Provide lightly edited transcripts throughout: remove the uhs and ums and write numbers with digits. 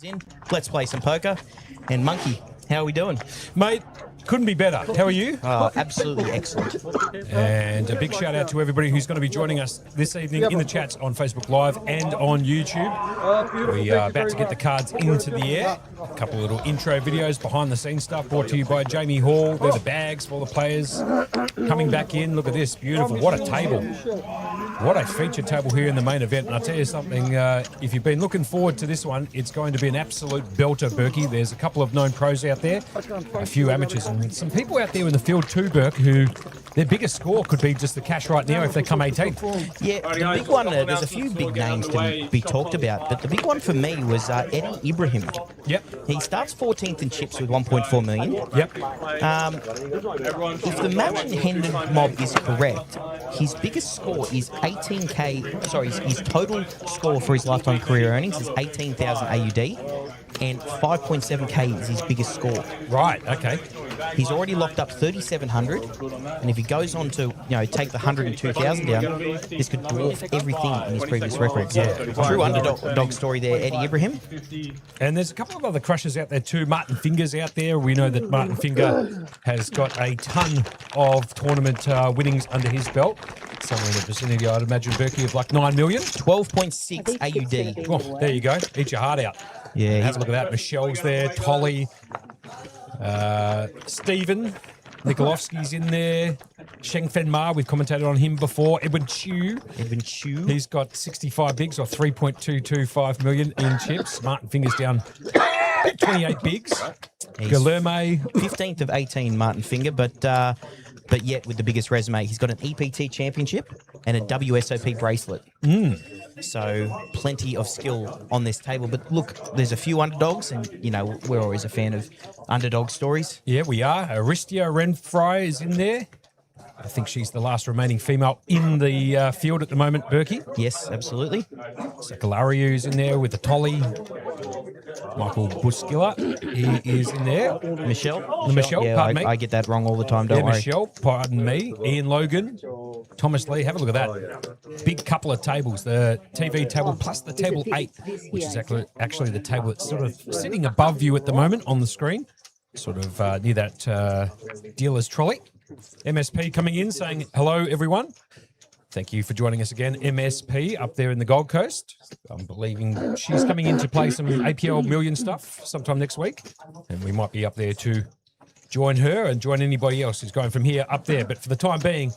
in. Let's play some poker. And Monkey, how are we doing? Mate, couldn't be better. How are you? Absolutely excellent. And a big shout out to everybody who's going to be joining us this evening in the chats on Facebook Live and on YouTube. We are about to get the cards into the air. A couple of little intro videos, behind the scenes stuff brought to you by Jamie Hall. They're the bags for all the players coming back in. Look at this, beautiful. What a table. What a featured table here in the main event. And I'll tell you something, if you've been looking forward to this one, it's going to be an absolute belter, Berkey. There's a couple of known pros out there, a few amateurs, and some people out there in the field too, Burke, who their biggest score could be just the cash right now if they come 18th. Yeah, the big one, there's a few big names to be talked about, but the big one for me was Eddie Ibrahim. Yep. He starts 14th in chips with 1.4 million. Yep. If the match in Hendon mob is correct, his biggest score is 18k. Sorry, his total score for his lifetime career earnings is 18,000 AUD, and 5.7k is his biggest score. Right. Okay. He's already locked up 3,700, and if he goes on to take the 102,000 down, this could dwarf everything in his previous record. So, true underdog story there, Eddie Ibrahim. And there's a couple of other crushers out there too. Martin Finger's out there. We know that Martin Finger has got a ton of tournament winnings under his belt. Somewhere in the vicinity, I'd imagine, Berkey, of like 9 million. 12.6 AUD. Oh, there you go. Eat your heart out. Yeah. Have a look at that. Michelle's there. Tolly. Stephen Nikolovsky's in there. Sheng Fen Ma, we've commentated on him before. Edwin Chu. He's got 65 bigs or 3.225 million in chips. Martin Finger's down 28 bigs. Guilherme. 15th of 18, Martin Finger, but yet with the biggest resume. He's got an EPT championship and a WSOP bracelet. So plenty of skill on this table. But look, there's a few underdogs, and, we're always a fan of underdog stories. Yeah, we are. Aristia Renfry is in there. I think she's the last remaining female in the field at the moment, Berkey. Yes, absolutely. Sakalariu's in there with the Tolly. Michael Buskilla, he is in there. Michelle, pardon me. I get that wrong all the time, don't worry. Michelle, pardon me. Ian Logan, Thomas Lee, have a look at that. Big couple of tables, the TV table plus the table 8, which is actually the table that's sort of sitting above you at the moment on the screen, sort of near that dealer's trolley. MSP coming in saying, hello, everyone. Thank you for joining us again. MSP up there in the Gold Coast. I'm believing she's coming in to play some APL Million stuff sometime next week. And we might be up there to join her and join anybody else who's going from here up there. But for the time being,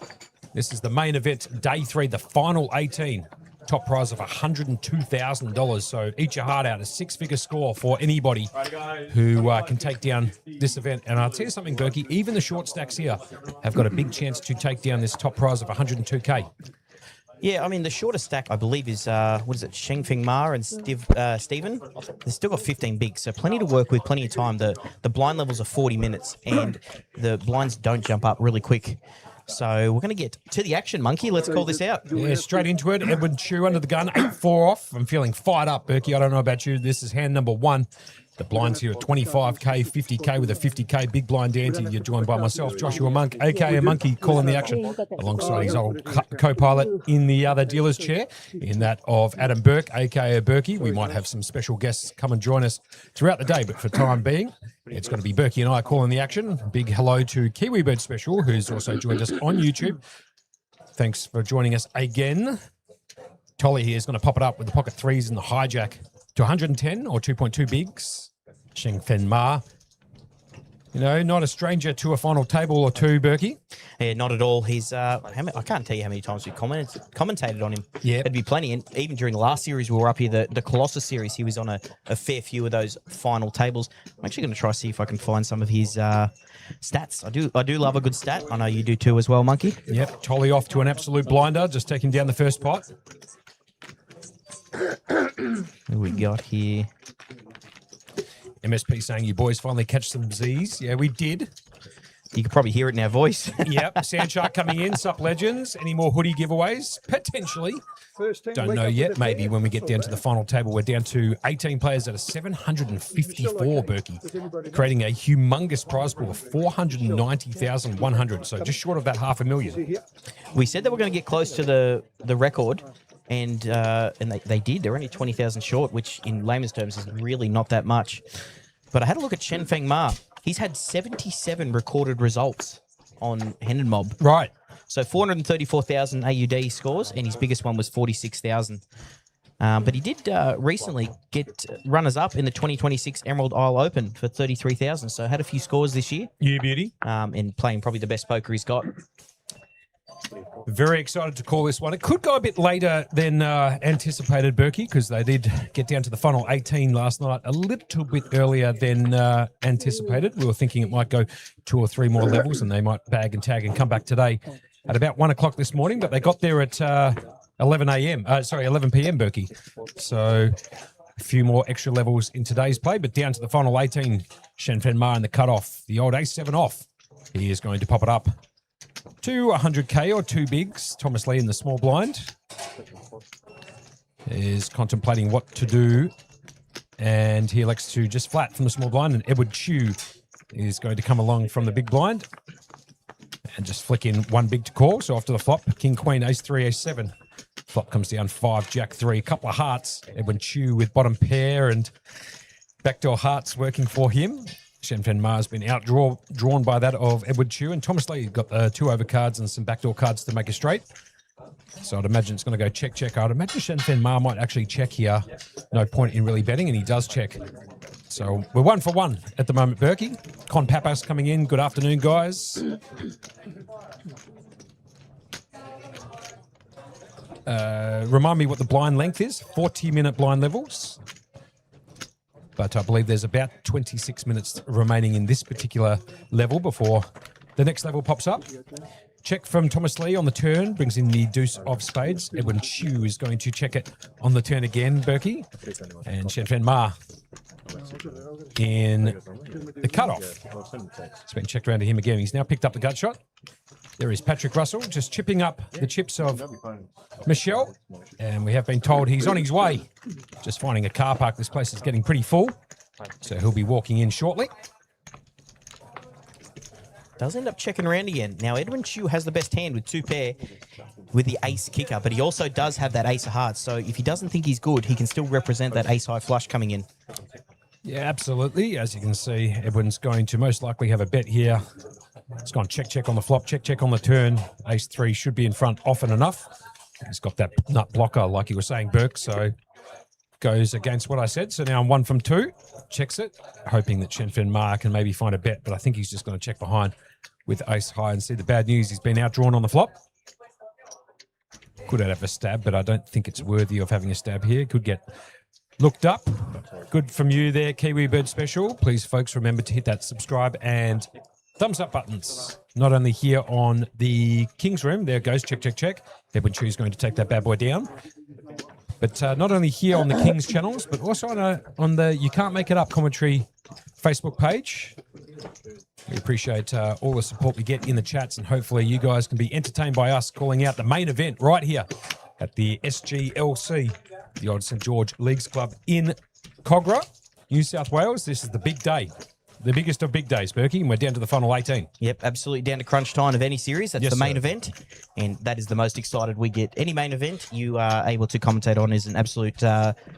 this is the main event, day 3, the final 18. Top prize of $102,000. So eat your heart out. A 6-figure score for anybody who can take down this event. And I'll tell you something, Berkey, even the short stacks here have got a big chance to take down this top prize of 102K. Yeah, I mean, the shortest stack, I believe, is, Sheng Feng Ma and Stephen. They've still got 15 bigs, so plenty to work with, plenty of time. The blind levels are 40 minutes, and the blinds don't jump up really quick. So we're going to get to the action, Monkey. Let's call this out. Yeah, straight into it. Edwin Chu under the gun, 8-4 off. I'm feeling fired up, Berkey. I don't know about you. This is hand number 1. The blinds here are 25K, 50K with a 50K big blind ante. You're joined by myself, Joshua Monk, a.k.a. Monkey, calling the action, alongside his old co-pilot in the other dealer's chair, in that of Adam Burke, a.k.a. Berkey. We might have some special guests come and join us throughout the day, but for time being, it's going to be Berkey and I calling the action. Big hello to Kiwibird Special, who's also joined us on YouTube. Thanks for joining us again. Tolly here is going to pop it up with the pocket 3s and the hijack to 110 or 2.2 bigs. Sheng Fen Ma, not a stranger to a final table or two, Berkey. Yeah, not at all. He's I can't tell you how many times we commentated on him. Yeah, it'd be plenty. And even during the last series we were up here, the Colossus series, he was on a fair few of those final tables. I'm actually going to try to see if I can find some of his stats. I do love a good stat. I know you do too as well, Monkey. Yep, Tolly off to an absolute blinder, just taking down the first pot. Who we got here? MSP saying you boys finally catch some Z's. Yeah, we did. You can probably hear it in our voice. Yep. Sandshark coming in. Sup, legends. Any more hoodie giveaways? Potentially. Don't know yet. Maybe when we get down to the final table. We're down to 18 players at a 754, Berkey, creating a humongous prize pool of 490,100. So just short of that $500,000. We said that we're going to get close to the record. and they did. They're only 20,000 short, which in layman's terms is really not that much. But I had a look at Shen Feng Ma. He's had 77 recorded results on Hendon Mob. Right. So 434,000 AUD scores, and his biggest one was 46,000. But he did recently get runners-up in the 2026 Emerald Isle Open for 33,000. So had a few scores this year. Yeah, beauty. And playing probably the best poker he's got. Very excited to call this one. It could go a bit later than anticipated, Berkey, because they did get down to the final 18 last night a little bit earlier than anticipated. We were thinking it might go 2 or 3 more levels and they might bag and tag and come back today at about 1 o'clock this morning, but they got there at 11 p.m., Berkey. So a few more extra levels in today's play, but down to the final 18, Shen Fen Ma in the cutoff. The old ace-7 off. He is going to pop it up to 100K or 2 bigs. Thomas Lee in the small blind is contemplating what to do, and he elects to just flat from the small blind, and Edward Chu is going to come along from the big blind and just flick in 1 big to call. So after the flop, King, Queen, Ace-3, Ace-7. Flop comes down 5, Jack-3, a couple of hearts. Edward Chu with bottom pair and backdoor hearts working for him. Shen Fen Ma has been drawn by that of Edward Chu, and Thomas Lee got 2 overcards and some backdoor cards to make a straight. So I'd imagine it's going to go check, check. I'd imagine Shen Fen Ma might actually check here. No point in really betting, and he does check. So we're 1 for 1 at the moment, Berkey. Con Papas coming in. Good afternoon, guys. Remind me what the blind length is. 40-minute blind levels. But I believe there's about 26 minutes remaining in this particular level before the next level pops up. Check from Thomas Lee on the turn, brings in the deuce of spades. Edwin Chu is going to check it on the turn again, Berkey. And Shen Fen Ma in the cutoff. It's been checked around to him again. He's now picked up the gut shot. There is Patrick Russell just chipping up the chips of Michelle. And we have been told he's on his way. Just finding a car park. This place is getting pretty full. So he'll be walking in shortly. Does end up checking around again. Now, Edwin Chu has the best hand with 2 pair with the ace kicker, but he also does have that ace of hearts. So if he doesn't think he's good, he can still represent that ace high flush coming in. Yeah, absolutely. As you can see, Edwin's going to most likely have a bet here. It's gone check, check on the flop, check, check on the turn. Ace-3 should be in front often enough. He's got that nut blocker, like you were saying, Burke, so goes against what I said. So now I'm 1 from 2. Checks it, hoping that Shen Fen Ma can maybe find a bet, but I think he's just going to check behind with ace high and see the bad news. He's been outdrawn on the flop. Could have a stab, but I don't think it's worthy of having a stab here. Could get looked up. Good from you there, Kiwi Bird Special. Please, folks, remember to hit that subscribe and thumbs up buttons. Not only here on the King's Room. There it goes. Check, check, check. Edwin Chu's going to take that bad boy down. But not only here on the King's channels, but also on the You Can't Make It Up commentary Facebook page. We appreciate all the support we get in the chats, and hopefully you guys can be entertained by us calling out the main event right here at the SGLC, the Old St George Leagues Club in Cogra, New South Wales. This is the big day. The biggest of big days, Berkey, and we're down to the final 18. Yep, absolutely down to crunch time of any series. That's Yes, the main sir. event, and that is the most excited we get. Any main event you are able to commentate on is an absolute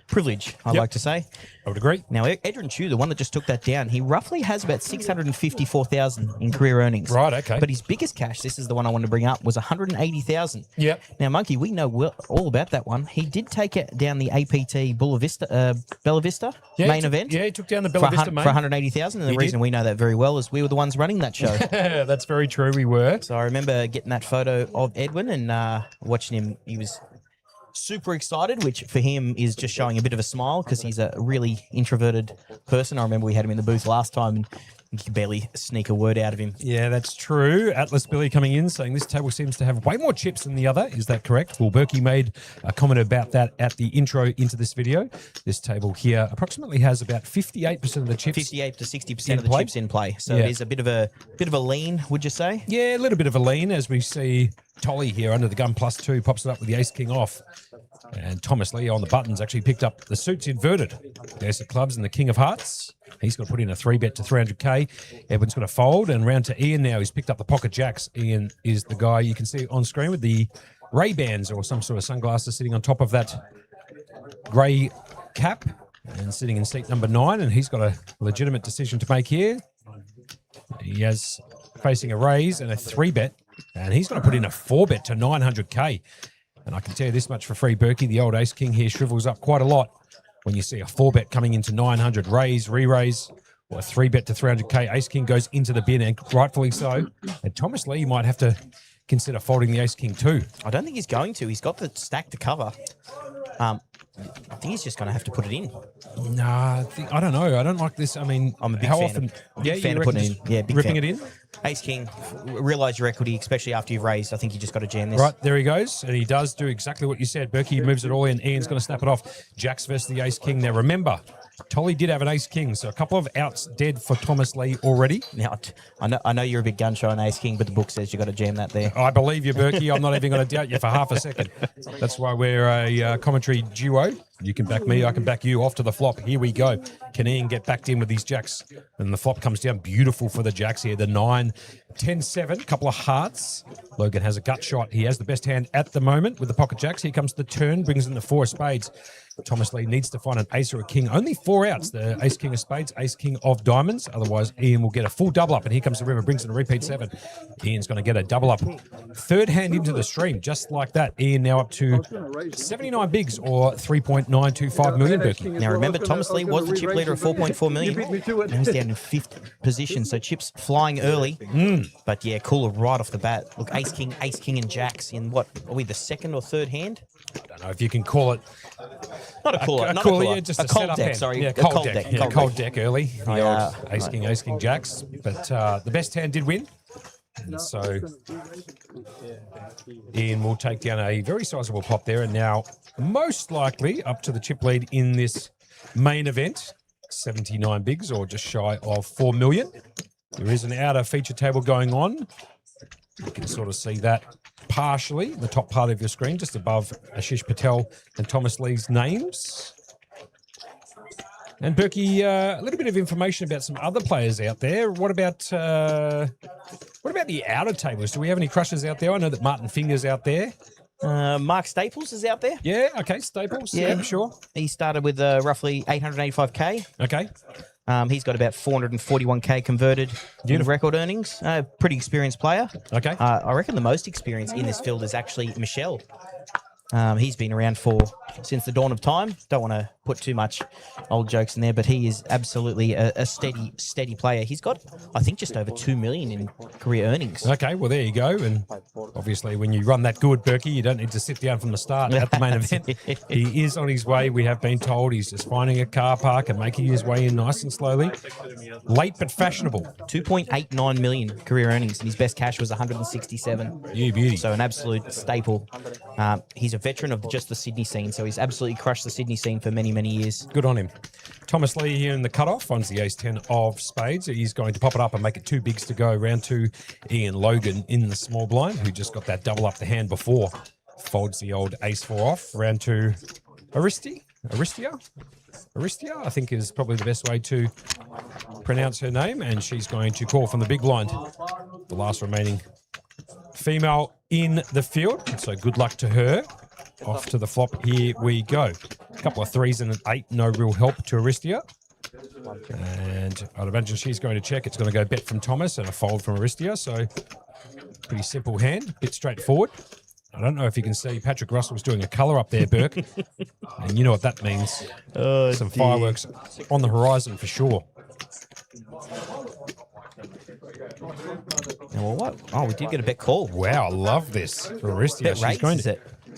privilege, I Yep. like to say. I would agree. Now, Edrin Chu, the one that just took that down, he roughly has about 654,000 in career earnings. Right, okay. But his biggest cash, this is the one I wanted to bring up, was 180,000. Yep. Now, Monkey, we know all about that one. He did take it down the APT Bella Vista main event. Yeah, he took down the Bella Vista main. For 180,000, and the He reason did. we know that very well is we were the ones running that show. That's very true, we were. So I remember getting that photo of Edwin and watching him. He was super excited, which for him is just showing a bit of a smile because he's a really introverted person. I remember we had him in the booth last time and you could barely sneak a word out of him. Yeah, that's true. Atlas Billy coming in saying this table seems to have way more chips than the other. Is that correct? Well, Berkey made a comment about that at the intro into this video. This table here approximately has about 58% of the chips. 58 to 60% in of the play. chips in play. So Yeah. there's a bit of a lean, would you say? Yeah, a little bit of a lean as we see Tolly here under the gun +2 pops it up with the ace king off. And Thomas Lee on the buttons actually picked up the suits inverted. The ace of clubs and the king of hearts. He's got to put in a 3-bet to 300K. Edwin's got to fold and round to Ian now. He's picked up the pocket jacks. Ian is the guy you can see on screen with the Ray-Bans or some sort of sunglasses sitting on top of that grey cap and sitting in seat number 9, and he's got a legitimate decision to make here. He has facing a raise and a 3-bet, and he's going to put in a 4-bet to 900K. And I can tell you this much for free, Berkey, the old Ace King here shrivels up quite a lot when you see a 4-bet coming into 900, raise, re-raise, or a 3-bet to 300K. Ace King goes into the bin, and rightfully so. And Thomas Lee might have to consider folding the Ace King too. I don't think he's going to. He's got the stack to cover. I think he's just going to have to put it in. Nah, I don't know. I don't like this. I mean, I'm a big how fan often? of, big fan of putting it in. Yeah, big ripping fan. it in. Ace King, realise your equity, especially after you've raised. I think you just got to jam this. Right, there he goes. And he does do exactly what you said. Berkey moves it all in. Ian's going to snap it off. Jacks versus the Ace King. Now, remember, Tolly did have an Ace King, so a couple of outs dead for Thomas Lee already. Now, I know you're a big gun show on Ace King, but the book says you got to jam that there. I believe you, Berkey. I'm not even going to doubt you for half a second. That's why we're a commentary duo. You can back me, I can back you. Off to the flop. Here we go. Can Ian get backed in with these jacks? And the flop comes down beautiful for the jacks here. The 9, 10, 7, couple of hearts. Logan has a gut shot. He has the best hand at the moment with the pocket jacks. Here comes the turn, brings in the 4 of spades. Thomas Lee needs to find an ace or a king. Only 4 outs. The ace, king of spades, ace, king of diamonds. Otherwise, Ian will get a full double up. And here comes the river, brings in a repeat 7. Ian's going to get a double up. Third hand into the stream, just like that. Ian now up to 79 bigs or 3.925 million, Berkey. Now, remember, Thomas Lee was the chip leader at 4.4 million. Now he's down in 5th position, so chips flying early. But yeah, cooler right off the bat. Look, Ace, King, and Jacks in what, are we the 2nd or 3rd hand? I don't know if you can call it Not a cooler. a not cooler, a cooler. yeah, just a a cold setup deck, hand. sorry. Yeah, A cold deck. Yeah, cold deck early. The Yeah. old Ace King, Jacks. But the best hand did win. And so Ian will take down a very sizable pop there, and now most likely up to the chip lead in this main event, 79 bigs or just shy of 4 million. There is an outer feature table going on. You can sort of see that partially in the top part of your screen, just above Ashish Patel and Thomas Lee's names. And Berkey, a little bit of information about some other players out there. What about the outer tables? Do we have any crushes out there? I know that Martin Finger's out there. Mark Staples is out there. Yeah, okay, Staples. Yeah, sure. He started with roughly 885K. Okay. He's got about 441K converted in record earnings. Pretty experienced player. Okay. I reckon the most experience in this field is actually Michelle. He's been around since the dawn of time. Don't want to put too much old jokes in there, but he is absolutely a steady player. He's got, I think, just over 2 million in career earnings. Okay, well, there you go. And obviously, when you run that good, Berkey, you don't need to sit down from the start at the main event. He is on his way. We have been told he's just finding a car park and making his way in nice and slowly. Late but fashionable. 2.89 million career earnings, and his best cash was 167. You beauty. So an absolute staple. He's a veteran of just the Sydney scene, so he's absolutely crushed the Sydney scene for many, many years. Good on him. Thomas Lee here in the cutoff finds the ace-10 of spades. He's going to pop it up and make it 2 bigs to go. Round 2, Ian Logan in the small blind, who just got that double up the hand before. Folds the old ace-4 off. Round 2, Aristia, I think is probably the best way to pronounce her name. And she's going to call from the big blind. The last remaining female in the field. So good luck to her. Off to the flop, here we go. A couple of 3s and an 8, no real help to Aristia. And I'd imagine she's going to check. It's going to go bet from Thomas and a fold from Aristia. So pretty simple hand, bit straightforward. I don't know if you can see Patrick Russell's doing a colour up there, Burke. And you know what that means. Some fireworks on the horizon for sure. Well, what? Oh, we did get a bet call. Wow, I love this. For Aristia,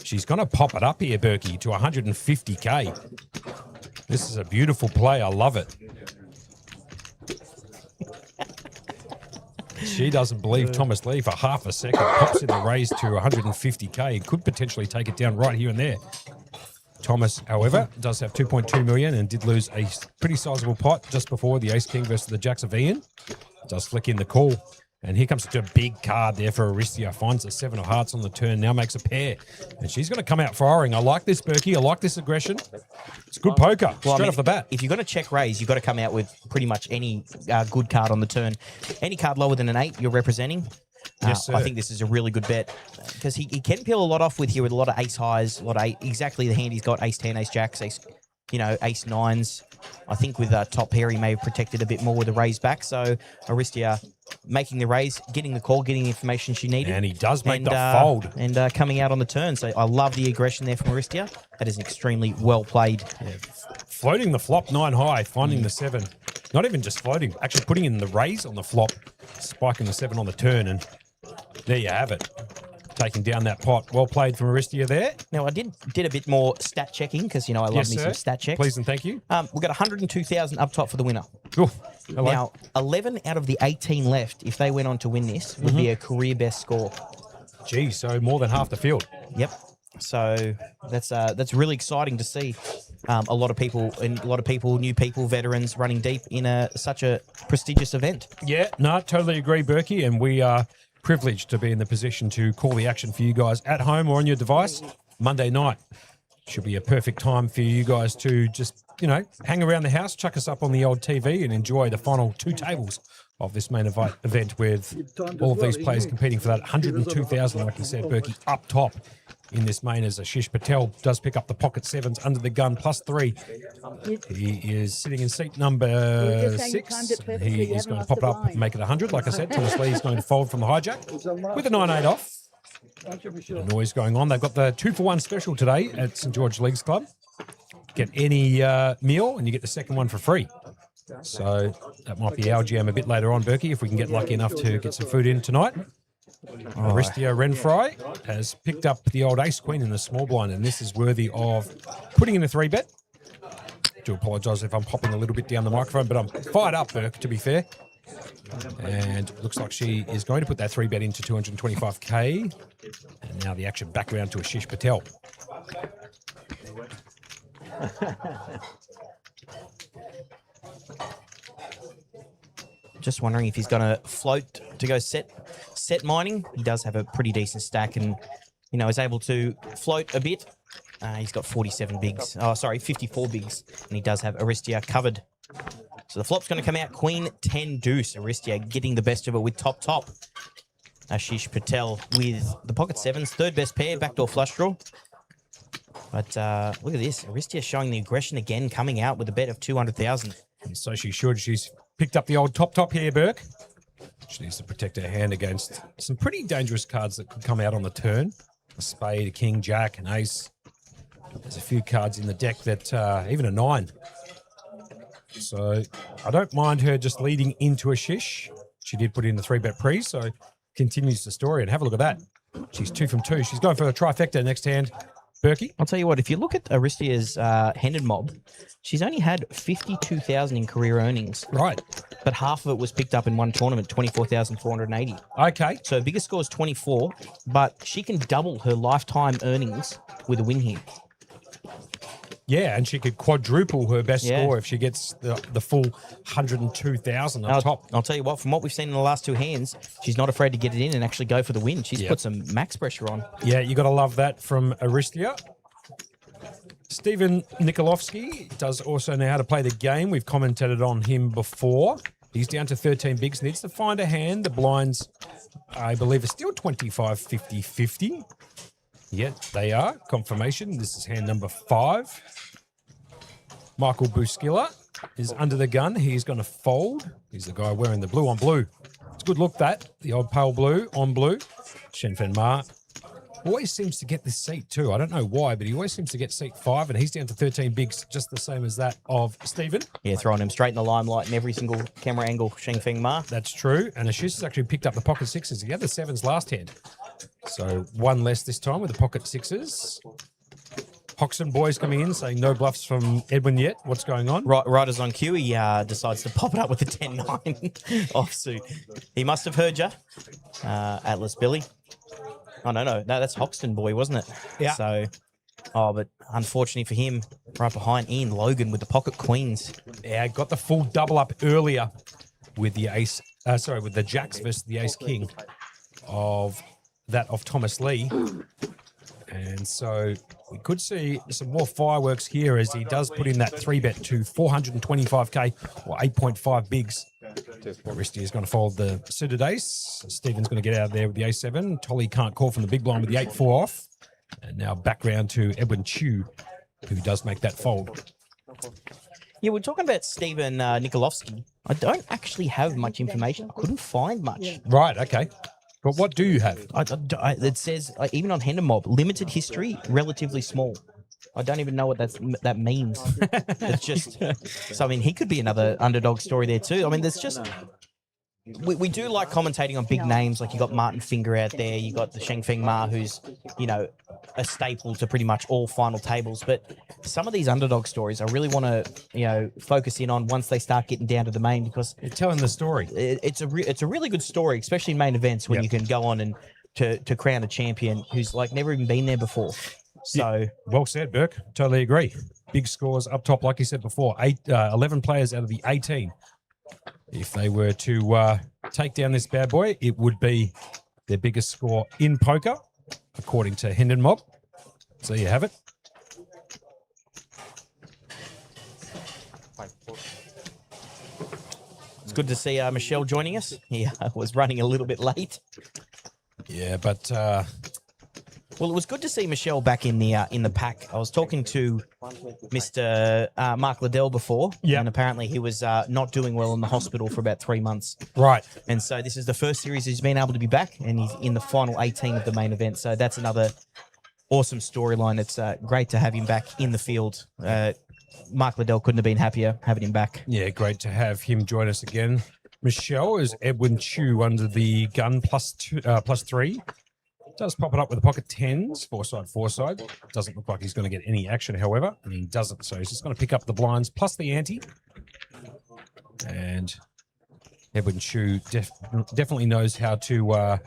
she's going to pop it up here, Berkey, to 150K. This is a beautiful play. I love it. She doesn't believe Thomas Lee for half a second. Pops in the raise to 150K. Could potentially take it down right here and there. Thomas, however, does have 2.2 million and did lose a pretty sizable pot just before the Ace King versus the Jacks of Ian. Does flick in the call. And here comes such a big card there for Aristia. Finds a 7 of hearts on the turn. Now makes a pair. And she's going to come out firing. I like this, Berkey. I like this aggression. It's good poker, straight off the bat. If you're going to check raise, you've got to come out with pretty much any good card on the turn. Any card lower than an 8 you're representing. Yes, sir. I think this is a really good bet because he can peel a lot off with here with a lot of ace highs, a lot of exactly the hand he's got, ace 10, ace jacks, ace, ace nines. I think with top pair, he may have protected a bit more with the raise back. So Aristia making the raise, getting the call, getting the information she needed. And he does make the fold. And coming out on the turn. So I love the aggression there from Aristia. That is extremely well played. Yeah. Floating the flop 9 high, finding the 7. Not even just floating, actually putting in the raise on the flop, spiking the 7 on the turn, and there you have it. Taking down that pot. Well played from Aristia there. Now, I did a bit more stat checking because, I love me some stat checks. Please and thank you. We've got 102,000 up top for the winner. Cool. Hello. Now, 11 out of the 18 left, if they went on to win this, would be a career best score. Gee, so more than half the field. Yep. So that's really exciting to see. A lot of people, new people, veterans running deep in such a prestigious event. Yeah, no, totally agree, Berkey, and we are privileged to be in the position to call the action for you guys at home or on your device. Monday night should be a perfect time for you guys to just, hang around the house, chuck us up on the old TV and enjoy the final 2 tables of this main event with all of these players competing for that 102,000, like you said, Berkey, up top in this main as Ashish Patel does pick up the pocket 7s under the gun +3. He is sitting in seat number 6. He is going to pop it up and make it 100. Like I said, Thomas Lee is going to fold from the hijack with a 9-8 off. The noise going on. They've got the 2-for-1 special today at St George Leagues Club. Get any meal and you get the second one for free. So that might be our jam a bit later on, Berkey, if we can get lucky enough to get some food in tonight. Aristia Renfry has picked up the old ace-queen in the small blind, and this is worthy of putting in a 3-bet. Do apologise if I'm popping a little bit down the microphone, but I'm fired up, Burke, to be fair. And looks like she is going to put that 3-bet into 225k. And now the action back around to Ashish Patel. Just wondering if he's going to float to go set mining. He does have a pretty decent stack and, is able to float a bit. He's got 47 bigs. Oh, sorry, 54 bigs. And he does have Aristia covered. So the flop's going to come out Queen 10 deuce. Aristia getting the best of it with top. Ashish Patel with the pocket 7s. Third best pair, backdoor flush draw. But look at this. Aristia showing the aggression again, coming out with a bet of 200,000. And so she should. She's picked up the old top here, Burke. She needs to protect her hand against some pretty dangerous cards that could come out on the turn. A spade, a king, jack, an ace. There's a few cards in the deck that, even a 9. So I don't mind her just leading into a shish. She did put in the 3-bet pre, so continues the story. And have a look at that. She's 2 from 2. She's going for a trifecta next hand. Berkey? I'll tell you what, if you look at Aristia's handed mob, she's only had 52,000 in career earnings. Right. But half of it was picked up in one tournament, 24,480. Okay. So her biggest score is 24, but she can double her lifetime earnings with a win here. Yeah, and she could quadruple her best score if she gets the full 102,000 up top. I'll tell you what, from what we've seen in the last 2 hands, she's not afraid to get it in and actually go for the win. She's put some max pressure on. Yeah, you got to love that from Aristia. Stephen Nikolovsky does also know how to play the game. We've commented on him before. He's down to 13 bigs, needs to find a hand. The blinds, I believe, are still 25, 50, 50. Yeah, they are. Confirmation. This is hand number 5. Michael Buskilla is under the gun. He's going to fold. He's the guy wearing the blue on blue. It's a good look, that. The old pale blue on blue. Shenfen Ma always seems to get this seat too. I don't know why, but he always seems to get seat 5, and he's down to 13 bigs, just the same as that of Stephen. Yeah, throwing him straight in the limelight in every single camera angle, Shenfen Ma. That's true. And Ashish has actually picked up the pocket 6s. He had the 7s last hand. So 1 less this time with the pocket 6s. Hoxton boys coming in saying no bluffs from Edwin yet. What's going on? Riders on cue. He decides to pop it up with the 10-9 offsuit. He must have heard you, Atlas Billy. Oh, no, that's Hoxton boy, wasn't it? Yeah. So, but unfortunately for him, right behind Ian Logan with the pocket queens. Yeah, got the full double up earlier with the ace. With the jacks versus the ace king of Thomas Lee. And so we could see some more fireworks here as he does put in that 3-bet to 425k or 8.5 bigs. Aristia is going to fold the suited ace. Stephen's going to get out of there with the A7. Tolly can't call from the big blind with the 8-4 off. And now back round to Edwin Chu, who does make that fold. Yeah, we're talking about Stephen Nikolovsky. I don't actually have much information. I couldn't find much. Right, okay. But what do you have? It says, even on Hendon Mob, limited history, relatively small. I don't even know what that means. It's just, so I mean, he could be another underdog story there too. I mean, there's just, we do like commentating on big names. Like you got Martin Finger out there, you got the Shengfeng Ma, who's, you know, a staple to pretty much all final tables. But some of these underdog stories, I really want to, you know, focus in on once they start getting down to the main, because You're telling the story. it's a really good story, especially in main events when you can go on and to crown a champion who's like never even been there before. So Well said, Burke. Totally agree. Big scores up top, like you said before. 11 players out of the 18. If they were to take down this bad boy, it would be their biggest score in poker, according to Hendon Mob. So you have it. it's good to see Michelle joining us. He was running a little bit late. Yeah, but Well, it was good to see Michelle back in the pack. I was talking to Mr. Mark Liddell before, and apparently he was not doing well in the hospital for about 3 months. right. And so this is the first series he's been able to be back, and he's in the final 18 of the main event. So that's another awesome storyline. It's great to have him back in the field. Mark Liddell couldn't have been happier having him back. Yeah, great to have him join us again. Michelle is Edwin Chu under the gun +3. Does pop it up with the pocket tens, four side. Doesn't look like he's going to get any action, however, and he doesn't. So he's just going to pick up the blinds plus the ante. And Edwin Chu definitely knows how to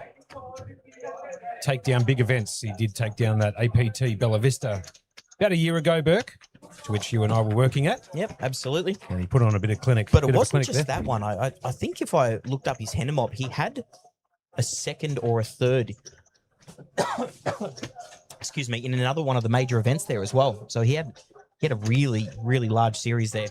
take down big events. He did take down that APT Bella Vista about a year ago, Burke, to which you and I were working at. Yep, absolutely. And he put on a bit of clinic. But it wasn't just that one. I think if I looked up his Hendon Mob, he had a second or a third excuse me, in another one of the major events there as well. So he had a really, really large series there.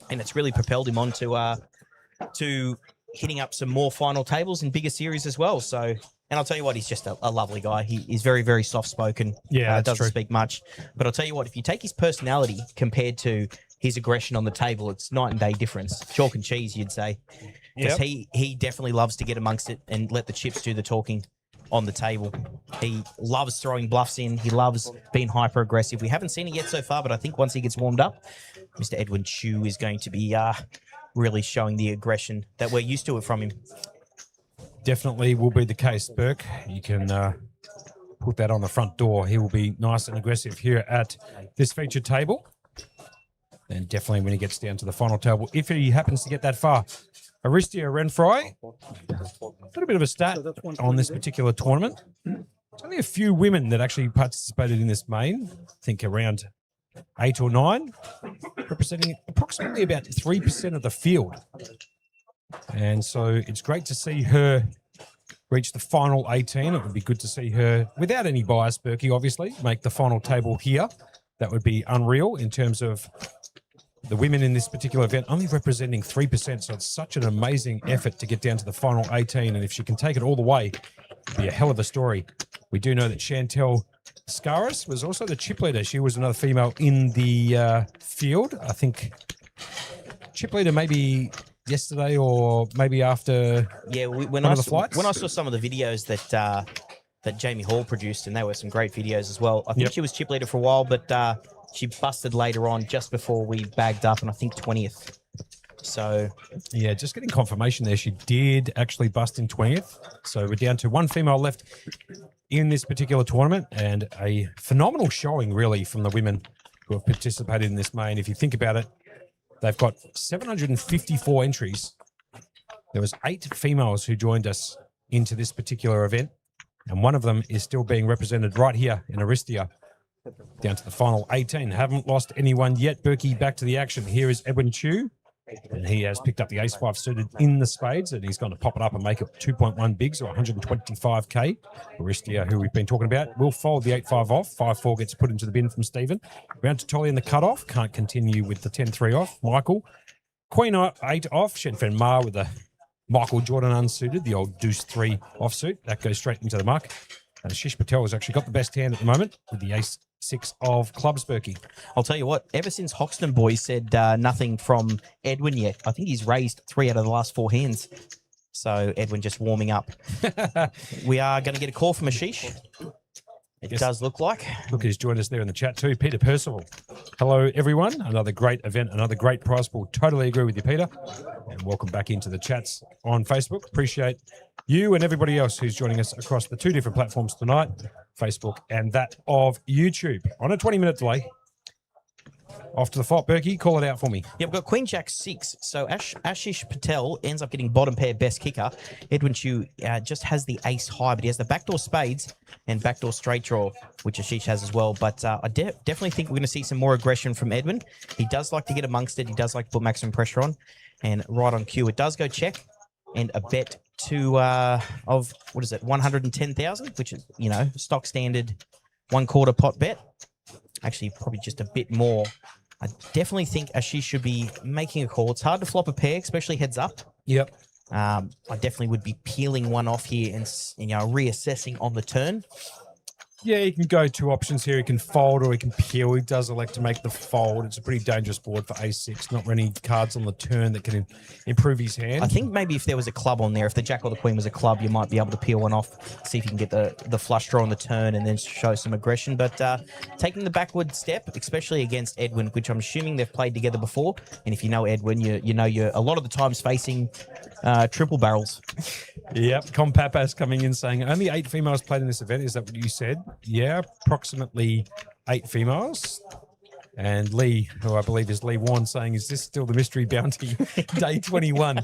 And it's really propelled him on to hitting up some more final tables and bigger series as well. So, and I'll tell you what, he's just a lovely guy. He is very, very soft-spoken. Yeah, doesn't speak much. But I'll tell you what, if you take his personality compared to his aggression on the table, it's night and day difference. Chalk and cheese, you'd say. Because he definitely loves to get amongst it and let the chips do the talking on the table. He loves throwing bluffs in. He loves being hyper aggressive. We haven't seen it yet so far, but I think once he gets warmed up, Mr. Edwin Chu is going to be really showing the aggression that we're used to from him. Definitely will be the case, Burke. You can put that on the front door. He will be nice and aggressive here at this featured table. And definitely when he gets down to the final table, if he happens to get that far. Aristia Renfroy, a little bit of a stat on this particular tournament. There's only a few women that actually participated in this main. I think around 8 or 9, representing approximately about 3% of the field. And so it's great to see her reach the final 18. It would be good to see her, without any bias, Berkey, obviously, make the final table here. That would be unreal in terms of the women in this particular event only representing 3%. So it's such an amazing effort to get down to the final 18. And if she can take it all the way, it'd be a hell of a story. We do know that Chantel Scaris was also the chip leader. She was another female in the field. I think chip leader maybe yesterday or maybe after when I saw some of the videos that Jamie Hall produced, and they were some great videos as well. I think she was chip leader for a while, but she busted later on just before we bagged up, and I think 20th. So, yeah, just getting confirmation there. She did actually bust in 20th. So we're down to one female left in this particular tournament, and a phenomenal showing, really, from the women who have participated in this main. If you think about it, they've got 754 entries. There was 8 females who joined us into this particular event, and one of them is still being represented right here in Aristia. Down to the final 18. Haven't lost anyone yet. Berkey back to the action. Here is Edwin Chu. And he has picked up the ace-5 suited in the spades, and he's going to pop it up and make it 2.1 bigs, or 125k. Aristia, who we've been talking about, will fold the 8-5 off. 5-4 gets put into the bin from Stephen. Round to Tolly in the cutoff. Can't continue with the 10-3 off. Michael Queen 8 off. Shenfen Ma with the Michael Jordan unsuited, the old Deuce 3 offsuit. That goes straight into the mark. And Ashish Patel has actually got the best hand at the moment with the Ace 6 of clubs, Berkey. I'll tell you what, ever since Hoxton Boys said nothing from Edwin yet, I think he's raised 3 out of the last 4 hands. So Edwin just warming up. We are going to get a call from Ashish. It does look like. Look who's joined us there in the chat too, Peter Percival. Hello, everyone. Another great event, another great prize pool. Totally agree with you, Peter. And welcome back into the chats on Facebook. Appreciate you and everybody else who's joining us across the 2 different platforms tonight, Facebook and that of YouTube. On a 20-minute delay. Off to the flop, Berkey. Call it out for me. Yeah, we've got Queen Jack 6. So Ashish Patel ends up getting bottom pair best kicker. Edwin Chu just has the ace high, but he has the backdoor spades and backdoor straight draw, which Ashish has as well. But I definitely think we're going to see some more aggression from Edwin. He does like to get amongst it. He does like to put maximum pressure on. And right on cue, it does go check and a bet to of, what is it, 110,000, which is, you know, stock standard 1/4 pot bet. Actually, probably just a bit more. I definitely think Ashish should be making a call. It's hard to flop a pair, especially heads up. Yep. I definitely would be peeling one off here and, you know, reassessing on the turn. Yeah, he can go 2 options here. He can fold or he can peel. He does elect to make the fold. It's a pretty dangerous board for a6. Not many cards on the turn that can improve his hand. I think maybe if there was a club on there, if the jack or the queen was a club, you might be able to peel one off, see if you can get the flush draw on the turn and then show some aggression. But taking the backward step, especially against Edwin, which I'm assuming they've played together before. And if you know Edwin, you know you're a lot of the times facing triple barrels. Yep. Com Papas coming in saying only 8 females played in this event. Is that what you said? Yeah, approximately 8 females. And Lee, who I believe is Lee Warren, saying, is this still the Mystery Bounty Day 21?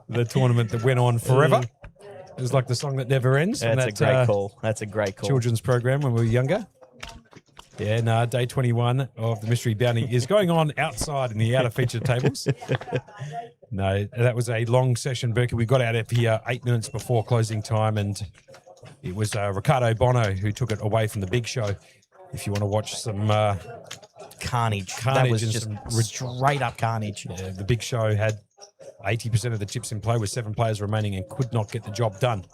The tournament that went on forever. It was like the song that never ends. That's a great call. That's a great call. Children's program when we were younger. Yeah, no, Day 21 of the Mystery Bounty is going on outside in the outer feature tables. No, that was a long session, Berkey. We got out of here 8 minutes before closing time, and it was Ricardo Bono who took it away from the big show. If you want to watch some carnage. That was and just some straight up carnage. Yeah, the big show had 80% of the chips in play with 7 players remaining and could not get the job done.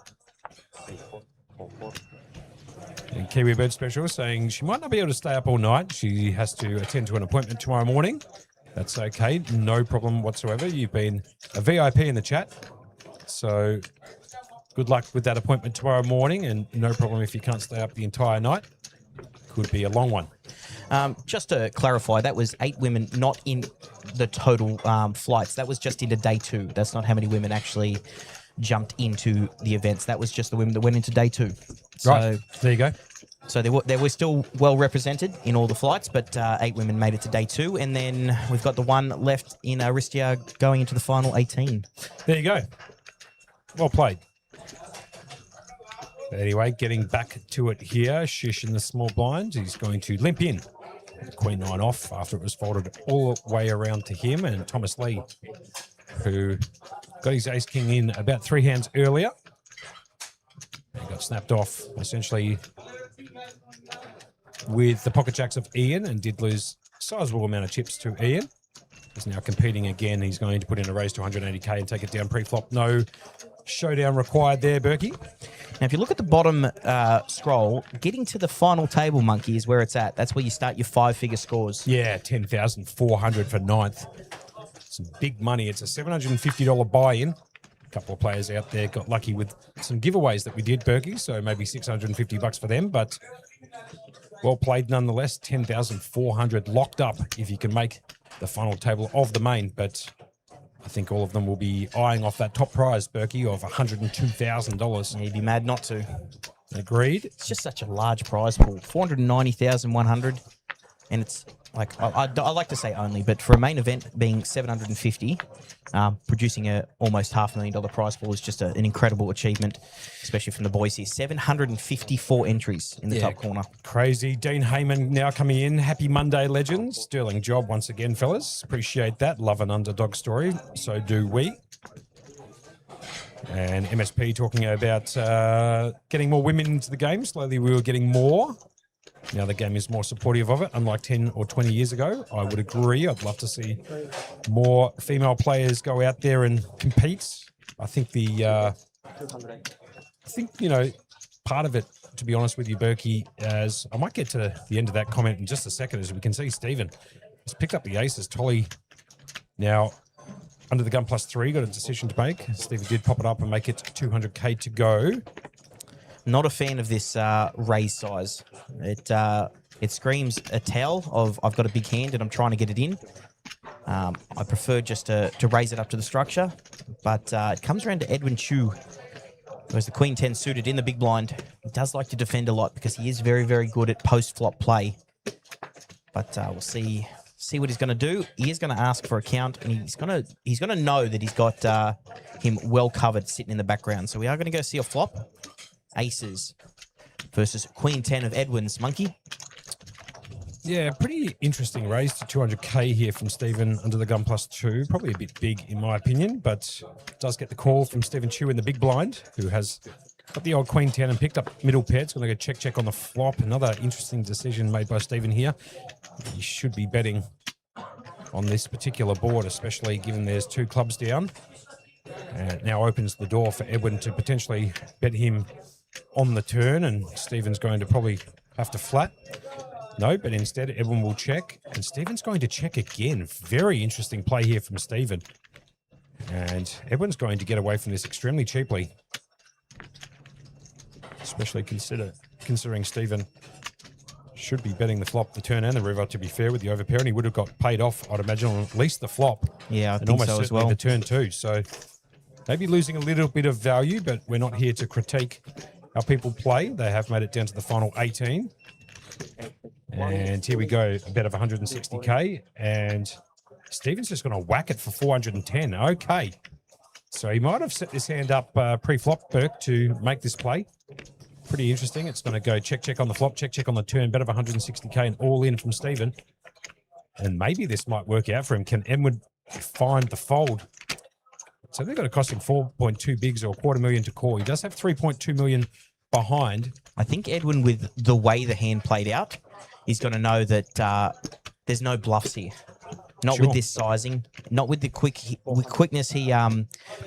And Kiwi Bird Special saying she might not be able to stay up all night. She has to attend to an appointment tomorrow morning. That's okay. No problem whatsoever. You've been a VIP in the chat. So good luck with that appointment tomorrow morning, and no problem if you can't stay up the entire night. Could be a long one. Just to clarify, that was 8 women, not in the total flights. That was just into day 2. That's not how many women actually jumped into the events. That was just the women that went into day 2. So, right. There you go. So they were still well represented in all the flights, but 8 women made it to day 2. And then we've got the one left in Aristia going into the final 18. There you go. Well played. Anyway, getting back to it here, Shish in the small blinds. He's going to limp in. Queen 9 off after it was folded all the way around to him. And Thomas Lee, who got his ace king in about 3 hands earlier. He got snapped off essentially with the pocket jacks of Ian and did lose a sizable amount of chips to Ian. He's now competing again. He's going to put in a raise to 180k and take it down pre-flop. No showdown required there, Berkey. Now, if you look at the bottom scroll, getting to the final table, Monkey, is where it's at. That's where you start your 5-figure scores. Yeah, 10,400 for 9th. Some big money. It's a $750 buy-in. A couple of players out there got lucky with some giveaways that we did, Berkey, so maybe $650 for them, but well played nonetheless. 10,400 locked up if you can make the final table of the main, but I think all of them will be eyeing off that top prize, Berkey, of $102,000. You'd be mad not to. Agreed. It's just such a large prize pool, 490,100, and it's like I like to say only, but for a main event being 750, producing a almost $500,000 prize pool is just an incredible achievement, especially from the boys here. 754 entries in the top corner. Crazy. Dean Heyman now coming in. Happy Monday, legends. Sterling job once again, fellas. Appreciate that. Love an underdog story. So do we. And MSP talking about getting more women into the game. Slowly we were getting more. Now the game is more supportive of it, unlike 10 or 20 years ago. I would agree. I'd love to see more female players go out there and compete. I think part of it, to be honest with you, Berkey, as I might get to the end of that comment in just a second, as we can see Stephen has picked up the aces. Tolly now under the gun +3, got a decision to make. Stephen did pop it up and make it 200K to go. Not a fan of this raise size. It screams a tell of I've got a big hand and I'm trying to get it in. I prefer just to raise it up to the structure, but it comes around to Edwin Chu, who has the Queen 10 suited in the big blind. He does like to defend a lot because he is very, very good at post-flop play. But we'll see what he's going to do. He is going to ask for a count, and he's going to know that he's got him well covered sitting in the background. So we are going to go see a flop. Aces versus Queen 10 of Edwin's Monkey. Yeah, pretty interesting raise to 200K here from Stephen under the gun +2. Probably a bit big in my opinion, but does get the call from Stephen Chu in the big blind, who has got the old Queen 10 and picked up middle pair. It's going to go check on the flop. Another interesting decision made by Stephen here. You should be betting on this particular board, especially given there's 2 clubs down. And it now opens the door for Edwin to potentially bet him on the turn, and Stephen's going to probably have to flat. No, but instead Edwin will check, and Stephen's going to check again. Very interesting play here from Stephen. And Edwin's going to get away from this extremely cheaply, especially considering Stephen should be betting the flop, the turn, and the river, to be fair, with the overpair, and he would have got paid off, I'd imagine, on at least the flop. Yeah, I and think almost so as certainly well. the turn too. So maybe losing a little bit of value, but we're not here to critique how people play. They have made it down to the final 18. And here we go, a bet of 160K, and Stephen's just going to whack it for 410. Okay. So he might have set this hand up pre-flop, Burke, to make this play. Pretty interesting. It's going to go check on the flop, check on the turn, bet of 160K and all in from Stephen. And maybe this might work out for him. Can Edwin find the fold? So they're going to cost him 4.2 bigs or $250,000 to call. He does have 3.2 million behind. I think Edwin, with the way the hand played out, is going to know that there's no bluffs here. Not Sure. with this sizing, not with the quickness he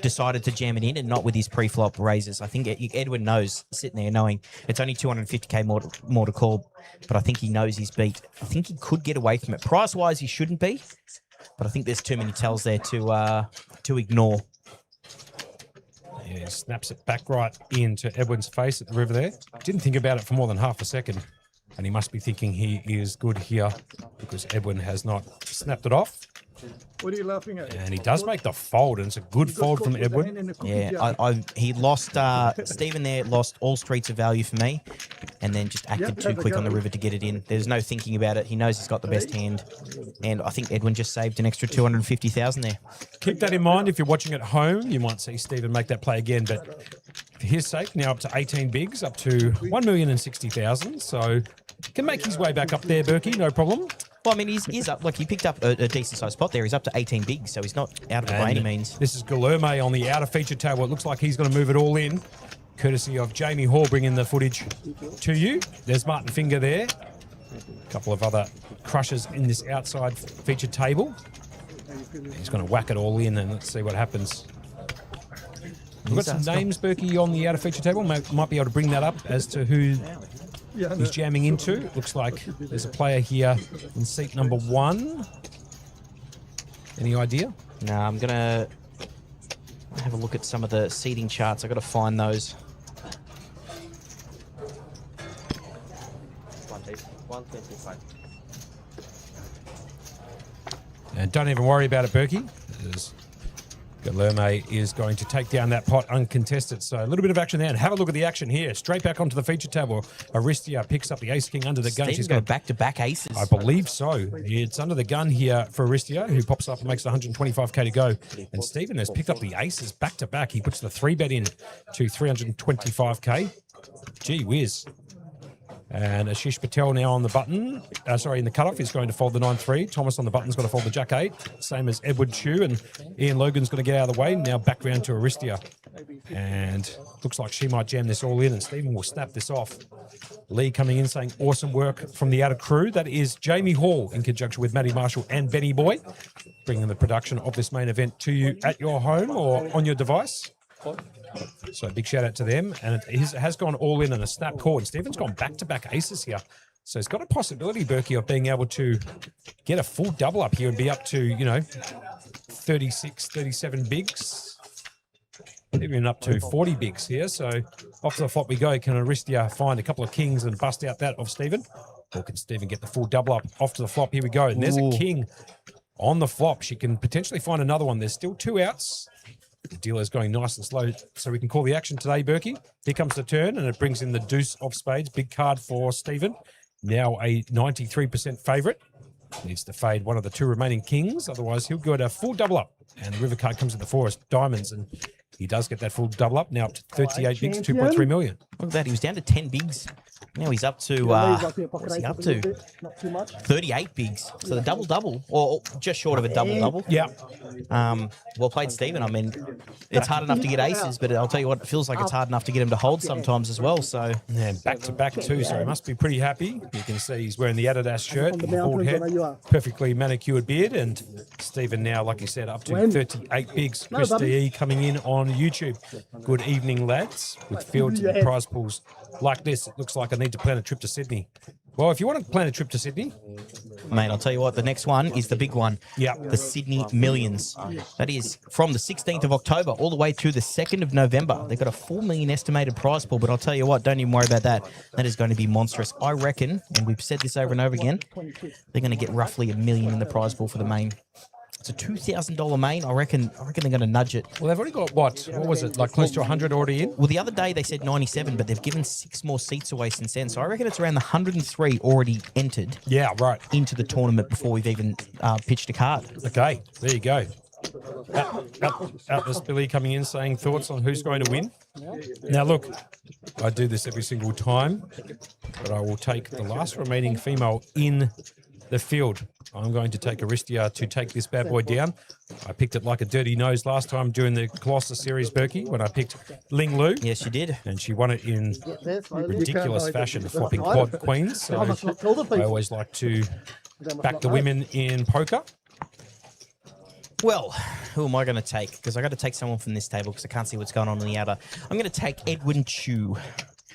decided to jam it in, and not with his pre-flop raises. I think Edwin knows, sitting there knowing it's only 250K more to call, but I think he knows he's beat. I think he could get away from it. Price-wise, he shouldn't be, but I think there's too many tells there to ignore. Yeah, he snaps it back right into Edwin's face at the river there. Didn't think about it for more than half a second. And he must be thinking he is good here because Edwin has not snapped it off. What are you laughing at? And he does make the fold, and it's a good fold from Edwin. Yeah, he lost, Stephen there lost all streets of value for me, and then just acted too quick on the river to get it in. There's no thinking about it. He knows he's got the best hand, and I think Edwin just saved an extra 250,000 there. Keep that in mind if you're watching at home. You might see Stephen make that play again, but for his sake, now up to 18 bigs, up to 1,060,000. So can make his way back up there, Berkey, no problem. Well, I mean, he's up, like, he picked up a decent-sized spot there. He's up to 18 bigs, so he's not out of it by any means. This is Guilherme on the outer feature table. It looks like he's going to move it all in, courtesy of Jamie Hall bringing the footage to you. There's Martin Finger there. A couple of other crushers in this outside feature table. He's going to whack it all in, and let's see what happens. We've got some names, Berkey, on the outer feature table. Might be able to bring that up as to who he's jamming into. It looks like there's a player here in seat number 1. Any idea? No, I'm going to have a look at some of the seating charts. I've got to find those. And don't even worry about it, Berkey. Guilherme is going to take down that pot uncontested. So a little bit of action there. And have a look at the action here. Straight back onto the feature table. Aristia picks up the ace-king under the gun. She's got back-to-back aces. I believe so. It's under the gun here for Aristia, who pops up and makes 125K to go. And Stephen has picked up the aces back-to-back. He puts the 3-bet in to 325K. Gee whiz. And Ashish Patel now on the button. In the cutoff, is going to fold the 9-3. Thomas on the button's got to fold the Jack 8. Same as Edward Chu. And Ian Logan's going to get out of the way. Now back round to Aristia. And looks like she might jam this all in, and Stephen will snap this off. Lee coming in saying awesome work from the outer crew. That is Jamie Hall in conjunction with Matty Marshall and Benny Boy, bringing the production of this main event to you at your home or on your device. So big shout out to them. And it has gone all in a snap call. And Stephen's gone back-to-back aces here. So he's got a possibility, Berkey, of being able to get a full double up here and be up to, 36, 37 bigs. Even up to 40 bigs here. So off to the flop we go. Can Aristia find a couple of kings and bust out that of Stephen? Or can Stephen get the full double up? Off to the flop. Here we go. And there's a king on the flop. She can potentially find another one. There's still 2 outs. The dealer's going nice and slow, so we can call the action today, Berkey. Here comes the turn, and it brings in the deuce of spades. Big card for Stephen. Now a 93% favourite. Needs to fade one of the 2 remaining kings. Otherwise, he'll go at a full double up. And the river card comes in the forest, diamonds, and he does get that full double up. Now up to 38 bigs, 2.3 million. Look at that. He was down to 10 bigs. Now he's up to, what's he up to? 38 bigs. So the double-double, or just short of a double-double. Yeah. Well played, Stephen. I mean, it's hard enough to get aces, but I'll tell you what, it feels like it's hard enough to get him to hold sometimes as well. So And back-to-back too, so he must be pretty happy. You can see he's wearing the Adidas shirt, the bald head, perfectly manicured beard, and Stephen now, like he said, up to 38 bigs. Chris DE coming in on YouTube. Good evening, lads. With fields and prize pools like this, it looks like I need to plan a trip to Sydney. Well, if you want to plan a trip to Sydney, mate, I'll tell you what, the next one is the big one. Yeah. The Sydney Millions. That is from the 16th of October all the way to the 2nd of November. They've got a 4 million estimated prize pool, but I'll tell you what, don't even worry about that. That is going to be monstrous. I reckon, and we've said this over and over again, they're going to get roughly $1 million in the prize pool for the main. It's a $2,000 main. I reckon they're going to nudge it. well, they've already got what was it, like close to 100 already in? Well, the other day they said 97, but they've given 6 more seats away since then. So I reckon it's around the 103 already entered Yeah, right. into the tournament before we've even pitched a card. Okay, there you go. Atlas Billy coming in saying thoughts on who's going to win. Now, look, I do this every single time, but I will take the last remaining female in the field. I'm going to take Aristia to take this bad boy down. I picked it like a dirty nose last time during the Colossus Series, Berkey, when I picked Ling Lu. Yes, you did. And she won it in ridiculous fashion, flopping quad queens. So I always like to back the women in poker. Well, who am I going to take? Because I got to take someone from this table because I can't see what's going on in the outer. I'm going to take Edwin Chu.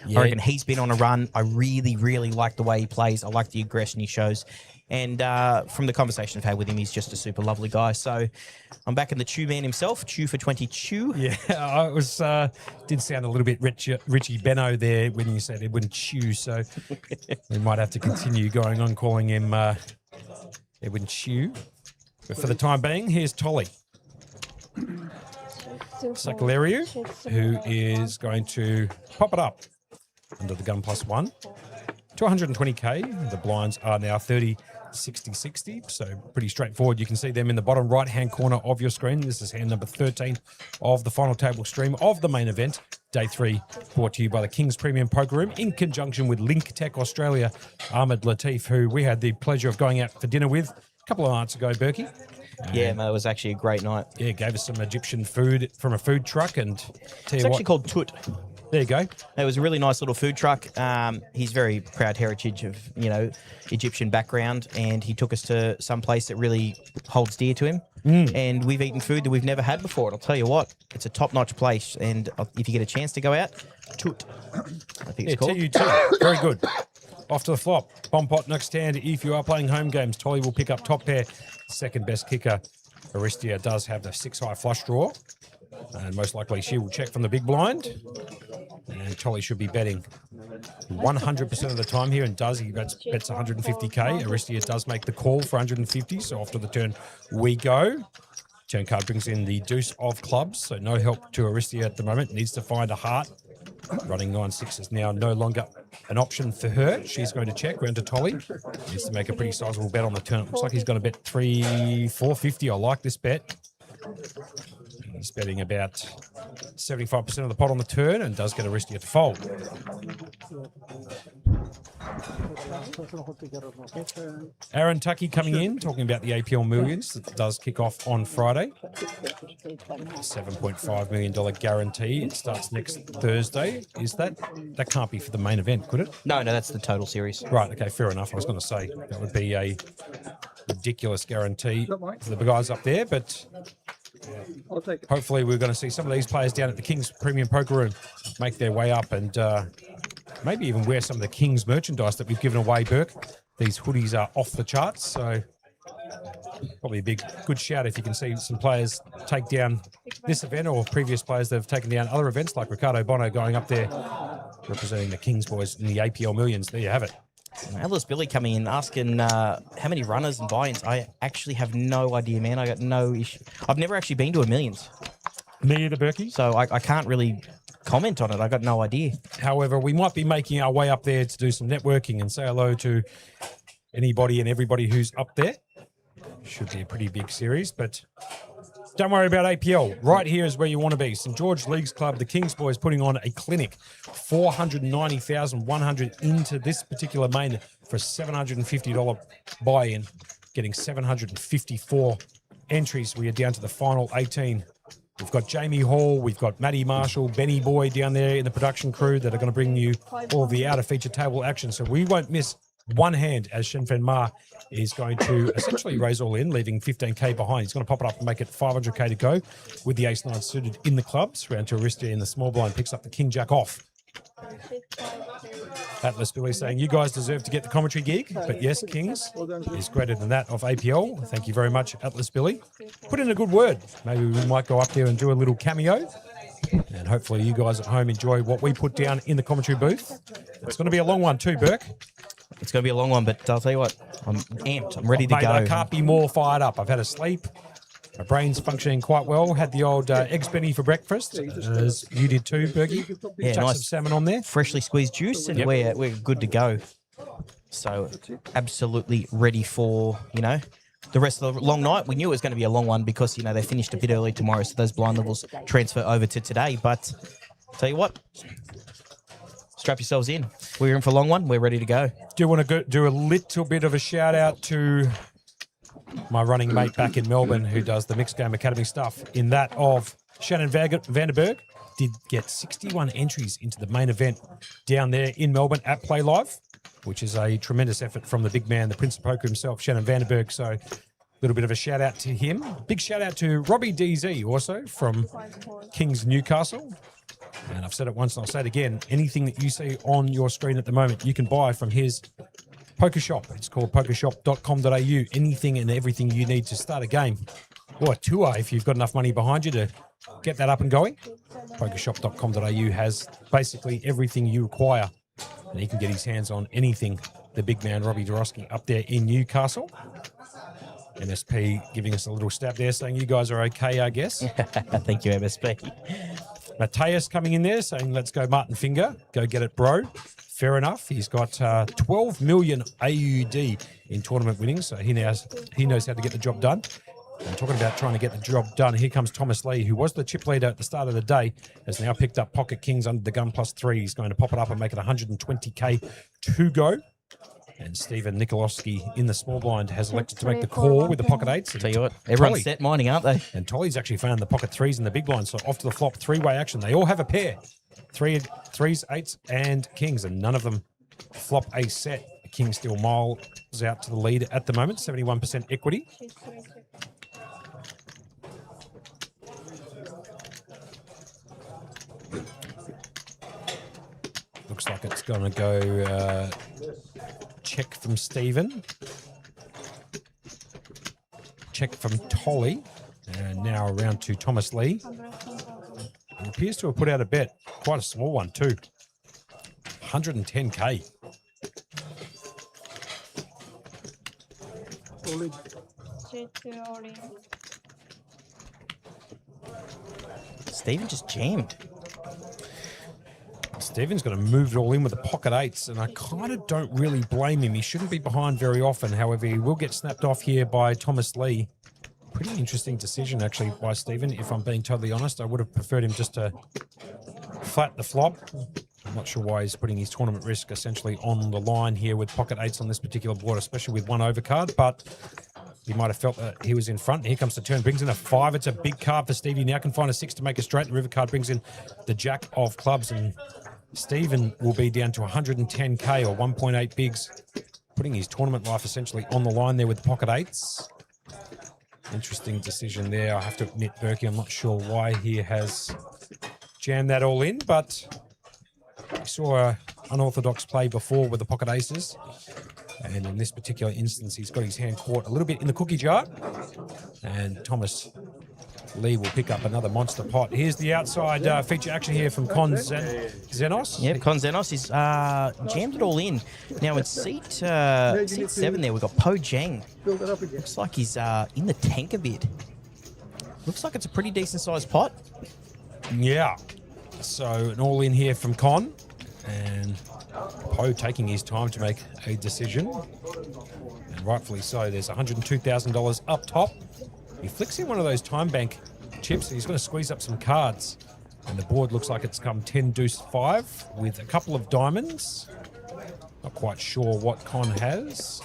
Yeah. I reckon he's been on a run. I really, really like the way he plays. I like the aggression he shows. And from the conversation I've had with him, he's just a super lovely guy. So I'm back in the Chew man himself, Chew for 20 Chew. Yeah, I was did sound a little bit Richie Benno there when you said Edwin Chew. So we might have to continue going on calling him Edwin Chew. But for the time being, here's Tolly Sakalariu, who is going to pop it up under the gun +1 to 120k. The blinds are now 30, 60, 60. So pretty straightforward. You can see them in the bottom right-hand corner of your screen. This is hand number 13 of the final table stream of the main event. Day 3, brought to you by the King's Premium Poker Room in conjunction with Link Tech Australia. Ahmed Latif, who we had the pleasure of going out for dinner with a couple of nights ago, Berkey. Yeah, man, it was actually a great night. Yeah, gave us some Egyptian food from a food truck, and tell It's you actually called Tut. there you go. It was a really nice little food truck. He's very proud heritage of, Egyptian background, and he took us to some place that really holds dear to him. And we've eaten food that we've never had before. And I'll tell you what, it's a top-notch place. And if you get a chance to go out, Tut, I think it's called. TU2, very good. Off to the flop. Bomb pot next hand. If you are playing home games, Tolly will pick up top pair. Second best kicker, Aristia, does have the 6-high flush draw. And most likely she will check from the big blind. And Tolly should be betting 100% of the time here, and does. He bets 150k. Aristia does make the call for 150, so after the turn we go. Turn card brings in the deuce of clubs, so no help to Aristia at the moment. Needs to find a heart. Running 9-6 is now no longer an option for her. She's going to check round to Tolly. Needs to make a pretty sizable bet on the turn. Looks like he's going to bet 450. I like this bet. He's betting about 75% of the pot on the turn and does get Aristia to fold. Aaron Tucky coming in, talking about the APL Millions. That does kick off on Friday. $7.5 million guarantee. It starts next Thursday. That can't be for the main event, could it? No, that's the total series. Right, okay, fair enough. I was going to say that would be a ridiculous guarantee for the guys up there, but I'll take it. hopefully we're going to see some of these players down at the King's Premium Poker Room make their way up and maybe even wear some of the King's merchandise that we've given away, Burke. These hoodies are off the charts, so probably a good shout if you can see some players take down this event or previous players that have taken down other events like Ricardo Bono going up there representing the Kings boys in the APL Millions. There you have it. Atlas Billy coming in asking how many runners and buy-ins. I actually have no idea, man. I got no issue. I've never actually been to a Millions. Me either, Berkey. So I can't really comment on it. I got no idea. However, we might be making our way up there to do some networking and say hello to anybody and everybody who's up there. Should be a pretty big series, but don't worry about APL. Right here is where you want to be. St. George Leagues Club, the Kings boys putting on a clinic. 490,100 into this particular main for a $750 buy-in, getting 754 entries. We are down to the final 18. We've got Jamie Hall, we've got Matty Marshall, Benny Boy down there in the production crew that are going to bring you all the outer feature table action. So we won't miss one hand as Shenfen Ma is going to essentially raise all in, leaving 15K behind. He's going to pop it up and make it 500K to go with the ace-9 suited in the clubs. Round to Aristia in the small blind picks up the King Jack off. Atlas Billy saying, you guys deserve to get the commentary gig, but yes, Kings is greater than that of APL. Thank you very much, Atlas Billy. Put in a good word. Maybe we might go up there and do a little cameo. And hopefully you guys at home enjoy what we put down in the commentary booth. It's going to be a long one too, Burke. It's going to be a long one, but I'll tell you what, I'm amped. I'm ready to Mate, go. I can't be more fired up. I've had a sleep. My brain's functioning quite well. Had the old eggs Benny for breakfast, as you did too, Bergie. Yeah, Chuck nice. some salmon on there. Freshly squeezed juice, and Yep. we're good to go. So absolutely ready for, the rest of the long night. We knew it was going to be a long one because, they finished a bit early tomorrow, so those blind levels transfer over to today. But tell you what, strap yourselves in. We're in for a long one. We're ready to go. Do you want to do a little bit of a shout out to my running mate back in Melbourne who does the Mixed Game Academy stuff, in that of Shannon Vanderberg did get 61 entries into the main event down there in Melbourne at Play Live, which is a tremendous effort from the big man, the Prince of Poker himself, Shannon Vanderberg. So a little bit of a shout out to him. Big shout out to Robbie DZ also from Kings Newcastle. And I've said it once and I'll say it again. Anything that you see on your screen at the moment, you can buy from his poker shop. It's called pokershop.com.au. Anything and everything you need to start a game or a tour if you've got enough money behind you to get that up and going. Pokershop.com.au has basically everything you require. And he can get his hands on anything. The big man, Robbie Dorosky, up there in Newcastle. MSP giving us a little stab there, saying you guys are okay, I guess. Thank you, MSP. Mateus coming in there saying, let's go Martin Finger. Go get it, bro. Fair enough. He's got 12 million AUD in tournament winnings, so he knows how to get the job done. And talking about trying to get the job done, here comes Thomas Lee, who was the chip leader at the start of the day, has now picked up Pocket Kings under the gun +3. He's going to pop it up and make it 120K to go. And Stephen Nikolowski in the small blind has elected to make the call with the pocket eights. Tell you what, everyone's set mining, aren't they? And Tolly's actually found the pocket threes in the big blind, so off to the flop, three-way action. They all have a pair. Threes, eights, and kings, and none of them flop a set. The king still miles out to the lead at the moment, 71% equity. Looks like it's going to go check from Stephen. Check from Tolly. And now around to Thomas Lee. He appears to have put out a bet. Quite a small one too. 110K. Stephen just jammed. Stephen's going to move it all in with the pocket eights, and I kind of don't really blame him. He shouldn't be behind very often. However, he will get snapped off here by Thomas Lee. Pretty interesting decision, actually, by Stephen, if I'm being totally honest. I would have preferred him just to flat the flop I'm not sure why he's putting his tournament risk essentially on the line here with pocket eights on this particular board, especially with one overcard, but he might have felt that he was in front. Here comes the turn, brings in a 5. It's a big card for Stevie. Now can find a 6 to make it straight. The river card brings in the jack of clubs, and Stephen will be down to 110k or 1.8 bigs, putting his tournament life essentially on the line there with the pocket eights. Interesting decision there. I have to admit, Berkey, I'm not sure why he has jammed that all in, but we saw an unorthodox play before with the pocket aces. And in this particular instance, he's got his hand caught a little bit in the cookie jar. And Thomas Lee will pick up another monster pot. Here's the outside feature action here from Con Zenos. Yep, Con Zenos is jammed it all in. Now in seat 7 there, we've got Po Jeng. Looks like he's in the tank a bit. Looks like it's a pretty decent sized pot. Yeah. So an all in here from Con. And Po taking his time to make a decision. And rightfully so. There's $102,000 up top. He flicks in one of those time bank chips and he's going to squeeze up some cards. And the board looks like it's come 10 deuce 5 with a couple of diamonds. Not quite sure what Con has.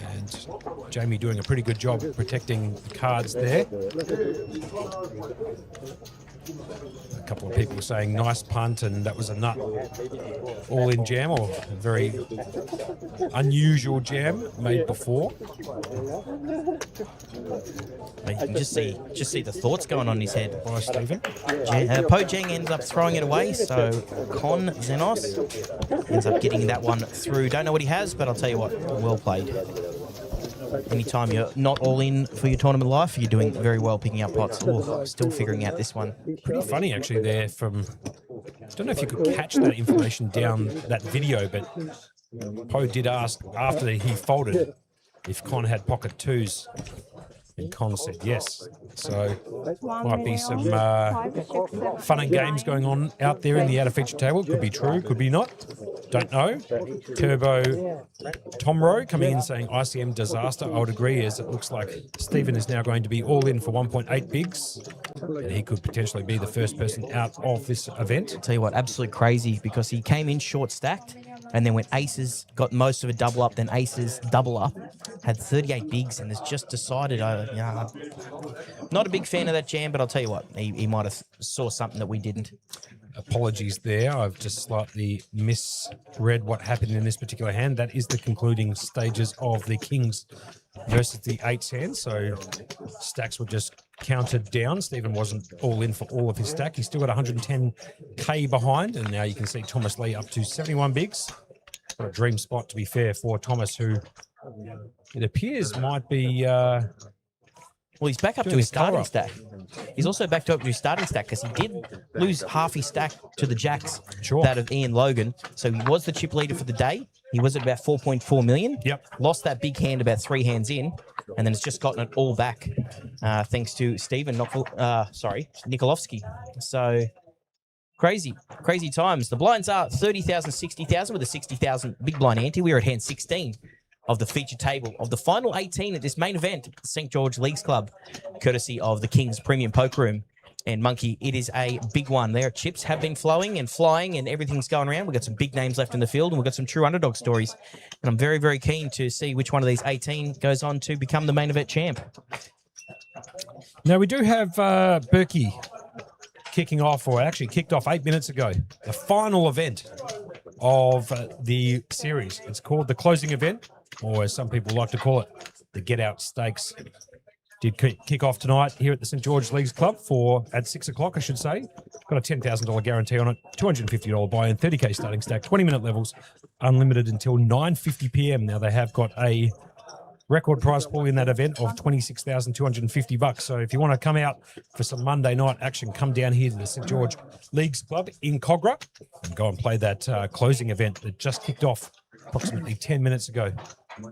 And Jamie doing a pretty good job of protecting the cards there. A couple of people saying nice punt and that was a nut all in jam, or a very unusual jam made before. You can just see the thoughts going on in his head. By Stephen. Po Jeng ends up throwing it away, so Con Zenos ends up getting that one through. Don't know what he has, but I'll tell you what, well played. Anytime you're not all in for your tournament life, you're doing very well picking up pots. Oh, still figuring out this one. Pretty funny actually there from, I don't know if you could catch that information down that video, but Po did ask after he folded if Con had pocket twos. And Con said yes. So might be some fun and games going on out there in the outer feature table. Could be true, could be not. Don't know. Turbo Tomro coming in saying ICM disaster. I would agree, as it looks like Stephen is now going to be all in for 1.8 bigs. And he could potentially be the first person out of this event. Tell you what, absolute crazy, because he came in short stacked and then went aces, got most of it double up, then aces double up, had 38 bigs, and has just decided, not a big fan of that jam, but I'll tell you what, he might have saw something that we didn't. Apologies there. I've just slightly misread what happened in this particular hand. That is the concluding stages of the Kings versus the Eights hand. So stacks were just counted down. Stephen wasn't all in for all of his stack. He's still got 110k behind, and now you can see Thomas Lee up to 71 bigs. What a dream spot, to be fair, for Thomas, who it appears might be... Well, he's back up to his starting stack. He's also back up to his starting stack because he did lose half his stack to the jacks, that of Ian Logan. So he was the chip leader for the day. He was at about 4.4 million. Yep. Lost that big hand about 3 hands in, and then it's just gotten it all back thanks to Stephen Nikolovsky. So crazy times. The blinds are 30,000, 60,000 with a 60,000 big blind ante. We're at hand 16 of the feature table of the final 18 at this main event, St. George Leagues Club, courtesy of the King's Premium Poker Room. And Monkey, it is a big one. Their chips have been flowing and flying and everything's going around. We've got some big names left in the field and we've got some true underdog stories. And I'm very, very keen to see which one of these 18 goes on to become the main event champ. Now, we do have Berkey kicking off, or actually kicked off 8 minutes ago, the final event of the series. It's called the closing event, or as some people like to call it, the Get Out Stakes. Did kick off tonight here at the St. George Leagues Club at 6 o'clock, I should say. Got a $10,000 guarantee on it, $250 buy-in, 30k starting stack, 20-minute levels, unlimited until 9:50 p.m. Now, they have got a record prize pool in that event of $26,250. So if you want to come out for some Monday night action, come down here to the St. George Leagues Club in Cogra and go and play that closing event that just kicked off approximately 10 minutes ago.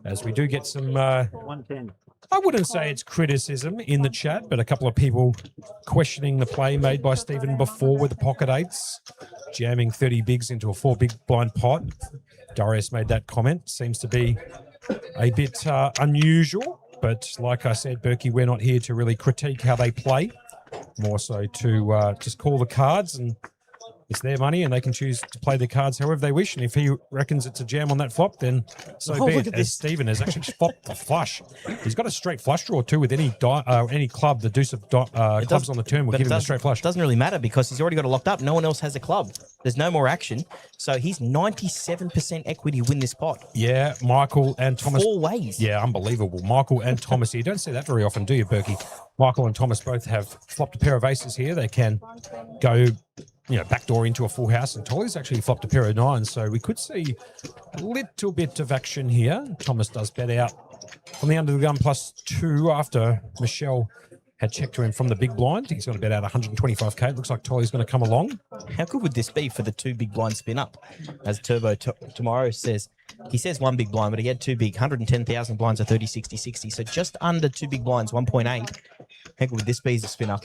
As we do get some... 110. I wouldn't say it's criticism in the chat, but a couple of people questioning the play made by Stephen before with the pocket eights, jamming 30 bigs into a 4 big blind pot. Darius made that comment. Seems to be a bit unusual, but like I said, Berkey, we're not here to really critique how they play. more so to just call the cards, and it's their money, and they can choose to play their cards however they wish. And if he reckons it's a jam on that flop, then so be look it. at As this. Stephen has actually flopped the flush. He's got a straight flush draw too with any club. The deuce of clubs on the turn will But give it him a straight flush. doesn't really matter because he's already got it locked up. No one else has a club. There's no more action. So he's 97% equity to win this pot. Yeah, Michael and Thomas. 4 ways. Yeah, unbelievable. Michael and Thomas. You don't see that very often, do you, Berkey? Michael and Thomas both have flopped a pair of aces here. They can go, backdoor into a full house, and Tolly's actually flopped a pair of 9s. So we could see a little bit of action here. Thomas does bet out from the under the gun +2 after Michelle had checked to him from the big blind. He's got to bet out 125k. It looks like Tolly's going to come along. How good would this be for the 2 big blind spin up? As Turbo tomorrow says, he says 1 big blind, but he had 2 big, 110,000 blinds are 30, 60, 60. So just under 2 big blinds, 1.8. How good would this be as a spin up?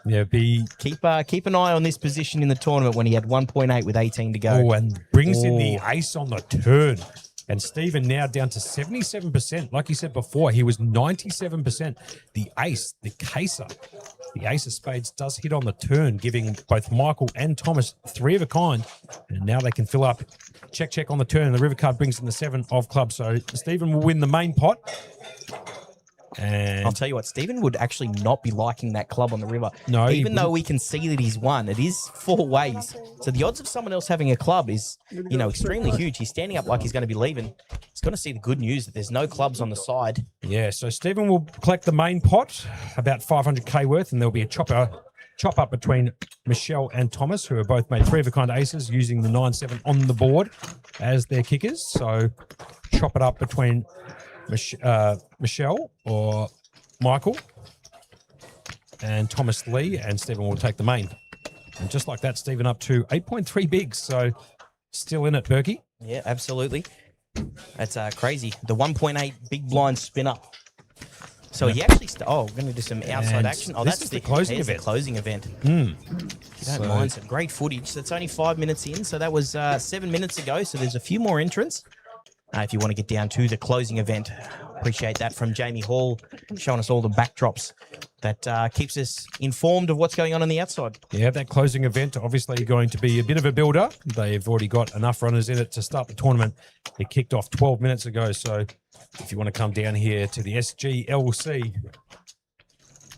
Yeah, Keep an eye on this position in the tournament when he had 1.8 with 18 to go. Oh, and brings in the ace on the turn. And Stephen now down to 77%. Like you said before, he was 97%. The ace, the caser, the ace of spades does hit on the turn, giving both Michael and Thomas 3 of a kind. And now they can fill up. Check on the turn. And the river card brings in the 7 of clubs. So Stephen will win the main pot. And I'll tell you what, Stephen would actually not be liking that club on the river. No, he even though we can see that he's won, it is 4 ways. So the odds of someone else having a club is, extremely huge. He's standing up like he's going to be leaving. He's going to see the good news that there's no clubs on the side. Yeah, so Stephen will collect the main pot, about 500k worth, and there'll be a chop up between Michelle and Thomas, who have both made 3 of a kind aces using the 9-7 on the board as their kickers. So chop it up between Michelle or Michael and Thomas Lee, and Stephen will take the main. And just like that, Stephen up to 8.3 bigs, so still in it, Berkey. Yeah, absolutely. That's crazy. The 1.8 big blind spin up. So he actually we're going to do some outside And action. Oh, this that's is the closing there's event. The closing event. Mm. Don't mind some great footage. That's only 5 minutes in, so that was 7 minutes ago. So there's a few more entrants. If you want to get down to the closing event, appreciate that from Jamie Hall, showing us all the backdrops. That keeps us informed of what's going on the outside. Yeah, that closing event obviously going to be a bit of a builder. They've already got enough runners in it to start the tournament. It kicked off 12 minutes ago, so if you want to come down here to the SGLC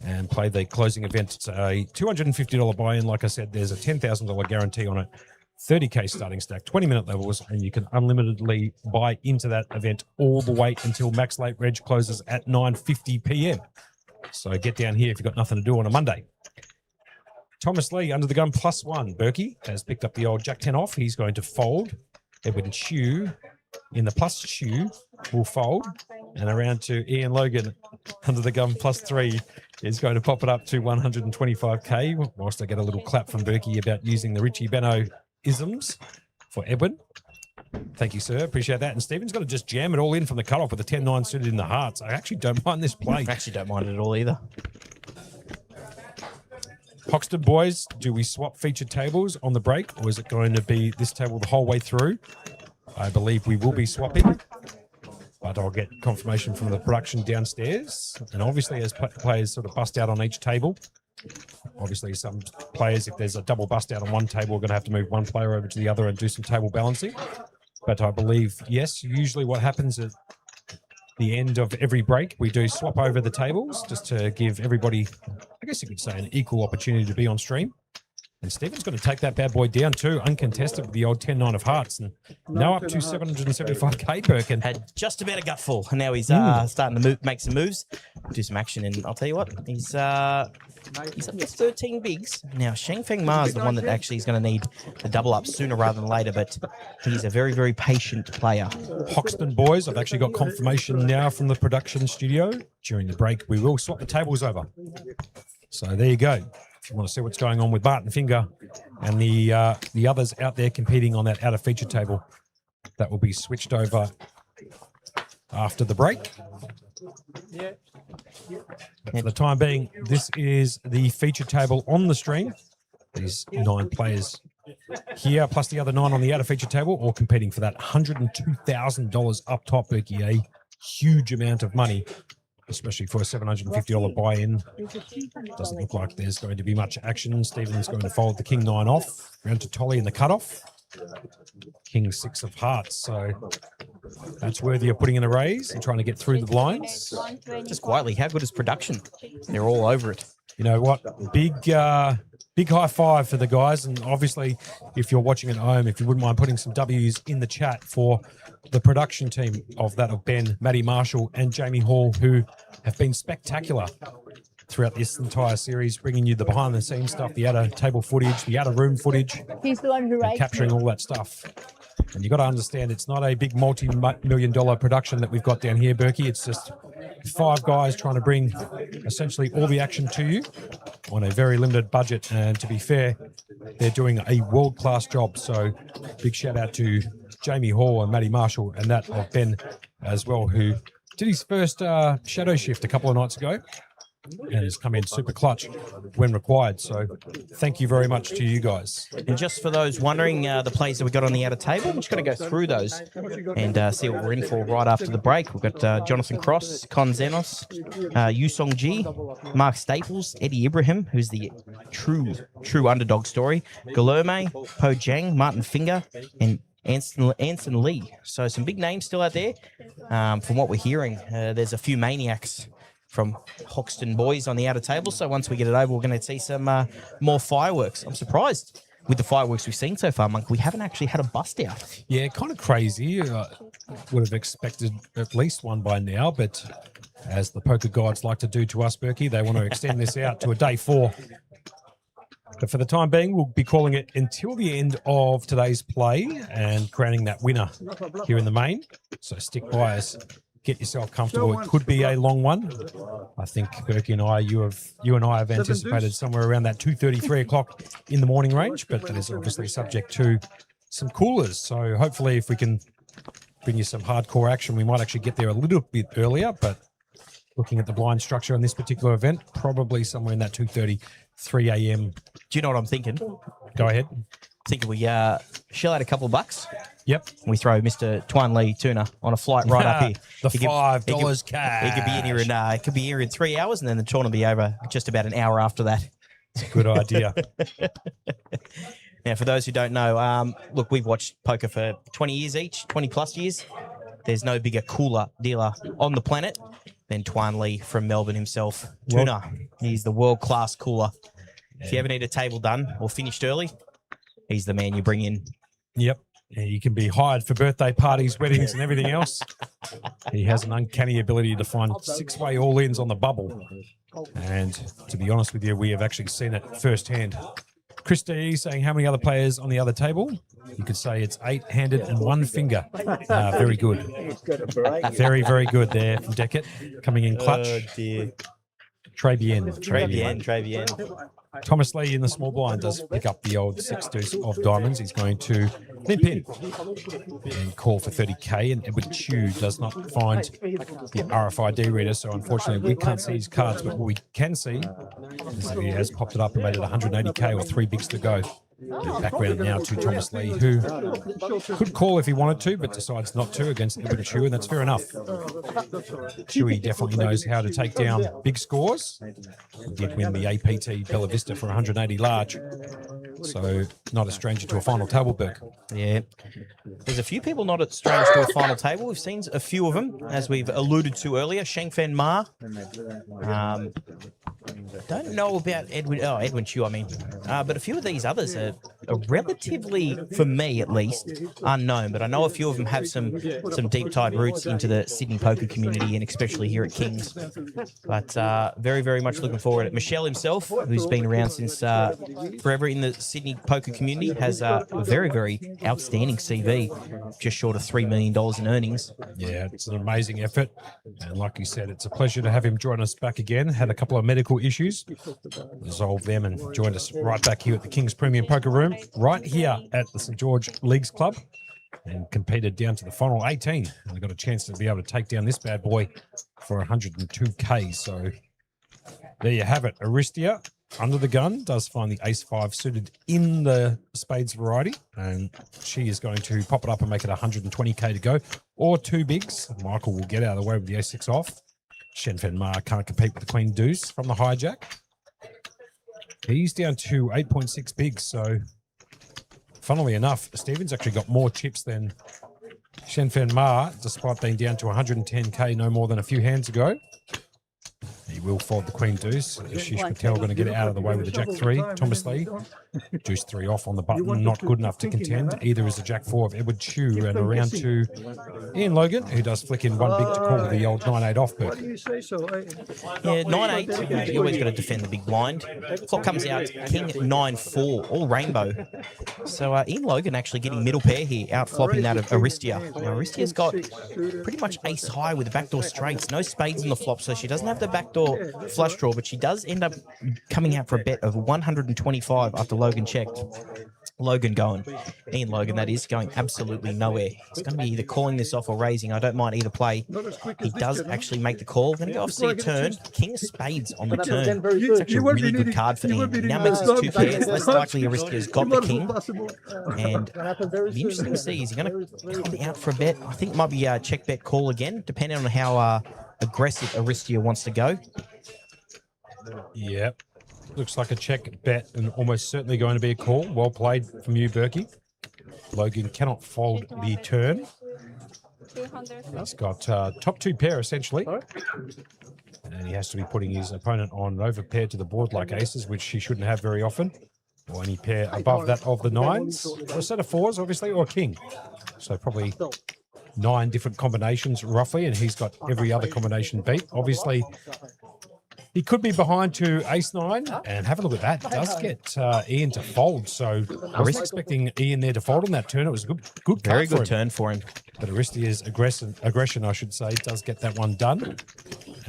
and play the closing event, it's a $250 buy-in. Like I said, there's a $10,000 guarantee on it. 30k starting stack, 20-minute levels, and you can unlimitedly buy into that event all the way until max late reg closes at 9:50 p.m. So get down here if you've got nothing to do on a Monday. Thomas Lee under the gun +1. Berkey has picked up the old Jack 10 off. He's going to fold. Edwin Chew in the plus shoe will fold. And around to Ian Logan under the gun +3 is going to pop it up to 125k. Whilst I get a little clap from Berkey about using the Richie Benno isms for Edwin. Thank you, sir. Appreciate that. And Stephen's got to just jam it all in from the cutoff with the 10-9 suited in the hearts. I actually don't mind this play. I actually don't mind it at all either. Hoxton boys, do we swap featured tables on the break, or is it going to be this table the whole way through? I believe we will be swapping, but I'll get confirmation from the production downstairs. And obviously, as players sort of bust out on each table, obviously some players, if there's a double bust out on one table, are going to have to move one player over to the other and do some table balancing. But I believe, yes, usually what happens at the end of every break, we do swap over the tables just to give everybody, I guess you could say, an equal opportunity to be on stream. And Stephen's going to take that bad boy down too, uncontested with the old 10-9 of hearts. And now up to 775k, Birkin. Had just about a gutful, and now he's starting to make some moves, do some action. And I'll tell you what, he's up to 13 bigs. Now, Shengfeng Ma is the one that actually is going to need the double up sooner rather than later, but he's a very, very patient player. Hoxton boys, I've actually got confirmation now from the production studio. During the break, we will swap the tables over. So there you go. If you want to see what's going on with Barton Finger and the others out there competing on that outer feature table, that will be switched over after the break. But for the time being, this is the feature table on the stream. These 9 players here, plus the other 9 on the outer feature table, all competing for that $102,000 up top, Berkey, a huge amount of money especially for a $750 buy-in. Doesn't look like there's going to be much action. Stephen's going to fold the king 9 off, round to Tolly in the cutoff. King 6 of hearts, so that's worthy of putting in a raise and trying to get through the blinds. Just quietly, how good is production? They're all over it. You know what? Big high five for the guys. And obviously, if you're watching at home, if you wouldn't mind putting some W's in the chat for the production team of Ben, Matty Marshall, and Jamie Hall, who have been spectacular throughout this entire series, bringing you the behind-the-scenes stuff, the out-of-table footage, the out-of-room footage, He's the one who and capturing all that stuff. And you've got to understand, it's not a big multi-million-dollar production that we've got down here, Berkey. It's just 5 guys trying to bring essentially all the action to you on a very limited budget. And to be fair, they're doing a world-class job. So big shout-out to Jamie Hall and Matty Marshall, and that of Ben as well, who did his first shadow shift a couple of nights ago and has come in super clutch when required. So thank you very much to you guys. And just for those wondering, the plays that we got on the outer table, I'm just going to go through those and see what we're in for right after the break. We've got Jonathan Cross, Con Zenos, Yusong Ji, Mark Staples, Eddie Ibrahim, who's the true underdog story, Guilherme, Po Jang, Martin Finger, and Anson Lee. So some big names still out there. From what we're hearing, there's a few maniacs from Hoxton boys on the outer table. So once we get it over, we're going to see some more fireworks. I'm surprised with the fireworks we've seen so far, Monk. We haven't actually had a bust out. Yeah, kind of crazy. Would have expected at least one by now, but as the poker gods like to do to us, Berkey, they want to extend this out to a day 4. But for the time being, we'll be calling it until the end of today's play and crowning that winner here in the main. So stick by us. Get yourself comfortable. It could be a long one. I think Berkey and I, you and I have anticipated somewhere around that 2:30, 3 o'clock in the morning range, but that is obviously subject to some coolers. So hopefully if we can bring you some hardcore action, we might actually get there a little bit earlier, but looking at the blind structure on this particular event, probably somewhere in that 2:30, 3 a.m. Do you know what I'm thinking? Go ahead. Thinking we shell out a couple of bucks. Yep. We throw Mr. Twine Lee Tuna on a flight right up here. The He could- $5 cash. He could be in here it could be here in 3 hours, and then the tournament will be over just about an hour after that. Good idea. Now, for those who don't know, look, we've watched poker for 20 years each, 20 plus years. There's no bigger, cooler dealer on the planet than Twine Lee from Melbourne himself. Tuna. He's the world-class cooler. If you ever need a table done or finished early, he's the man you bring in. Yep. Yeah, you can be hired for birthday parties, weddings, and everything else. He has an uncanny ability to find 6-way all-ins on the bubble. And to be honest with you, we have actually seen it firsthand. Chris D saying how many other players on the other table? You could say it's 8-handed and 1 finger. Very good. Very, very good there from Deckett. Coming in clutch. Oh, dear. Très bien. Très bien. Thomas Lee in the small blind does pick up the old 6 deuce of diamonds. He's going to limp in and call for 30k. And Edward Chu does not find the RFID reader, so unfortunately we can't see his cards. But what we can see is that he has popped it up and made it 180k or 3 bigs to go. Background now to Thomas Lee, who could call if he wanted to, but decides not to against Edward Chu, and that's fair enough. Chewy definitely knows how to take down big scores. He did win the APT Bella Vista for 180 large, so not a stranger to a final table, Burke. Yeah. There's a few people not at strange to a final table. We've seen a few of them, as we've alluded to earlier. Shengfen Ma. Don't know about Edwin Chu, I mean. But a few of these others are relatively, for me at least, unknown. But I know a few of them have some deep-tied roots into the Sydney poker community, and especially here at King's. But very, very much looking forward to it. Michelle himself, who's been around since forever in the Sydney poker community, has a very, very outstanding CV, just short of $3 million in earnings. Yeah, it's an amazing effort. And like you said, it's a pleasure to have him join us back again. Had a couple of medical issues, resolved them, and joined us right back here at the King's Premium Poker Room, right here at the St George Leagues Club, and competed down to the final 18. And we got a chance to be able to take down this bad boy for 102k. So there you have it. Aristia, under the gun, does find the ace-5 suited in the spades variety, and she is going to pop it up and make it 120k to go, or 2 bigs. Michael will get out of the way with the ace-6 off. Shenfen Ma can't compete with the Queen Deuce from the hijack. He's down to 8.6 bigs, so funnily enough, Stephen's actually got more chips than Shenfen Ma, despite being down to 110k no more than a few hands ago. He will fold the Queen Deuce. Ashish Patel going to get out of the way with the Jack 3. Thomas Lee, Deuce 3 off on the button, not good enough to contend. Either is the Jack 4 of Edward Chu, and around to Ian Logan, who does flick in one big to call the old 9-8 off Why Burke. do you say so? Yeah, 9-8. You always got to defend the big blind. Flop comes out, King 9-4, all rainbow. So Ian Logan actually getting middle pair here, out flopping that of Aristia. Now Aristia's got pretty much ace high with the backdoor straights, no spades in the flop, so she doesn't have the backdoor flush draw, but she does end up coming out for a bet of 125 after Logan checked. Logan going, Ian Logan that is, going absolutely nowhere. He's going to be either calling this off or raising. I don't mind either play. He does actually make the call. Going to go off see a turn. King of spades on the turn. It's actually a really good card for Ian. He now makes his 2 pairs. Less likely Aristia's got the king. And it'll be interesting to see. Is he going to come out for a bet? I think it might be a check bet call again, depending on how aggressive Aristia wants to go. Yep. Looks like a check bet and almost certainly going to be a call. Well played from you, Berkey. Logan cannot fold the turn. He's got top 2 pair, essentially. And he has to be putting his opponent on over pair to the board like aces, which he shouldn't have very often. Or any pair above that of the 9s. Or a set of 4s, obviously, or a king. So probably 9 different combinations, roughly, and he's got every other combination beat. Obviously, he could be behind to ace-9, and have a look at that. Does get Ian to fold, so I was expecting Ian there to fold on that turn. It was a good Very card good turn for him. But Aristia's aggression, I should say, does get that one done.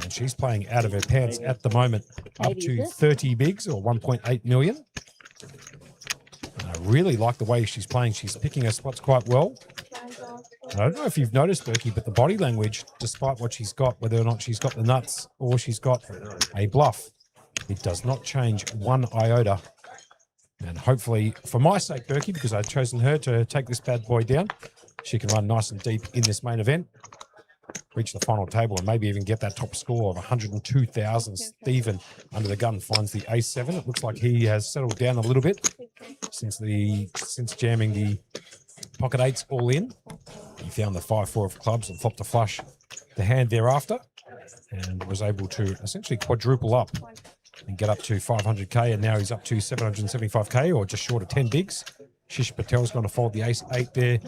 And she's playing out of her pants at the moment, up to 30 bigs, or 1.8 million. And I really like the way she's playing. She's picking her spots quite well. I don't know if you've noticed, Berkey, but the body language, despite what she's got, whether or not she's got the nuts or she's got a bluff, it does not change one iota. And hopefully, for my sake, Berkey, because I've chosen her to take this bad boy down, she can run nice and deep in this main event, reach the final table, and maybe even get that top score of 102,000. Stephen, under the gun, finds the ace-7. It looks like he has settled down a little bit since jamming the pocket 8s all in. He found the 5-4 of clubs and flopped a flush the hand thereafter, and was able to essentially quadruple up and get up to 500k, and now he's up to 775k, or just short of 10 bigs. Shish Patel's going to fold the ace-8 there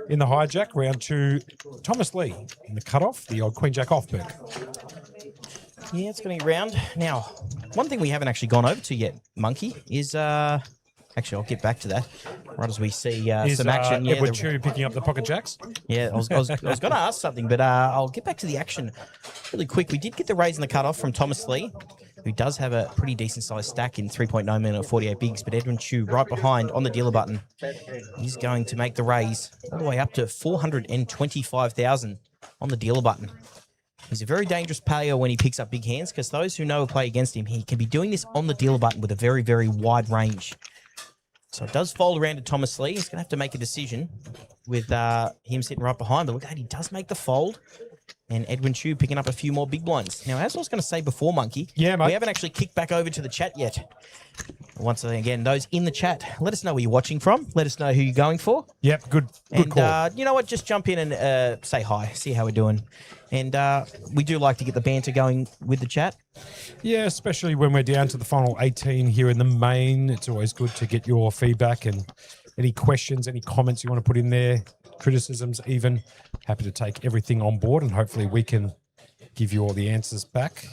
in the hijack. Round to Thomas Lee in the cutoff, the old Queen Jack off pick. Yeah, it's going to be round. Now, one thing we haven't actually gone over to yet, Monkey, is actually, I'll get back to that right as we see some action. Yeah, Edward Chu picking up the pocket jacks. Yeah, I was going to ask something, but I'll get back to the action really quick. We did get the raise in the cutoff from Thomas Lee, who does have a pretty decent sized stack in 3.9 million or 48 bigs, but Edwin Chu right behind on the dealer button. He's going to make the raise all the way up to 425,000 on the dealer button. He's a very dangerous player when he picks up big hands, because those who know play against him, he can be doing this on the dealer button with a very, very wide range. So it does fold around to Thomas Lee. He's going to have to make a decision with him sitting right behind. But look at that, he does make the fold. And Edwin Chu picking up a few more big blinds. Now, as I was going to say before, Monkey, yeah, mate, we haven't actually kicked back over to the chat yet. Once again, those in the chat, let us know where you're watching from. Let us know who you're going for. Yep, good call. And you know what? Just jump in and say hi, see how we're doing. And we do like to get the banter going with the chat. Yeah, especially when we're down to the final 18 here in the main. It's always good to get your feedback and any questions, any comments you want to put in there, criticisms even. Happy to take everything on board, and hopefully we can give you all the answers back.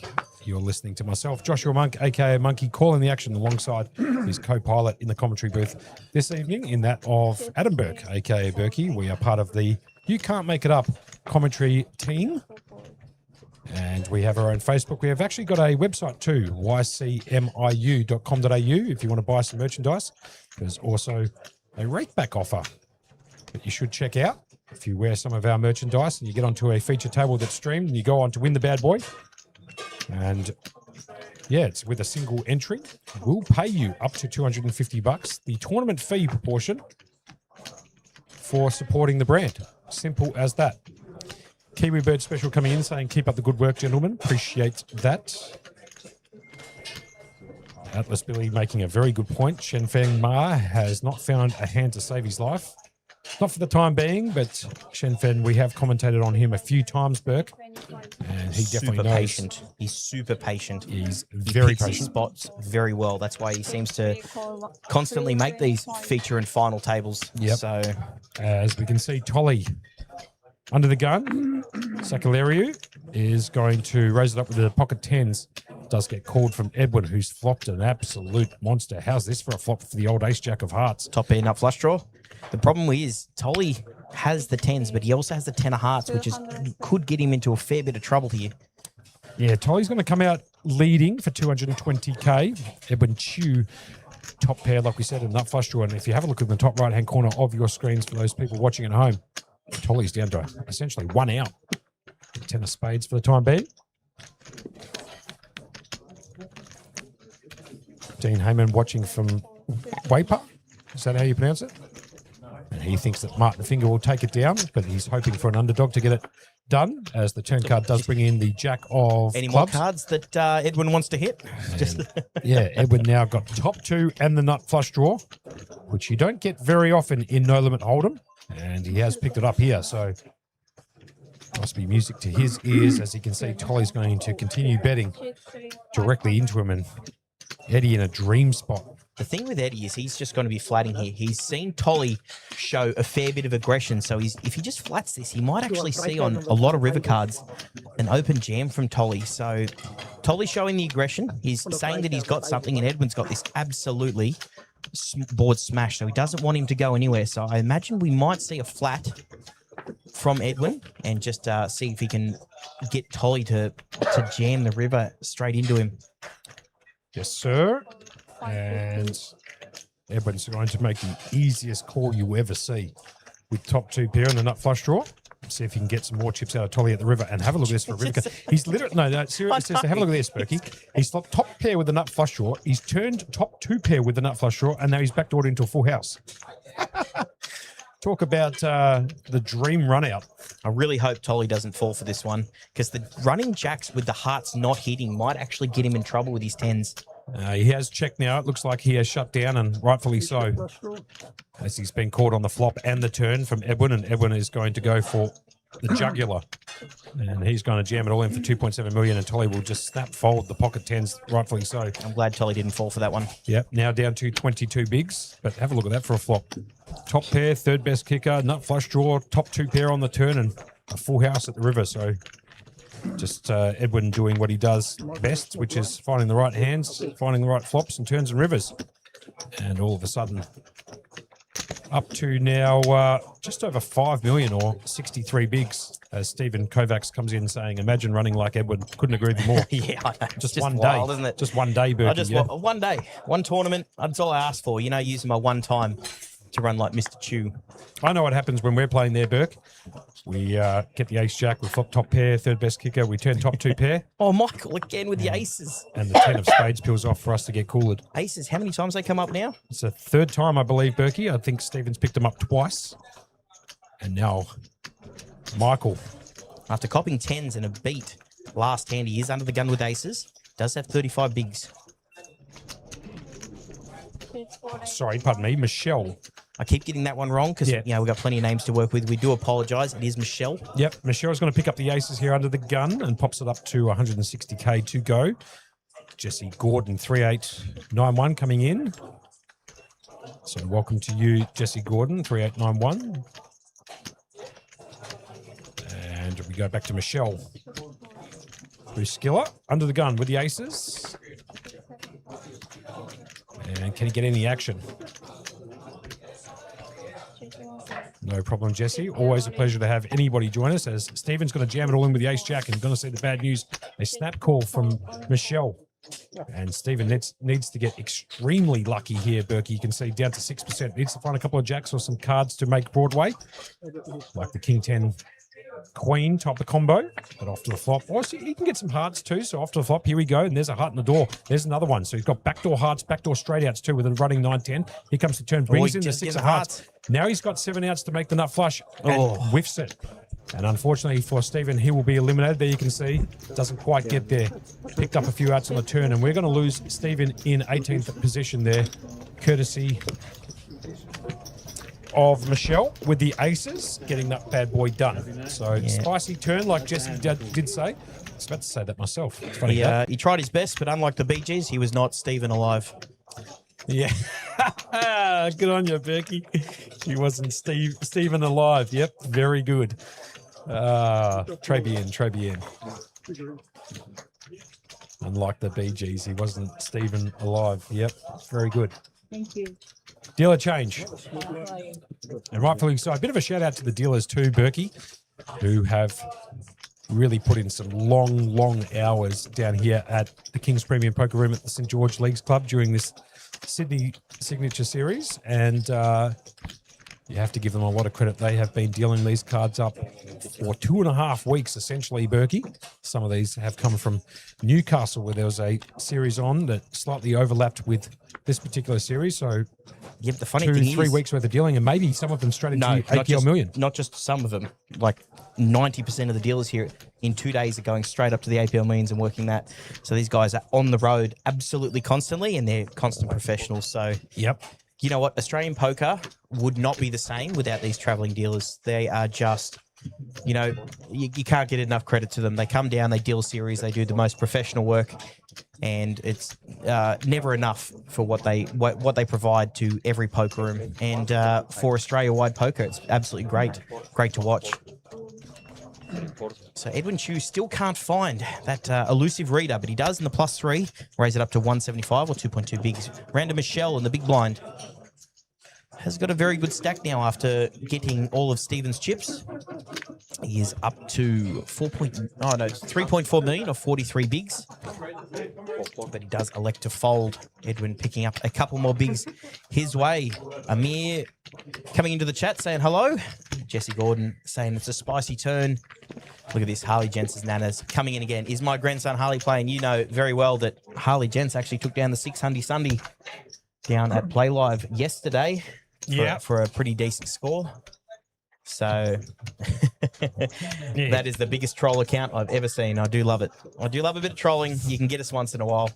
You're listening to myself, Joshua Monk, aka Monkey, calling the action alongside his co-pilot in the commentary booth this evening, in that of Adam Burke, aka Berkey. We are part of the You Can't Make It Up commentary team. And we have our own Facebook. We have actually got a website too, ycmiu.com.au, if you want to buy some merchandise. There's also a rate back offer that you should check out. If you wear some of our merchandise and you get onto a feature table that's streamed and you go on to win the bad boy. And yeah, it's with a single entry. We'll pay you up to $250, the tournament fee proportion, for supporting the brand. Simple as that. Kiwi Bird Special coming in saying, keep up the good work, gentlemen. Appreciate that. Atlas Billy making a very good point. Shenfeng Ma has not found a hand to save his life. Not for the time being, but Shenfen, we have commentated on him a few times, Burke. And he definitely super knows. patient. He's super patient. He's He very picks his patient. spots very well. That's why he seems to constantly make these feature and final tables. Yep. So As we can see, Tolly under the gun. Sakalariu is going to raise it up with the pocket tens. Does get called from Edwin, who's flopped an absolute monster. How's this for a flop for the old ace jack of hearts? top pair nut flush draw. The problem is Tolly has the tens, but he also has the 10 of hearts, which could get him into a fair bit of trouble here. Yeah, Tolly's going to come out leading for 220k. Edwin Chu, top pair, like we said, in nut flush draw. And if you have a look in the top right-hand corner of your screens for those people watching at home, Tolly's down to essentially 1 out. 10 of spades for the time being. Dean Heyman watching from Waypa. Is that how you pronounce it? And he thinks that Martin Finger will take it down, but he's hoping for an underdog to get it done, as the turn card does bring in the jack of Any clubs. more cards that Edwin wants to hit? Just Yeah, Edwin now got top two and the nut flush draw, which you don't get very often in No Limit Hold'em, and he has picked it up here, so must be music to his ears. As you can see, Tolly's going to continue betting directly into him, and Eddie in a dream spot. The thing with Eddie is he's just going to be flatting here. He's seen Tolly show a fair bit of aggression, so if he just flats this, he might actually see on a lot of river cards an open jam from Tolly. So Tolly's showing the aggression. He's saying that he's got something, and Edwin's got this absolutely board smash, so he doesn't want him to go anywhere. So I imagine we might see a flat from Edwin and just see if he can get Tolly to jam the river straight into him. Yes, sir. And Edwin's going to make the easiest call you ever see with top two pair and the nut flush draw. See if he can get some more chips out of Tolly at the river. And have a look at this for a river card. He's literally, no, seriously, have a look at this, Berkey. He's top pair with the nut flush draw. He's turned top two pair with the nut flush draw, and now he's backdoored into a full house. Talk about the dream run out. I really hope Tolly doesn't fall for this one, because the running jacks with the hearts not hitting might actually get him in trouble with his tens. He has checked now. It looks like he has shut down, and rightfully so, as he's been caught on the flop and the turn from Edwin, and Edwin is going to go for the jugular, and he's going to jam it all in for 2.7 million, and Tolly will just snap fold the pocket tens, rightfully so. I'm glad Tolly didn't fall for that one. Yep, now down to 22 bigs, but have a look at that for a flop. Top pair, third best kicker, nut flush draw, top two pair on the turn, and a full house at the river. So just Edwin doing what he does best, which is finding the right hands, finding the right flops and turns and rivers. And all of a sudden, up to now just over 5 million or 63 bigs, as Stephen Kovacs comes in saying, imagine running like Edwin. Couldn't agree with you more. Yeah, I know. Just, It's one wild, day. isn't it? Just one day, Berkey. I just yeah. one day, one tournament. That's all I asked for. You know, using my one time to run like Mr. Chew. I know what happens when we're playing there, Burke. We get the ace jack, we flop top pair, third best kicker, we turn top two pair, Oh, Michael again with the aces. and the 10 of spades peels off for us to get cooled. Aces. How many times they come up now? It's the third time, I believe, Berkey. I think Stephen's picked them up twice. And now, Michael. After copying tens and a beat last hand, he is under the gun with aces. Does have 35 bigs. Sorry, pardon me, Michelle. I keep getting that one wrong because Yeah. you know we've got plenty of names to work with. We do apologise. It is Michelle. Yep, Michelle's going to pick up the aces here under the gun and pops it up to 160k to go. Jesse Gordon, 3891 coming in. So welcome to you, Jesse Gordon, 3891. And we go back to Michelle. Bruce Skiller, under the gun with the aces. And can he get any action? No problem, Jesse. Always a pleasure to have anybody join us, as Stephen's going to jam it all in with the ace-jack, and going to see the bad news. A snap call from Michelle. And Stephen needs to get extremely lucky here, Berkey. You can see down to 6%. Needs to find a couple of jacks or some cards to make Broadway, like the King 10 Queen type of combo, but off to the flop. Oh, so he can get some hearts too. So off to the flop, here we go. And there's a heart in the door. There's another one. So he's got backdoor hearts, backdoor straight outs too with a running 9-10. Here comes the turn, brings he in the just 6 gets of hearts. Now he's got 7 outs to make the nut flush and whiffs it. And unfortunately for Stephen, he will be eliminated. There you can see, doesn't quite get there. Picked up a few outs on the turn, and we're going to lose Stephen in 18th position there, courtesy of Michelle with the aces, getting that bad boy done. So spicy turn, like Jesse did say. I was about to say that myself. It's funny. He tried his best, but unlike the Bee Gees, he was not Stephen alive. Yeah. Good on you, Becky. He wasn't Stephen alive. Yep, very good. Très bien. Unlike the Bee Gees, he wasn't Stephen alive. Yep, very good. Thank you. Dealer change. And rightfully so. A bit of a shout out to the dealers too, Berkey, who have really put in some long hours down here at the King's Premium Poker Room at the St. George Leagues Club during this Sydney Signature Series. And you have to give them a lot of credit. They have been dealing these cards up for 2.5 weeks, essentially, Berkey. Some of these have come from Newcastle, where there was a series on that slightly overlapped with this particular series. So Yeah, but the funny 2 thing to 3 is, weeks worth of dealing, and maybe some of them straight into not APL just, Million. not just some of them. Like 90% of the dealers here in 2 days are going straight up to the APL Millions and working that. So these guys are on the road absolutely constantly, and they're constant professionals. So Yep. you know what? Australian poker would not be the same without these traveling dealers. They are just, you can't get enough credit to them. They come down, they deal series, they do the most professional work, and it's never enough for what they provide to every poker room. And for Australia-wide poker, it's absolutely great to watch. So Edwin Chu still can't find that elusive reader, but he does in the +3, raise it up to 175 or 2.2 bigs. Random Michelle in the big blind has got a very good stack now after getting all of Stephen's chips. He is up to 3.4 million or 43 bigs. But he does elect to fold. Edwin picking up a couple more bigs his way. Amir coming into the chat saying hello. Jesse Gordon saying it's a spicy turn. Look at this, Harley Jensen's Nanas coming in again. Is my grandson Harley playing? You know very well that Harley Jens actually took down the 600 Sunday down at Play Live yesterday for a pretty decent score. So that is the biggest troll account I've ever seen. I do love it. I do love a bit of trolling. You can get us once in a while.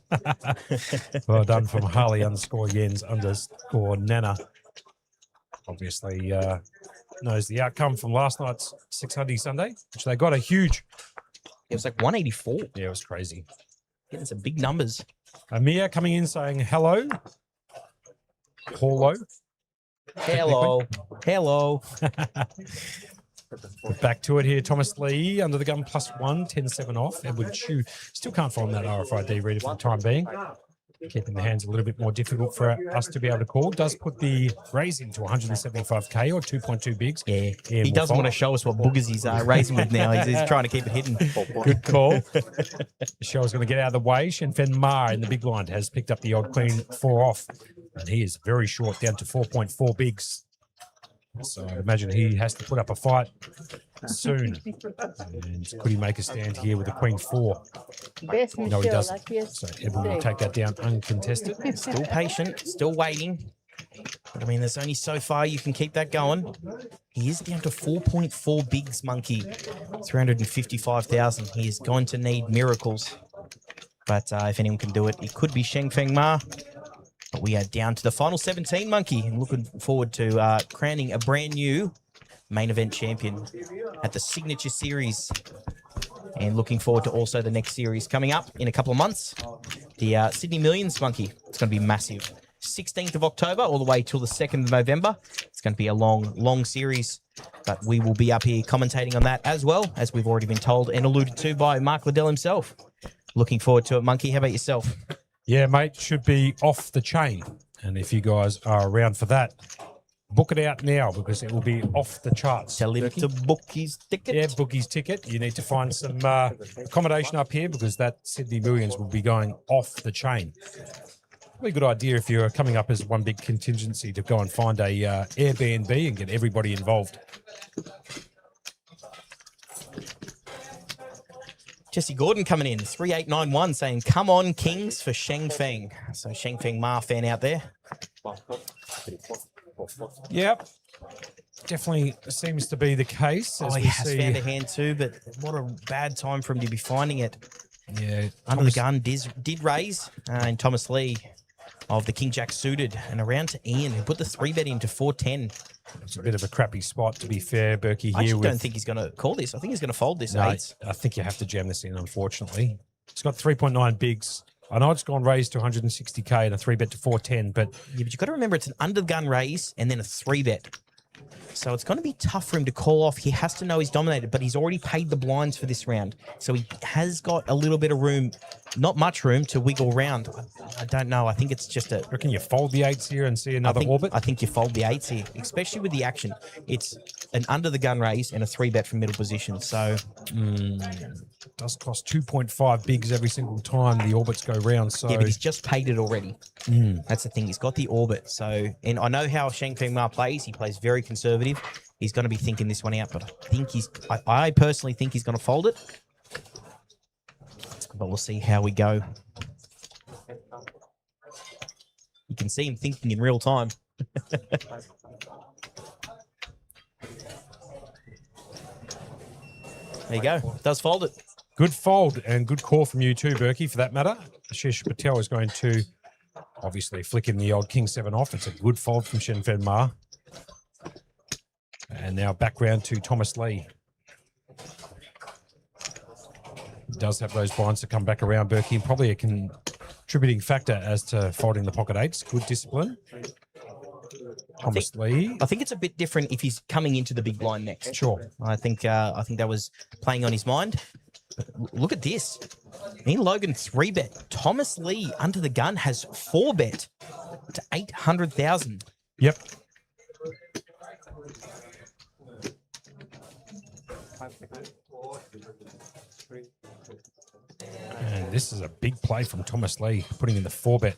Well done from Harley_Jens_Nana. Obviously knows the outcome from last night's 600 Sunday, which they got a huge. It was like 184. Yeah, it was crazy. Getting some big numbers. Amir coming in saying hello. Paulo. Hello. Back to it here. Thomas Lee under the gun +1, 10-7 off. Edward Chu still can't find that RFID reader for the time being. Keeping the hands a little bit more difficult for us to be able to call. Does put the raise into 175k or 2.2 bigs. Yeah, he doesn't want to show us what boogers he's raising with now. He's trying to keep it hidden. Good call. Michelle's going to get out of the way. Shenfen Ma in the big blind has picked up the old queen 4 off. And he is very short, down to 4.4 bigs. So I imagine he has to put up a fight soon. And could he make a stand here with the queen 4? Best No, he Michelle, doesn't. like yesterday. So Edwin will take that down uncontested. Still patient, still waiting. But I mean, there's only so far you can keep that going. He is down to 4.4 bigs, Monkey. 355,000. He is going to need miracles. But if anyone can do it, it could be Sheng Feng Ma. But we are down to the final 17, Monkey, and looking forward to crowning a brand new main event champion at the Signature Series. And looking forward to also the next series coming up in a couple of months. The Sydney Millions, Monkey. It's going to be massive. 16th of October all the way till the 2nd of November. It's going to be a long series. But we will be up here commentating on that as well, as we've already been told and alluded to by Mark Liddell himself. Looking forward to it, Monkey. How about yourself? Yeah, mate, should be off the chain. And if you guys are around for that, book it out now because it will be off the charts. Tell him to book his ticket. Yeah, book his ticket. You need to find some accommodation up here because that Sydney Millions will be going off the chain. Probably a good idea if you're coming up as one big contingency to go and find a Airbnb and get everybody involved. Jesse Gordon coming in, 3891, saying, come on, Kings, for Sheng Feng. So Sheng Feng Ma fan out there. Yep. definitely seems to be the case. As He we has see. found a hand too, but what a bad time for him to be finding it. Yeah, Under the gun did raise, and Thomas Lee of the King Jack suited, and around to Ian, who put the 3-bet into 410. It's a bit of a crappy spot, to be fair, Berkey. Here I actually with, don't think he's going to call this. I think he's going to fold this no, eights. I think you have to jam this in, unfortunately. It's got 3.9 bigs. I know it's gone raised to 160k and a 3-bet to 410, but Yeah, but you've got to remember it's an under the gun raise and then a 3-bet. So it's going to be tough for him to call off. He has to know he's dominated, but he's already paid the blinds for this round. So he has got a little bit of room, not much room, to wiggle around. I don't know. I think it's just a... reckon you fold the eights here and see another orbit? I think you fold the eights here, especially with the action. It's an under the gun raise and a 3-bet from middle position. So It does cost 2.5 bigs every single time the orbits go round. So yeah, but he's just paid it already. That's the thing. He's got the orbit. So, and I know how Sheng Feng Ma plays. He plays very conservative. He's going to be thinking this one out, but I think I personally think he's going to fold it. But we'll see how we go. You can see him thinking in real time. There you go. Does fold it. good fold and good call from you too, Berkey, for that matter. Ashish Patel is going to obviously flick in the old King 7 off. It's a good fold from Shen Fen Ma. And now back round to Thomas Lee. He does have those blinds to come back around, Berkey, and probably a contributing factor as to folding the pocket eights. Good discipline. Thomas Lee. I think it's a bit different if he's coming into the big blind next. Sure. I think that was playing on his mind. But look at this. Ian Logan 3-bet. Thomas Lee under the gun has 4-bet to 800,000. Yep. And this is a big play from Thomas Lee, putting in the 4-bet.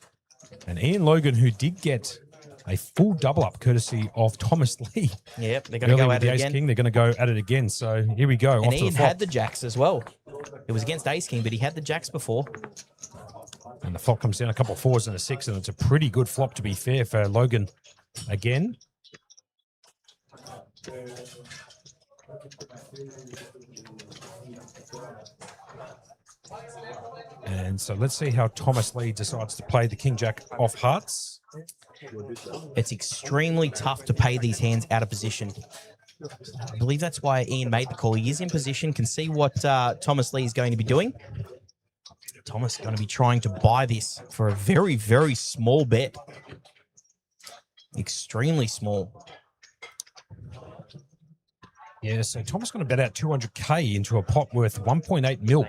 And Ian Logan, who did get a full double-up courtesy of Thomas Lee. Yep, they're going to go at the it Ace again. King, they're going to go at it again. So here we go. And off to Ian the flop. had the jacks as well. It was against Ace King, but he had the jacks before. And the flop comes down a couple of 4s and a 6, and it's a pretty good flop, to be fair, for Logan again. And so let's see how Thomas Lee decides to play the King Jack off hearts. It's extremely tough to pay these hands out of position. I believe that's why Ian made the call. He is in position, can see what Thomas Lee is going to be doing. Thomas is going to be trying to buy this for a very, very small bet. Extremely small. Yeah, so Thomas is going to bet out 200K into a pot worth 1.8 mil.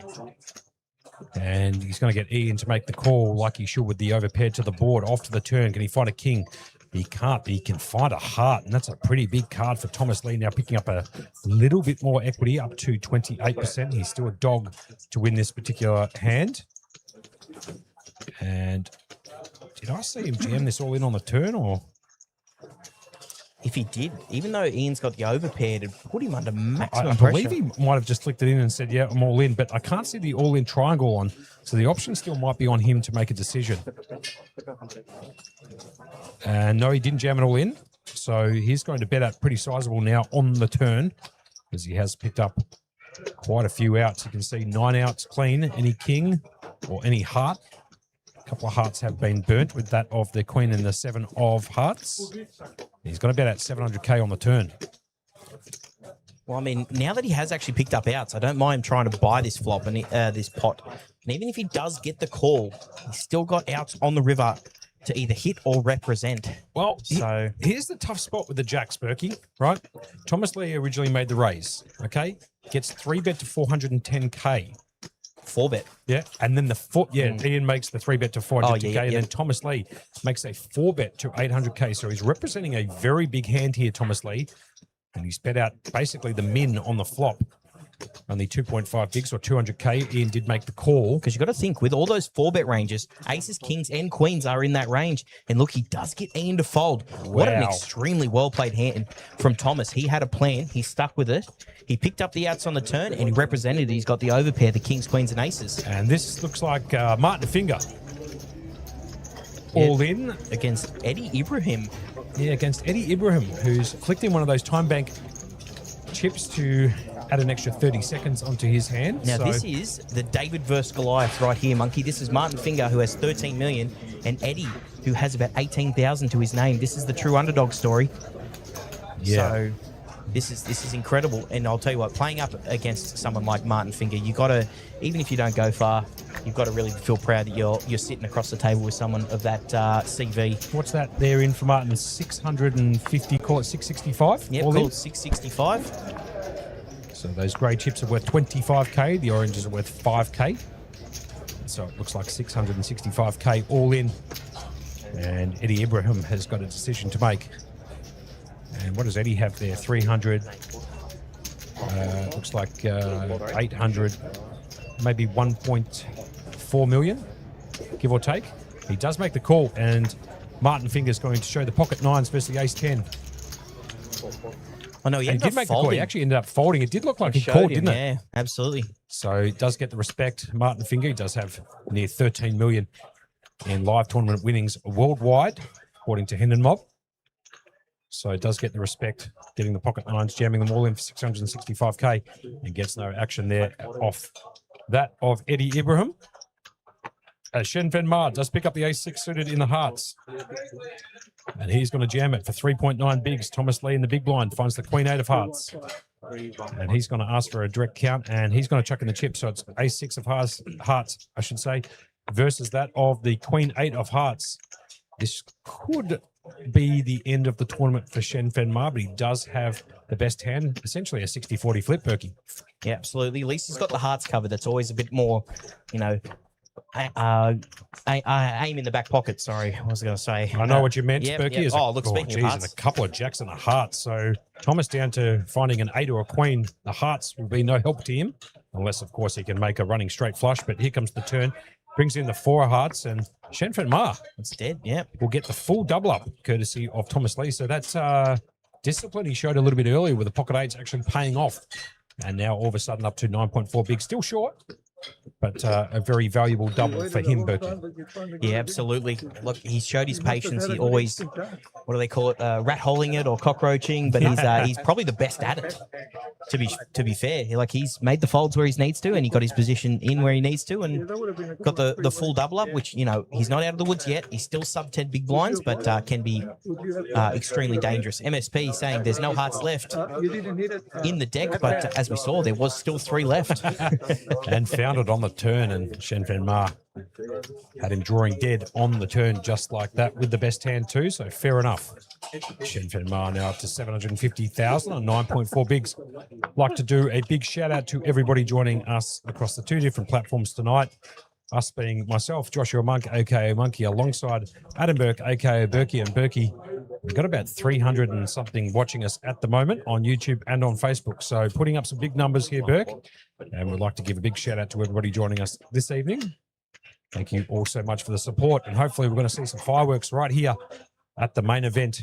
And he's going to get Ian to make the call like he should with the overpaired to the board. Off to the turn. Can he find a king? He can't, but he can find a heart. And that's a pretty big card for Thomas Lee. Now picking up a little bit more equity, up to 28%. He's still a dog to win this particular hand. And did I see him jam this all in on the turn, or? If he did, even though Ian's got the overpaired, it put him under maximum I pressure. believe he might have just flicked it in and said, yeah, I'm all in, but I can't see the all-in triangle on, so the option still might be on him to make a decision. And no, he didn't jam it all in, so he's going to bet out pretty sizable now on the turn, because he has picked up quite a few outs. You can see 9 outs clean, any king or any heart. A couple of hearts have been burnt with that of the queen and the 7 of hearts. He's going to bet out 700K on the turn. Well, I mean, now that he has actually picked up outs, I don't mind trying to buy this flop and this pot. And even if he does get the call, he's still got outs on the river to either hit or represent. Well, So here's the tough spot with the jacks, Berkey, right? Thomas Lee originally made the raise, okay? Gets 3-bet to 410K. 4-bet. Yeah, and then Ian makes the 3-bet to 400K, and then Thomas Lee makes a 4-bet to 800K. So he's representing a very big hand here, Thomas Lee, and he's bet out basically the min on the flop. Only 2.5 bigs or 200K. Ian did make the call. Because you've got to think, with all those 4-bet ranges, aces, kings, and queens are in that range. And look, he does get Ian to fold. What an Wow. extremely well-played hand from Thomas. He had a plan. He stuck with it. He picked up the outs on the turn, and he represented it. He's got the overpair, the kings, queens, and aces. And this looks like Martin Finger. All in. Against Eddie Ibrahim. Yeah, against Eddie Ibrahim, who's flicked in one of those time bank chips to add an extra 30 seconds onto his hand. Now, So this is the David versus Goliath right here, Monkey. This is Martin Finger, who has 13 million, and Eddie, who has about 18,000 to his name. This is the true underdog story. Yeah. So this is incredible. And I'll tell you what, playing up against someone like Martin Finger, you got to, even if you don't go far, you've got to really feel proud that you're sitting across the table with someone of that CV. What's that there in for Martin? 650, call it 665? Yep, all call in? it 665. So those grey chips are worth 25k, the oranges are worth 5k. So it looks like 665k all in. And Eddie Ibrahim has got a decision to make. And what does Eddie have there? 300. Looks like 800, maybe 1.4 million, give or take. He does make the call, and Martin Finger's going to show the pocket nines versus the ace 10. Oh, no, he And he ended did up make the call. folding. He actually ended up folding. It did look like he Showed called, him, didn't it? Yeah, absolutely. So he does get the respect. Martin Finger, he does have near 13 million in live tournament winnings worldwide, according to Hendon Mob. So it does get the respect, getting the pocket nines, jamming them all in for 665k, and gets no action there off that of Eddie Ibrahim. Shen Fen Ma does pick up the ace-6 suited in the hearts. And he's going to jam it for 3.9 bigs. Thomas Lee in the big blind finds the queen-8 of hearts. And he's going to ask for a direct count, and he's going to chuck in the chip. So it's ace-6 of hearts, I should say, versus that of the queen-8 of hearts. This could be the end of the tournament for Shen Fen Ma, but he does have the best hand, essentially a 60-40 flip, Berkey. Yeah, absolutely. At least he's got the hearts covered. That's always a bit more, aim in the back pocket. Sorry, I was going to say. I know what you meant, yep, Berkey. yep. Is Oh, look, speaking of geez, and hearts. a couple of jacks and a heart. So Thomas down to finding an 8 or a queen. The hearts will be no help to him, unless, of course, he can make a running straight flush. But here comes the turn. Brings in the 4 of hearts, and Shen Fen Ma It's dead, yep. will get the full double up, courtesy of Thomas Lee. So that's discipline he showed a little bit earlier with the pocket 8s actually paying off. And now all of a sudden up to 9.4 big. Still short, but a very valuable double for him, Berkey. Yeah, absolutely. Look, he showed his patience. He always, what do they call it, rat holing it or cockroaching? But he's probably the best at it. To be fair, he's made the folds where he needs to, and he got his position in where he needs to, and got the full double up. Which he's not out of the woods yet. He's still sub 10 big blinds, but can be extremely dangerous. MSP saying there's no hearts left in the deck, but as we saw, there was still 3 left. And found it on the turn, and Shen Fen Ma had him drawing dead on the turn just like that with the best hand too, so fair enough. Shen Fen Ma now up to 750,000 on 9.4 bigs. Like to do a big shout out to everybody joining us across the 2 different platforms tonight. Us being myself, Joshua Monk, aka Monkey, alongside Adam Burke, aka Berkey, and Berkey. We've got about 300 and something watching us at the moment on YouTube and on Facebook. So putting up some big numbers here, Burke. And we'd like to give a big shout out to everybody joining us this evening. Thank you all so much for the support. And hopefully we're going to see some fireworks right here at the main event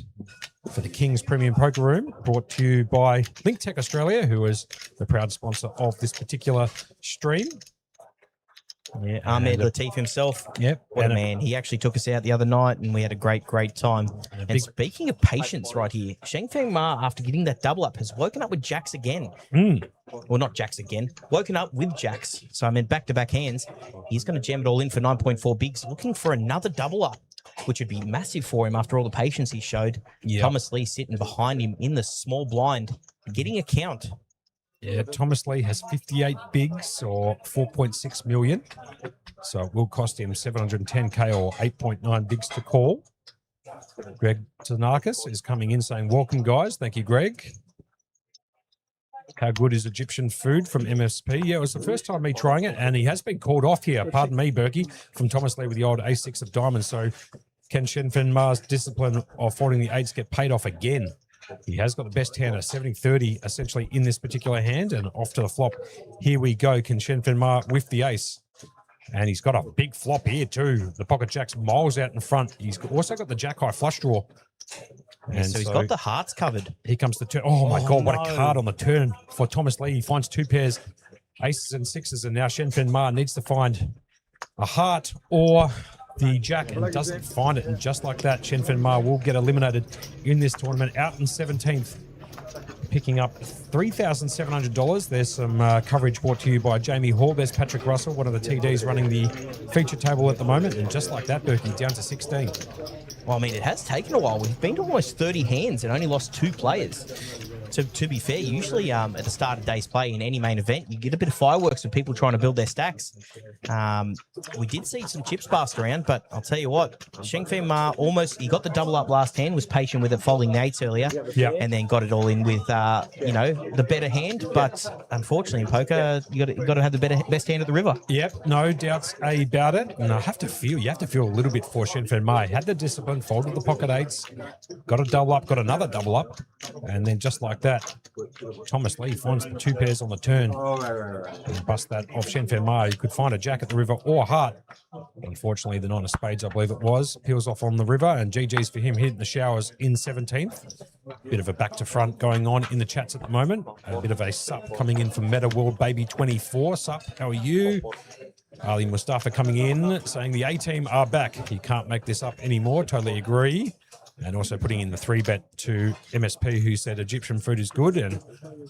for the King's Premium Poker Room, brought to you by Link Tech Australia, who is the proud sponsor of this particular stream. Yeah, Ahmed Latif himself. Yep. What a man. He actually took us out the other night, and we had a great time. And speaking of patience right here, Shen Fen Ma, after getting that double up, has woken up with jacks again. Well, not jacks again. Woken up with jacks. So, back-to-back hands. He's going to jam it all in for 9.4 bigs, looking for another double up, which would be massive for him after all the patience he showed. Yep. Thomas Lee sitting behind him in the small blind, getting a count. Yeah, Thomas Lee has 58 bigs or 4.6 million. So it will cost him 710k or 8.9 bigs to call. Greg Tanakis is coming in saying, welcome, guys. Thank you, Greg. How good is Egyptian food from MSP? Yeah, it was the first time me trying it, and he has been called off here, pardon me, Berkey, from Thomas Lee with the old A6 of diamonds. So can Shen Fen Ma's discipline of folding the 8s get paid off again? He has got the best hand, a 70-30 essentially in this particular hand, and off to the flop. Here we go. Can Shen Fen Ma whiff the ace? And he's got a big flop here too. The pocket jack's miles out in front. He's also got the jack high flush draw. And so he's got the hearts covered. Here comes the turn. Oh my God, what no. a card on the turn for Thomas Lee. He finds 2 pairs, aces and 6s, and now Shen Fen Ma needs to find a heart or the jack and doesn't find it. And just like that, Shen Fen Ma will get eliminated in this tournament, out in 17th, picking up $3,700. There's some coverage brought to you by Jamie Hall. There's Patrick Russell, one of the TDs running the feature table at the moment. And just like that, Berkey, down to 16. Well, I mean, it has taken a while. We've been to almost 30 hands and only lost 2 players. To be fair, usually at the start of day's play in any main event, you get a bit of fireworks with people trying to build their stacks. We did see some chips passed around, but I'll tell you what, Sheng Feng Ma he got the double up last hand, was patient with it, folding the 8s earlier, and then got it all in with, the better hand. But unfortunately, in poker, you got to have the best hand at the river. Yep, no doubts about it. And you have to feel a little bit for Shen Fen Ma. He had the discipline, folded the pocket 8s, got a double up, got another double up, and then just like that, Thomas Lee finds the 2 pairs on the turn and bust that off Shen Fen Ma. You could find a jack at the river or a heart. Unfortunately, the 9 of spades, I believe it was, peels off on the river, and GG's for him hitting the showers in 17th. Bit of a back to front going on in the chats at the moment. A bit of a sup coming in from Meta World Baby 24. Sup, how are you? Ali Mustafa coming in saying the A-team are back. You can't make this up anymore. Totally agree. And also putting in the 3-bet to MSP, who said Egyptian food is good. And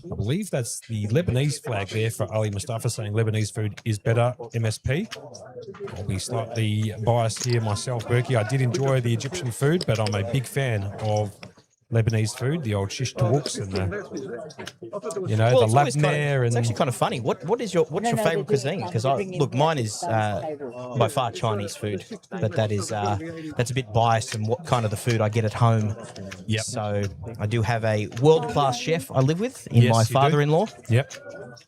I believe that's the Lebanese flag there for Ali Mustafa, saying Lebanese food is better, MSP. I'll be slightly biased here myself, Berkey. I did enjoy the Egyptian food, but I'm a big fan of Lebanese food, the old shish tawuks and the labneh. It's actually kind of funny. What's your favorite cuisine? Because mine is by far Chinese food, but that's a bit biased in what kind of the food I get at home. Yep. So I do have a world-class chef I live with in my father-in-law. Yep.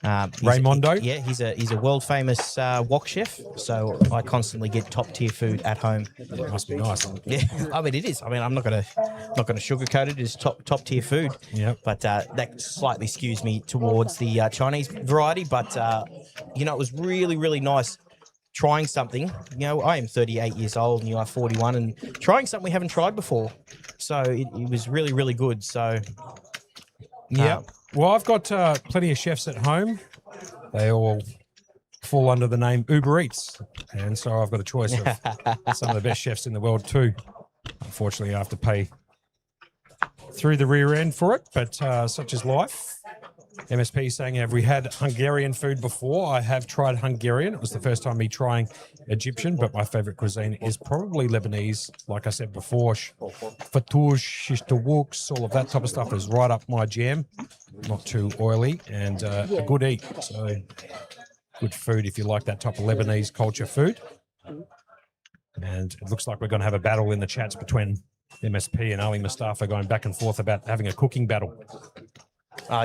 Raymondo. He's a world famous wok chef, so I constantly get top tier food at home. It must be nice. Yeah, I mean it is. I mean I'm not gonna sugarcoat it. It's top tier food. Yeah. But that slightly skews me towards the Chinese variety. But it was really really nice trying something. I am 38 years old and you are 41, and trying something we haven't tried before. So it was really really good. So yeah. Well, I've got plenty of chefs at home. They all fall under the name Uber Eats. And so I've got a choice of some of the best chefs in the world too. Unfortunately, I have to pay through the rear end for it, but such is life. MSP saying, have we had Hungarian food before? I have tried Hungarian. It was the first time me trying Egyptian, but my favorite cuisine is probably Lebanese. Like I said before, fattoush, shish tawuks, all of that type of stuff is right up my jam. Not too oily and a good eat. So good food if you like that type of Lebanese culture food. And it looks like we're going to have a battle in the chats between MSP and Ali Mustafa going back and forth about having a cooking battle.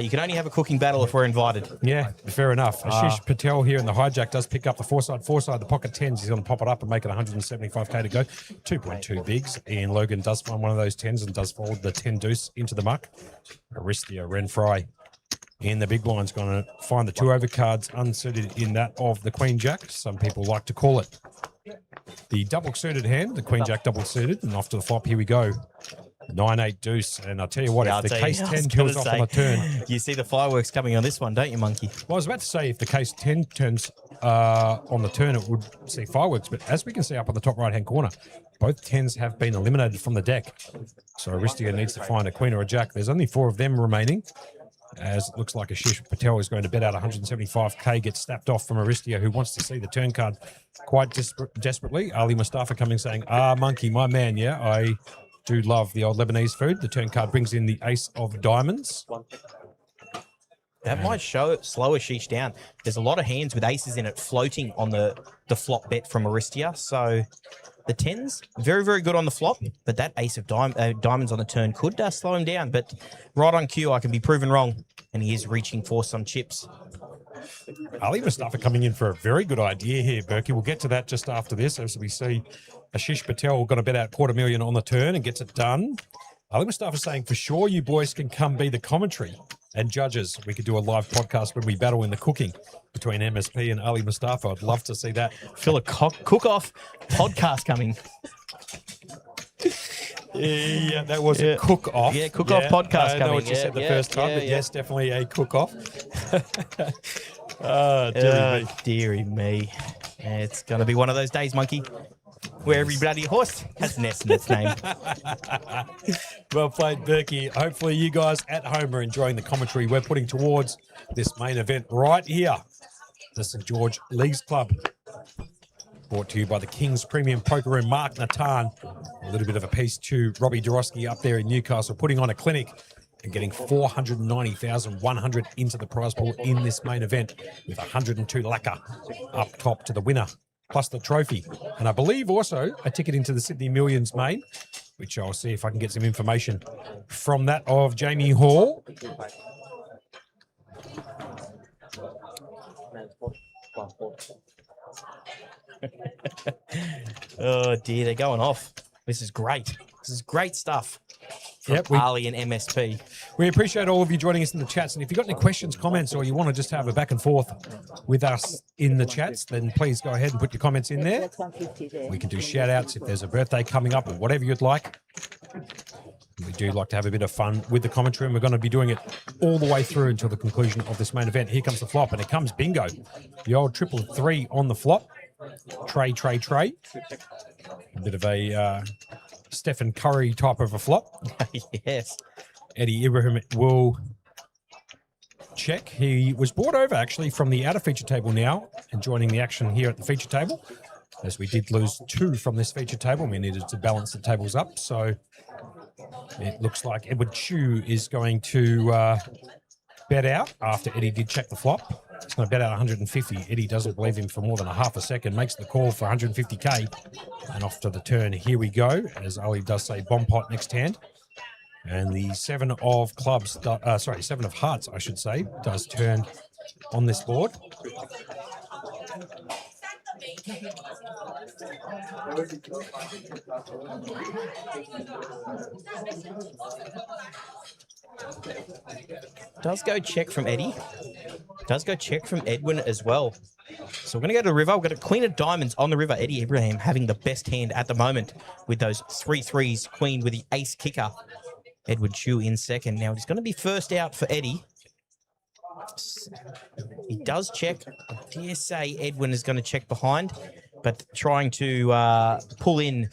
You can only have a cooking battle if we're invited. Yeah, fair enough. Ashish Patel here in the hijack does pick up the four-side, the pocket 10s. He's going to pop it up and make it 175k to go. 2.2 bigs. Ian Logan does find one of those 10s and does fold the 10 deuce into the muck. Aristia Renfry in the big blind's going to find the 2 overcards unsuited in that of the Queen Jack. Some people like to call it the double suited hand, the Queen Jack double suited, and off to the flop. Here we go. 9-8 deuce, and I'll tell you what, if the case 10 turns off on the turn, you see the fireworks coming on this one, don't you, Monkey? Well, I was about to say if the case 10 turns on the turn, it would see fireworks, but as we can see up on the top right hand corner, both 10s have been eliminated from the deck. So Aristia needs to find a queen or a jack. There's only 4 of them remaining, as it looks like Ashish Patel is going to bet out 175k, gets snapped off from Aristia, who wants to see the turn card quite desperately. Ali Mustafa coming saying, Monkey, my man, yeah, I do love the old Lebanese food. The turn card brings in the ace of diamonds. That might slow Ashish down. There's a lot of hands with aces in it floating on the flop bet from Aristia. So the 10s, very, very good on the flop, but that ace of diamonds on the turn could slow him down. But right on cue, I can be proven wrong, and he is reaching for some chips. Ali Mustafa coming in for a very good idea here, Berkey. We'll get to that just after this, as we see Ashish Patel going to bet out $250,000 on the turn and gets it done. Ali Mustafa saying, for sure you boys can come be the commentary and judges. We could do a live podcast when we battle in the cooking between MSP and Ali Mustafa. I'd love to see that. Feel a cook-off podcast coming. Yeah, that was a cook-off. Yeah, cook-off podcast coming. I know what you said the first time, but yes, definitely a cook-off. Oh, dearie me. Dearie me. It's going to be one of those days, Monkey. where every bloody horse has an S in its name. Well played, Berkey. Hopefully you guys at home are enjoying the commentary we're putting towards this main event right here, the St. George Leagues Club. Brought to you by the King's Premium Poker Room, Mark Natan. A little bit of a piece to Robbie Dorosky up there in Newcastle, putting on a clinic and getting 490,100 into the prize pool in this main event, with 102 lacquer up top to the winner, plus the trophy. And I believe also a ticket into the Sydney Millions main, which I'll see if I can get some information from that of Jamie Hall. Oh dear, they're going off. This is great. This is great stuff from Yep, Ali and MSP. We appreciate all of you joining us in the chats. And if you've got any questions, comments, or you want to just have a back and forth with us in the chats, then please go ahead and put your comments in there. We can do shout outs if there's a birthday coming up or whatever you'd like. We do like to have a bit of fun with the commentary, and we're going to be doing it all the way through until the conclusion of this main event. Here comes the flop, and it comes bingo. The old 333 on the flop. Tray. A bit of a Stephen Curry type of a flop. Yes. Eddie Ibrahim will check. He was brought over actually from the outer feature table now and joining the action here at the feature table, as we did lose 2 from this feature table. We needed to balance the tables up. So it looks like Edward Chu is going to bet out after Eddie did check the flop. He's going to bet out 150. Eddie doesn't believe him for more than a half a second, makes the call for 150K. And off to the turn, here we go, as Ali does say, bomb pot next hand. And the 7 of clubs, 7 of hearts, I should say, does turn on this board. Does go check from Eddie. Does go check from Edwin as well. So we're going to go to the river. We've got a queen of diamonds on the river. Eddie Ibrahim having the best hand at the moment with those 3 3s, queen with the ace kicker. Edward Chu in second. Now he's going to be first out for Eddie. He does check. I dare say Edwin is going to check behind, but trying to pull in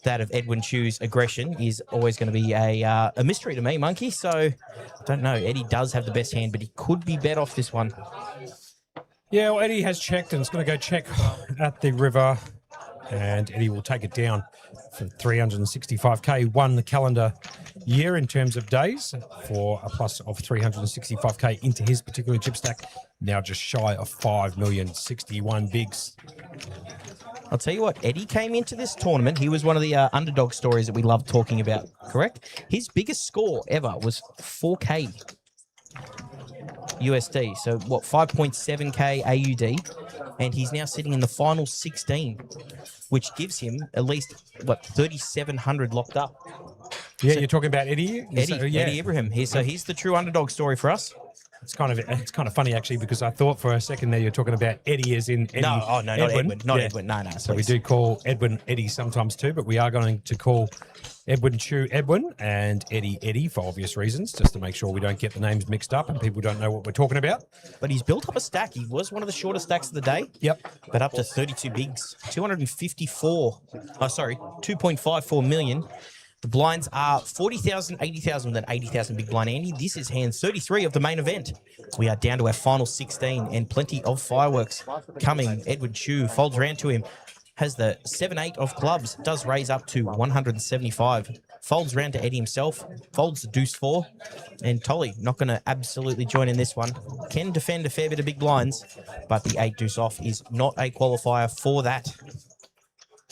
that of Edwin Chu's aggression is always going to be a mystery to me, Monkey. So I don't know. Eddie does have the best hand, but he could be bet off this one. Yeah, well, Eddie has checked, and it's going to go check at the river, and Eddie will take it down for 365K, one calendar year in terms of days, for a plus of 365K into his particular chip stack, now just shy of 5 million, 61 bigs. I'll tell you what, Eddie came into this tournament. He was one of the underdog stories that we love talking about, correct? His biggest score ever was 4K USD. So, what, 5.7K AUD? And he's now sitting in the final 16, which gives him at least, 3,700 locked up. Yeah, so, you're talking about Eddie? Eddie Ibrahim. He's the true underdog story for us. It's kind of funny actually, because I thought for a second there you're talking about Eddie as in Eddie. No, not Edwin. Not Edwin. No. So we do call Edwin Eddie sometimes too, but we are going to call Edwin Chu Edwin and Eddie for obvious reasons, just to make sure we don't get the names mixed up and people don't know what we're talking about. But he's built up a stack. He was one of the shortest stacks of the day. Yep. But up to 32 bigs, 2.54 million. The blinds are 40,000, 80,000, then 80,000 big blind. Andy, this is hand 33 of the main event. We are down to our final 16 and plenty of fireworks coming. Edward Chu folds around to him, has the 7-8 of clubs, does raise up to 175. Folds around to Eddie himself, folds the deuce 4, and Tolly not going to absolutely join in this one. Can defend a fair bit of big blinds, but the 8 deuce off is not a qualifier for that.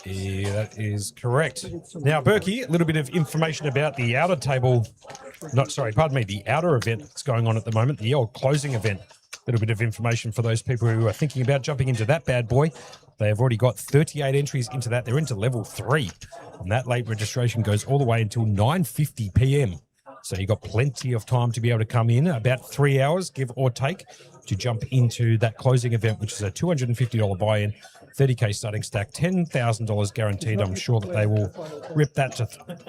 Yeah, that is correct. Now, Berkey, a little bit of information about the outer table. The outer event that's going on at the moment, the old closing event. A little bit of information for those people who are thinking about jumping into that bad boy. They have already got 38 entries into that. They're into level 3. And that late registration goes all the way until 9:50 p.m. So you've got plenty of time to be able to come in, about 3 hours, give or take, to jump into that closing event, which is a $250 buy-in, 30K starting stack, $10,000 guaranteed. I'm sure that they will rip that to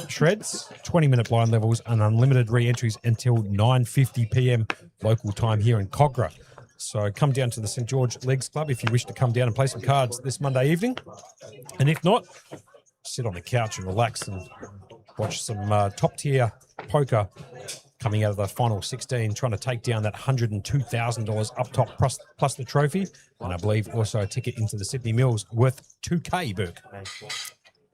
shreds, 20-minute blind levels, and unlimited re-entries until 9:50 p.m. local time here in Cogra. So come down to the St. George Leagues Club if you wish to come down and play some cards this Monday evening. And if not, sit on the couch and relax and watch some top-tier poker coming out of the final 16, trying to take down that $102,000 up top plus the trophy. And I believe also a ticket into the Sydney Mills worth $2K, Burke.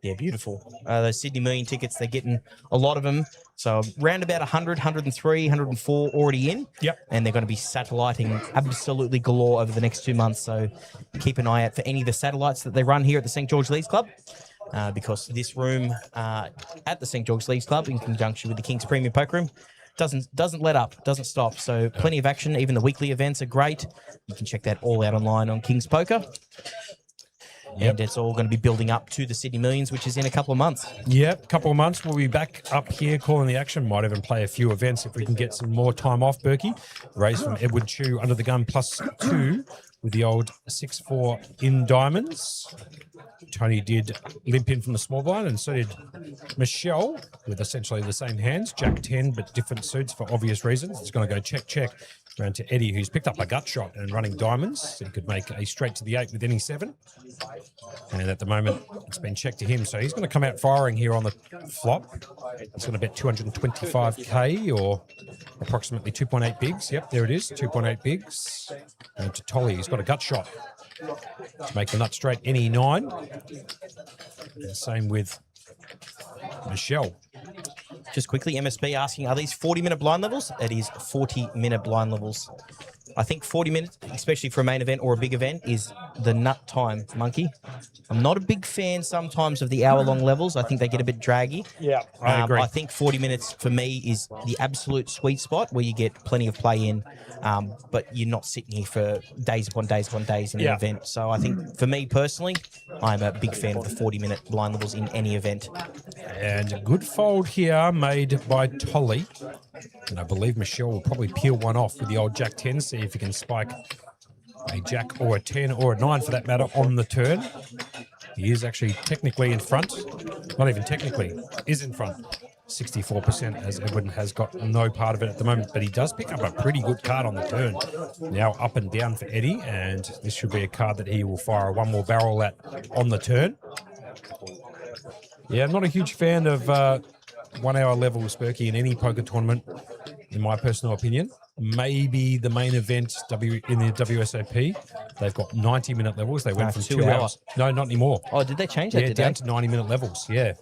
Yeah, beautiful. Those Sydney Million tickets, they're getting a lot of them. So around about 100, 103, 104 already in. Yep. And they're going to be satelliting absolutely galore over the next 2 months. So keep an eye out for any of the satellites that they run here at the St. George Leagues Club. Because this room at the St. George Leagues Club, in conjunction with the King's Premium Poker Room, doesn't let up, doesn't stop. So plenty of action. Even the weekly events are great. You can check that all out online on King's Poker. Yep. And it's all going to be building up to the Sydney Millions, which is in a couple of months. Yep, couple of months. We'll be back up here calling the action. Might even play a few events if we can get some more time off, Berkey. Raised from Edward Chu under the gun +2 with the old 6-4 in diamonds. Tony did limp in from the small blind, and so did Michelle with essentially the same hands. Jack 10, but different suits for obvious reasons. It's going to go check. Round to Eddie, who's picked up a gut shot and running diamonds. So he could make a straight to the 8 with any 7. And at the moment, it's been checked to him. So he's going to come out firing here on the flop. He's going to bet 225K or approximately 2.8 bigs. Yep, there it is, 2.8 bigs. And to Tolly, he's got a gut shot to make the nut straight any 9. And same with Michelle. Just quickly, MSB asking, are these 40-minute blind levels? It is 40-minute blind levels. I think 40 minutes, especially for a main event or a big event, is the nut time, Monkey. I'm not a big fan sometimes of the hour-long levels. I think they get a bit draggy. Yeah, I agree. I think 40 minutes for me is the absolute sweet spot where you get plenty of play in, but you're not sitting here for days upon days upon days in an event. So I think for me personally, I'm a big fan of the 40-minute blind levels in any event. And a good fold here made by Tolly. And I believe Michelle will probably peel one off with the old Jack 10, see if he can spike a Jack or a 10 or a 9 for that matter on the turn. He is actually technically in front. Not even technically, is in front. 64% as Edwin has got no part of it at the moment, but he does pick up a pretty good card on the turn. Now up and down for Eddie, and this should be a card that he will fire one more barrel at on the turn. Yeah, I'm not a huge fan of 1 hour levels, Berkey, in any poker tournament, in my personal opinion. Maybe the main event in the WSOP, they've got 90-minute levels. They went from 2 hours. No, not anymore. Oh, did they change that? Yeah, down to 90-minute levels. Yeah.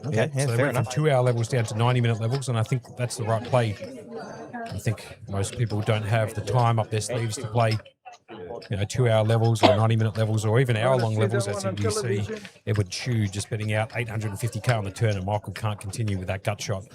Okay, So they fair went enough. from 2 hour levels down to 90-minute levels, and I think that's the right play. I think most people don't have the time up their sleeves to play 2 hour levels or 90-minute levels or even hour-long levels, as you see Edward Chu just betting out 850K on the turn, and Michael can't continue with that gut shot.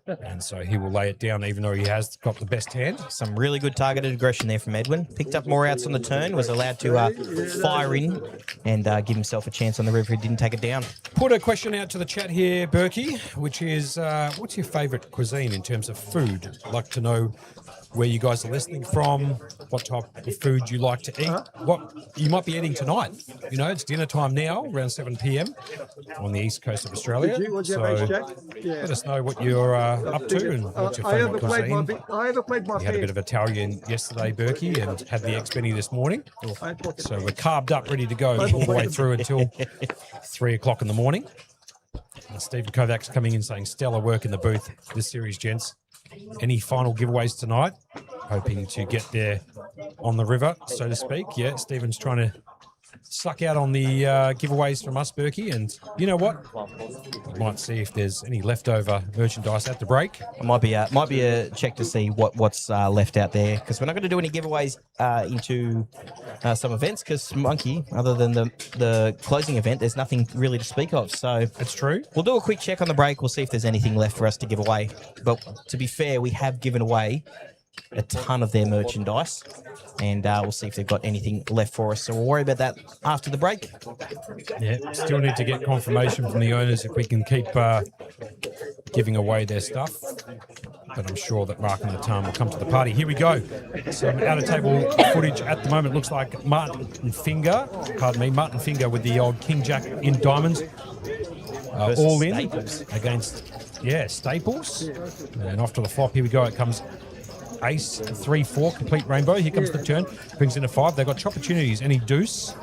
And so he will lay it down even though he has got the best hand. Some really good targeted aggression there from Edwin. Picked up more outs on the turn, was allowed to fire in and give himself a chance on the river. He didn't take it down. Put a question out to the chat here, Berkey, which is, what's your favourite cuisine in terms of food? I'd like to know where you guys are listening from, what type of food you like to eat, what you might be eating tonight. It's dinner time now, around 7 p.m. on the east coast of Australia. So let us know what you're up to and what's your favourite cuisine. I ever played my We had a bit of Italian yesterday, Berkey, and had the ex-Benny this morning. So we're carved up, ready to go all the way through until 3 o'clock in the morning. Stephen Kovac's coming in saying stellar work in the booth this series, gents. Any final giveaways tonight? Hoping to get there on the river, so to speak. Yeah, Stephen's trying to suck out on the giveaways from us, Berkey, and you know what? We might see if there's any leftover merchandise at the break. It might be a check to see what's left out there, because we're not going to do any giveaways into some events, because Monkey, other than the closing event, there's nothing really to speak of. So That's true. we'll do a quick check on the break. We'll see if there's anything left for us to give away. But to be fair, we have given away a ton of their merchandise, and we'll see if they've got anything left for us. So we'll worry about that after the break. Yeah, still need to get confirmation from the owners if we can keep giving away their stuff. But I'm sure that Mark and Latam will come to the party. Here we go. Some out-of-table footage at the moment. Looks like Martin Finger with the old King Jack in diamonds. All in Staples. against, Staples. And off to the flop. Here we go. It comes ace, 3-4, complete rainbow. Here comes the turn, brings in a 5. They've got opportunities. Any deuce.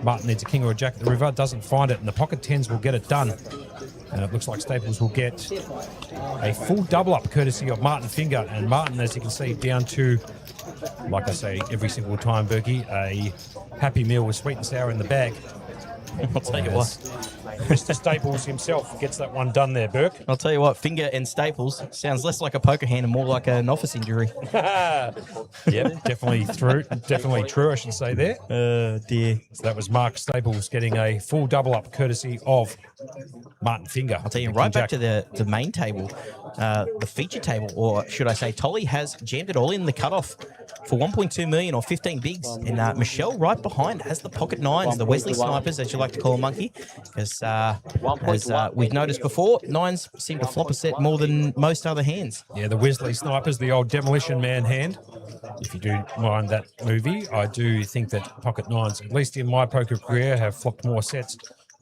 Martin needs a king or a jack at the river, doesn't find it, and the pocket 10s will get it done. And it looks like Staples will get a full double up courtesy of Martin Finger. And Martin, as you can see, down to, like I say every single time, Berkey, a happy meal with sweet and sour in the bag. I'll tell you what. Mr. Staples himself gets that one done there, Burke. I'll tell you what. Finger and Staples sounds less like a poker hand and more like an office injury. Yep, definitely true. Definitely true, I should say there. Dear. So that was Mark Staples getting a full double up courtesy of Martin Finger. I'll tell you, right back to the main table, the feature table, or should I say, Tolly has jammed it all in the cutoff for 1.2 million or 15 bigs, and Michelle right behind has the pocket 9s, the Wesley snipers, as you like to call a monkey, because as we've noticed before, 9s seem to flop a set more than most other hands. Yeah, the Wesley snipers, the old Demolition Man hand. If you do mind that movie, I do think that pocket 9s, at least in my poker career, have flopped more sets,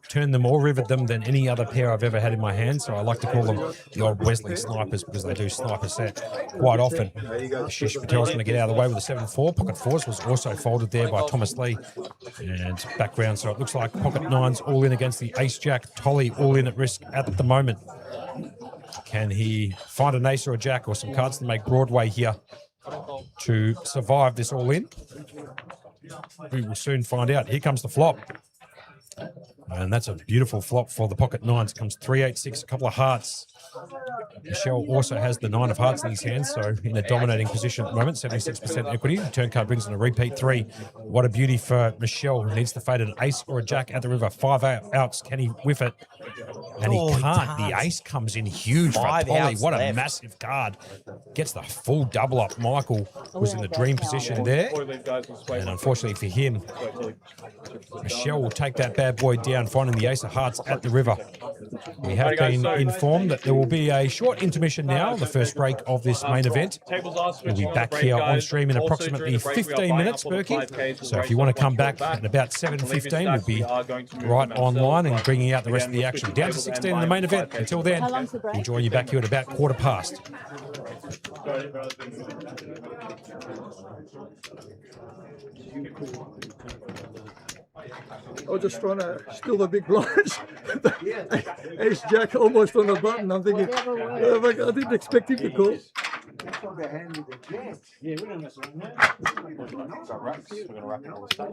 turned them or riveted them than any other pair I've ever had in my hand. So I like to call them the old Wesley snipers because they do sniper set quite often. Shish Patel's going to get out of the way with a 7-4. Pocket 4s was also folded there by Thomas Lee. And background, so it looks like pocket 9s all in against the ace-jack. Tolly all in at risk at the moment. Can he find an ace or a jack or some cards to make Broadway here to survive this all in? We will soon find out. Here comes the flop. And that's a beautiful flop for the pocket 9s. Comes 3-8-6, a couple of hearts. Michelle also has the 9 of hearts in his hands, so in a dominating position at the moment, 76% equity. The turn card brings in a repeat 3. What a beauty for Michelle, who needs to fade an ace or a jack at the river. 5 outs. Can he whiff it? And he can't. The ace comes in huge for Tolly. What a massive card. Gets the full double up. Michael was in the dream position there. And unfortunately for him, Michelle will take that bad boy down, finding the ace of hearts at the river. We have been informed that there will be a short intermission now, the first break of this main event. We'll be back here on stream in approximately 15 minutes, Berkey. So if you want to come back at about 7:15, we'll be right online and bringing out the rest of the action. Down to 16 in the main event. Until then, we'll join you back here at about 1:15. I was just trying to steal the big blinds. Ace Jack almost on the button. I'm thinking, oh my God, I didn't expect him to call. Yeah, we don't mess around now. We're going to wrap it all the stuff.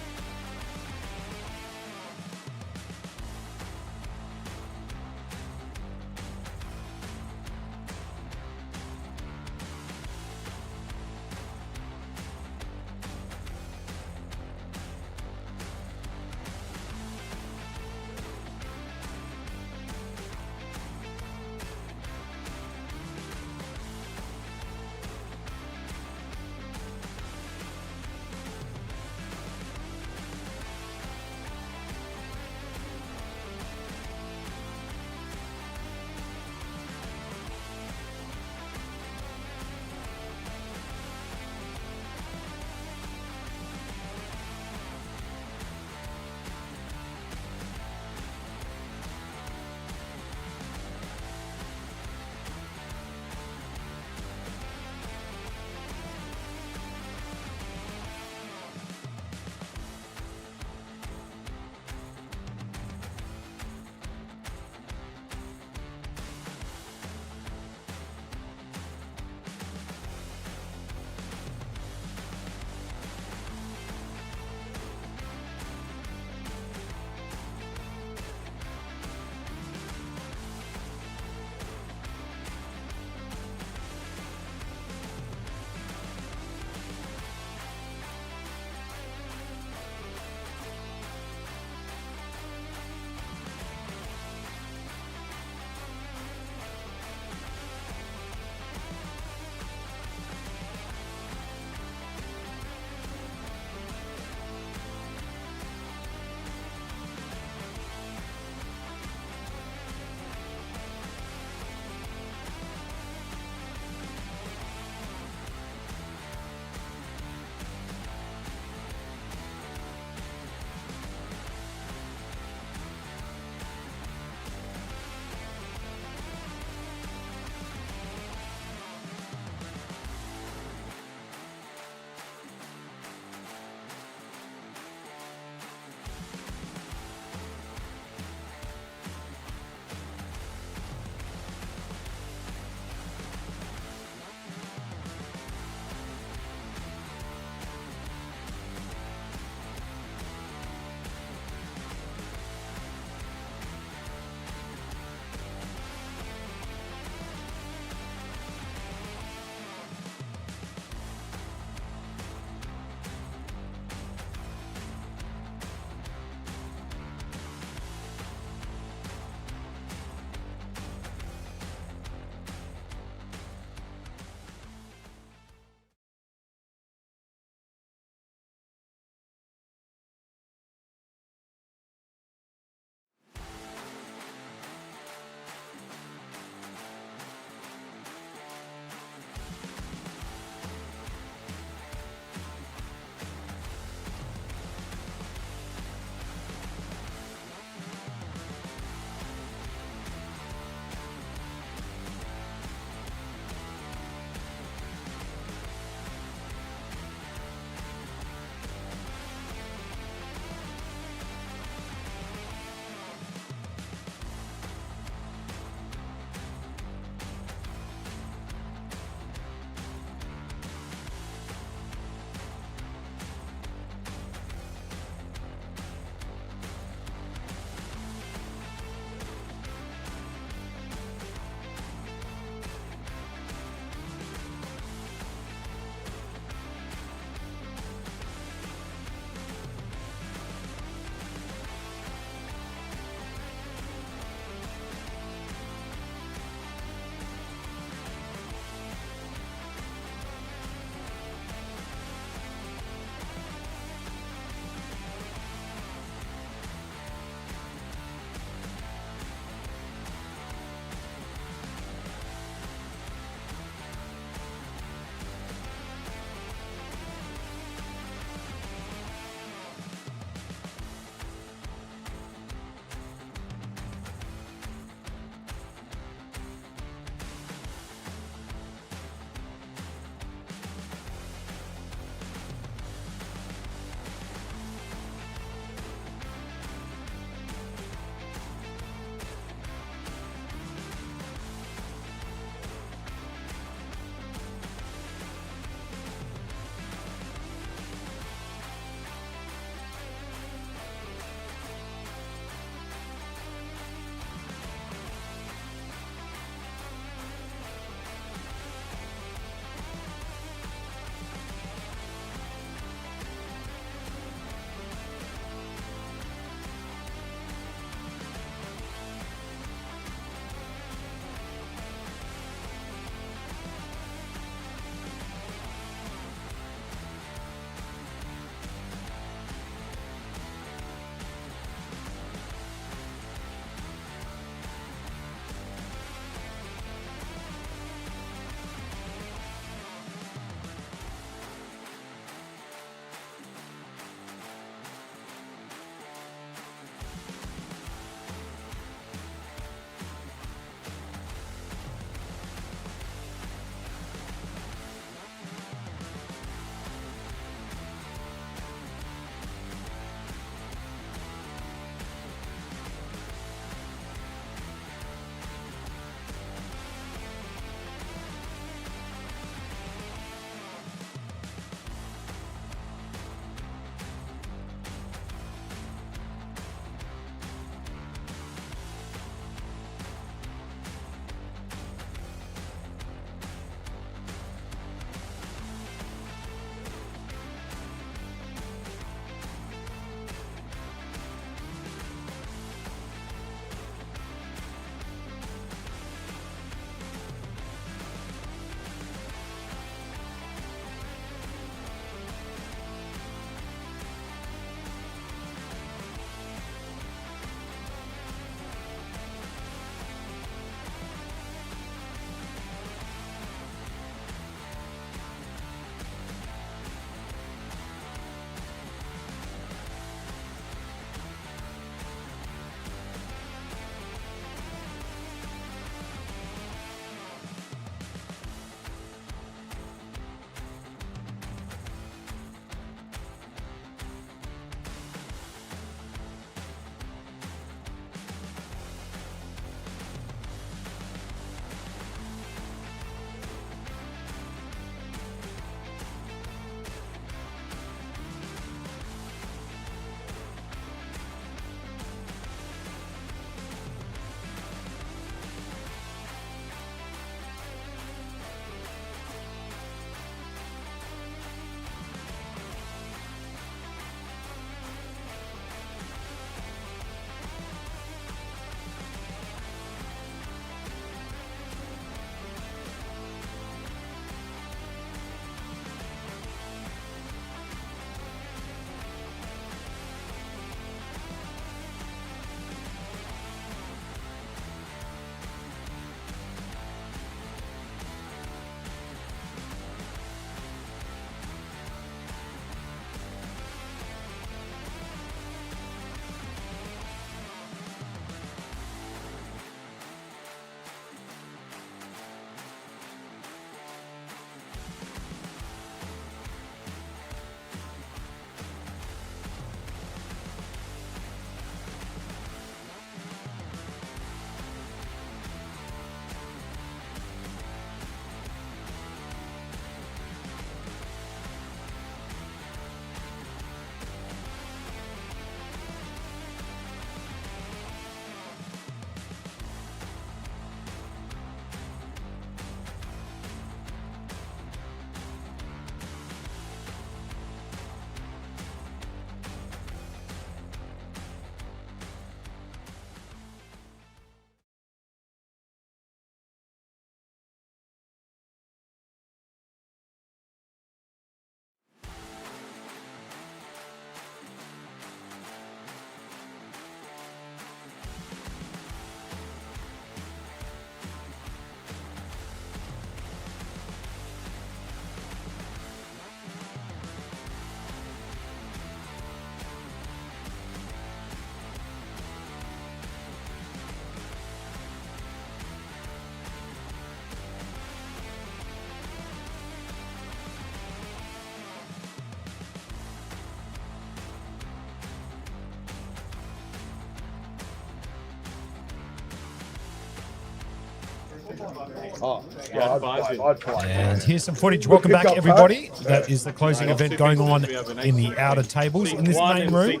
And here's some footage. Welcome back, everybody. That is the closing event going on in the outer tables in this main room.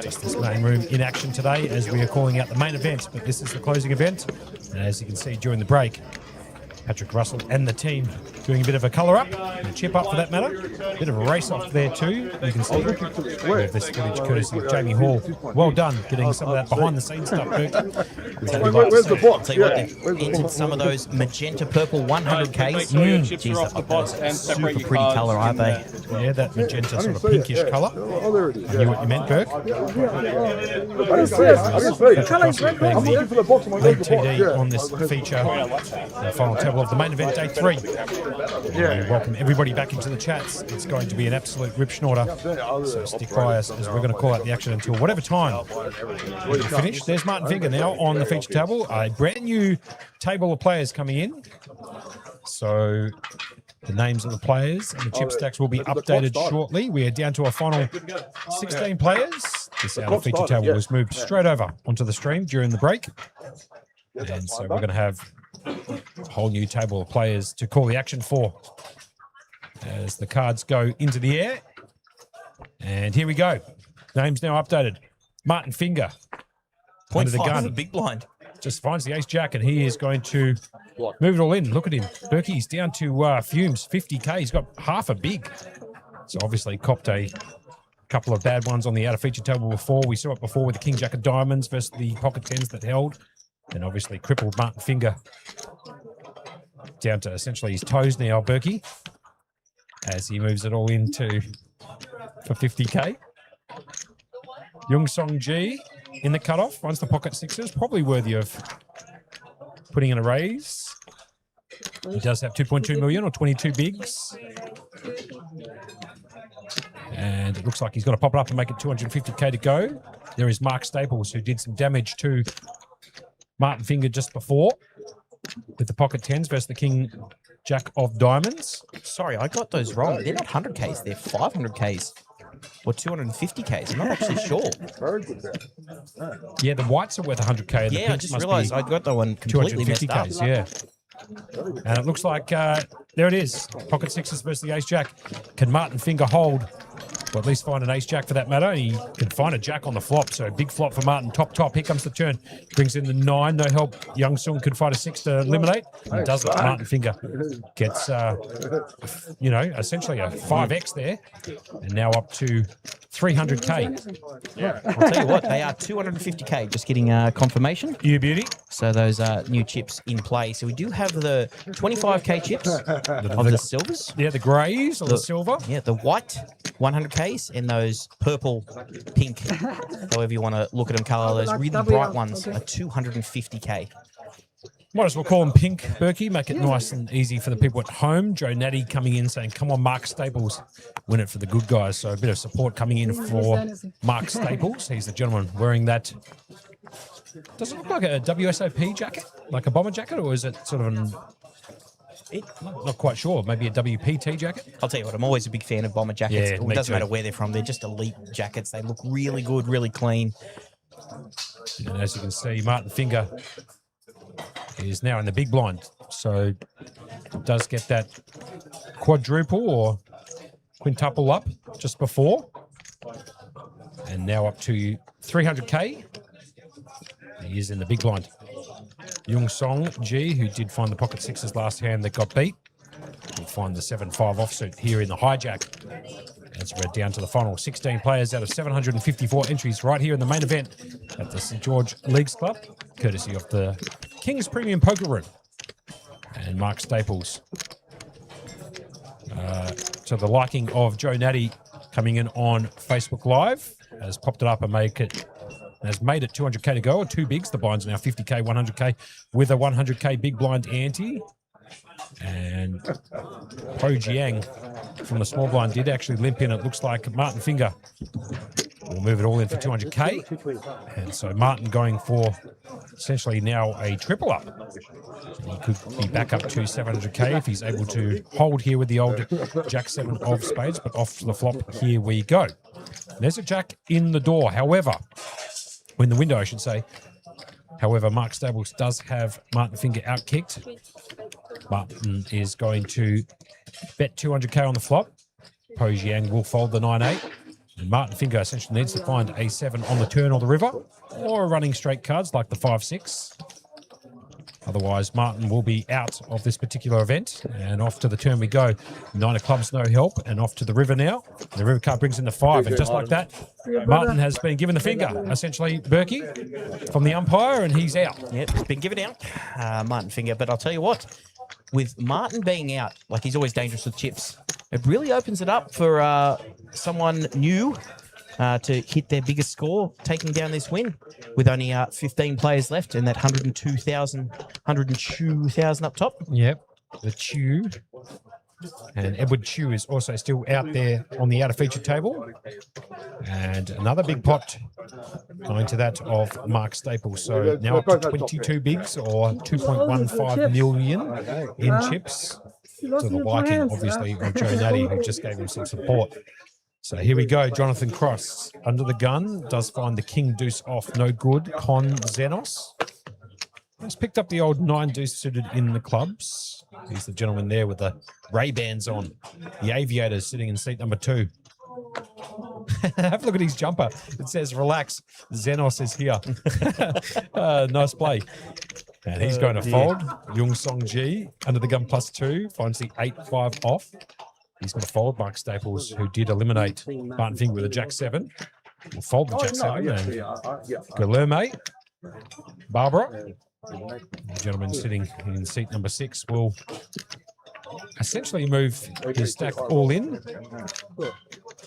Just this main room in action today as we are calling out the main event. But this is the closing event. And as you can see during the break, Patrick Russell and the team doing a bit of a colour up, and a chip up for that matter. Bit of a race off there too. You can see we have this footage courtesy of Jamie Hall. Well done getting some of that behind the scenes stuff, Bert. Where's the box? Tell you what, they've entered some of those magenta purple 100Ks. Jeez, those super pretty colour, aren't they? Yeah, that magenta sort of pinkish colour. Oh, there it is. I knew what you meant, Burke. I didn't see it. I didn't see it. I'm looking for the box. Lead TD on this feature, the final table of the main event, day 3. We welcome everybody back into the chats. It's going to be an absolute rip schnorter. So stick by us as we're going to call out the action until whatever time we finish. There's Martin Finger now on the feature table. A brand new table of players coming in. So the names of the players and the chip stacks will be updated shortly. We are down to a final 16 players. This outer feature table was moved straight over onto the stream during the break. And so we're going to have a whole new table of players to call the action for as the cards go into the air. And here we go. Names now updated. Martin Finger. Under the gun. The big blind. Just finds the ace jack and he is going to move it all in. Look at him. Berkey's down to fumes, 50k. He's got half a big. So obviously copped a couple of bad ones on the outer feature table before. We saw it before with the king jack of diamonds versus the pocket tens that held. And obviously crippled Martin Finger down to essentially his toes now, Berkey, as he moves it all into for 50k. Young Song G in the cutoff, finds the pocket sixes, probably worthy of putting in a raise. He does have 2.2 million or 22 bigs. And it looks like he's going to pop it up and make it 250k to go. There is Mark Staples, who did some damage to Martin Finger just before with the pocket tens versus the king jack of diamonds. Sorry, I got those wrong. They're not 100Ks, they're 500Ks. Or 250Ks. I'm not actually sure. Yeah, the whites are worth 100k. And the Yeah, I pinks just must realised be I got that one completely messed up. 250Ks, yeah. And it looks like, there it is. Pocket sixes versus the ace jack. Can Martin Finger hold? Or at least find an ace jack for that matter. He can find a jack on the flop. So big flop for Martin. Top. Here comes the turn. Brings in the 9. No help. Young Sung could find a 6 to eliminate. And does it. Martin Finger gets, essentially a 5x there. And now up to 300k. I'll tell you what, they are 250k. Just getting confirmation. You beauty. So those new chips in play. So we do have the 25k chips of the silvers. Yeah, the greys or the silver. Yeah, the white 100Ks and those purple, pink, however you want to look at them colour. Those really bright ones are 250k. Might as well call them pink, Berkey. Make it nice and easy for the people at home. Joe Natty coming in saying, come on, Mark Staples, win it for the good guys. So a bit of support coming in for Mark Staples. He's the gentleman wearing that. Does it look like a WSOP jacket? Like a bomber jacket? Or is it sort of an... Not quite sure. Maybe a WPT jacket? I'll tell you what, I'm always a big fan of bomber jackets. Yeah, It me doesn't too. matter where they're from. They're just elite jackets. They look really good, really clean. And as you can see, Martin Finger is now in the big blind. So does get that quadruple or quintuple up just before. And now up to 300k. He is in the big blind. Young Song G, who did find the pocket sixes last hand that got beat, will find the 7-5 offsuit here in the hijack. As we're down to the final 16 players out of 754 entries right here in the main event at the St. George Leagues Club, courtesy of the King's Premium Poker Room. And Mark Staples, to the liking of Joe Natty, coming in on Facebook Live, has popped it up and has made it 200k to go, or 2 bigs. The blind's now 50k, 100k, with a 100k big blind ante. And Po Jiang from the small blind did actually limp in. It looks like Martin Finger will move it all in for 200k. And so Martin going for essentially now a triple up. And he could be back up to 700k if he's able to hold here with the old Jack 7 of spades, but off the flop, here we go. There's a Jack in the door. However, in the window, I should say. However, Mark Stables does have Martin Finger outkicked. Martin is going to bet 200k on the flop. Po Jiang will fold the 9-8. And Martin Finger essentially needs to find a 7 on the turn or the river, or running straight cards like the 5-6. Otherwise, Martin will be out of this particular event. And off to the turn we go. 9 of clubs, no help. And off to the river now. The river card brings in the 5. And just like that, Martin has been given the finger, essentially, Berkey, from the umpire, and he's out. Yep, he's been given out, Martin Finger. But I'll tell you what, with Martin being out, like he's always dangerous with chips, it really opens it up for someone new to hit their biggest score, taking down this win with only 15 players left and that 102,000 up top. Yep, the Chew. And Edward Chew is also still out there on the outer feature table. And another big pot going to that of Mark Staples. So now up to 22 bigs or 2.15 million in chips. To the liking, obviously, of Joe Natty, who just gave him some support. So here we go. Jonathan Cross under the gun does find the king deuce off. No good. Con Zenos. He's picked up the old 9 deuce suited in the clubs. He's the gentleman there with the Ray-Bans on. The aviators sitting in seat number 2. Have a look at his jumper. It says, relax, Zenos is here. Nice play. And he's going to fold. Yung Song Ji under the gun +2 finds the 8-5 off. He's going to fold. Mark Staples, who did eliminate Martin Finger with a Jack-7, will fold the Jack-7. And Guilherme, Barbara, the gentleman sitting in seat number 6, will essentially move his stack all in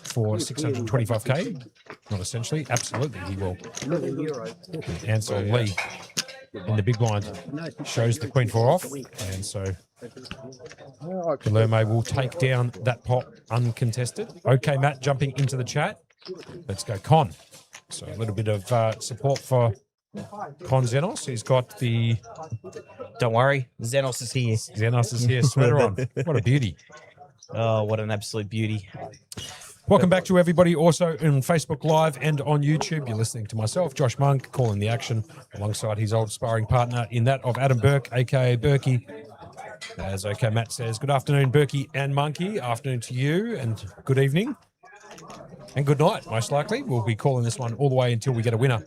for 625k. Not essentially, absolutely he will. Ansel Lee in the big blind shows the Queen 4 off, and so Guilherme will take down that pot uncontested. Okay, Matt, jumping into the chat. Let's go Con. So a little bit of support for Con Zenos. He's got the... Don't worry, Zenos is here. Zenos is here, sweater on. What a beauty. Oh, what an absolute beauty. Welcome back to everybody also on Facebook Live and on YouTube. You're listening to myself, Josh Monk, calling the action alongside his old sparring partner in that of Adam Burke, a.k.a. Berkey. As OK Matt says, good afternoon, Berkey and Monkey. Afternoon to you and good evening. And good night, most likely. We'll be calling this one all the way until we get a winner,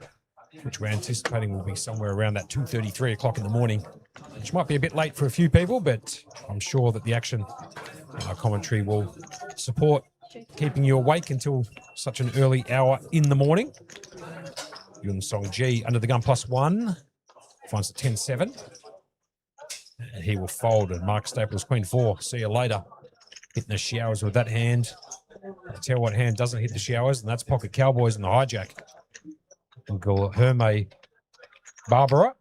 which we're anticipating will be somewhere around that 2:30, 3 o'clock in the morning, which might be a bit late for a few people, but I'm sure that the action commentary will support keeping you awake until such an early hour in the morning. Yung Song Ji under the gun +1 finds the 10-7. And he will fold, and Mark Staples Queen 4. See you later. Hitting the showers with that hand. I'll tell what hand doesn't hit the showers, and that's Pocket Cowboys and the hijack. And Guilherme Barbara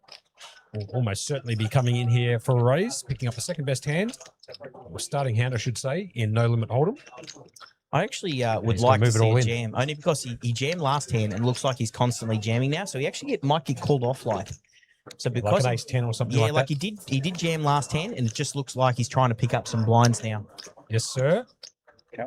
will almost certainly be coming in here for a raise, picking up the second best hand, or starting hand, I should say, in No Limit Hold'em. I actually would like to see a jam, only because he jammed last hand and looks like he's constantly jamming now. So he actually might get called off like. So because like an ace-10 or something like that? Yeah, like he did jam last hand, and it just looks like he's trying to pick up some blinds now. Yes, sir.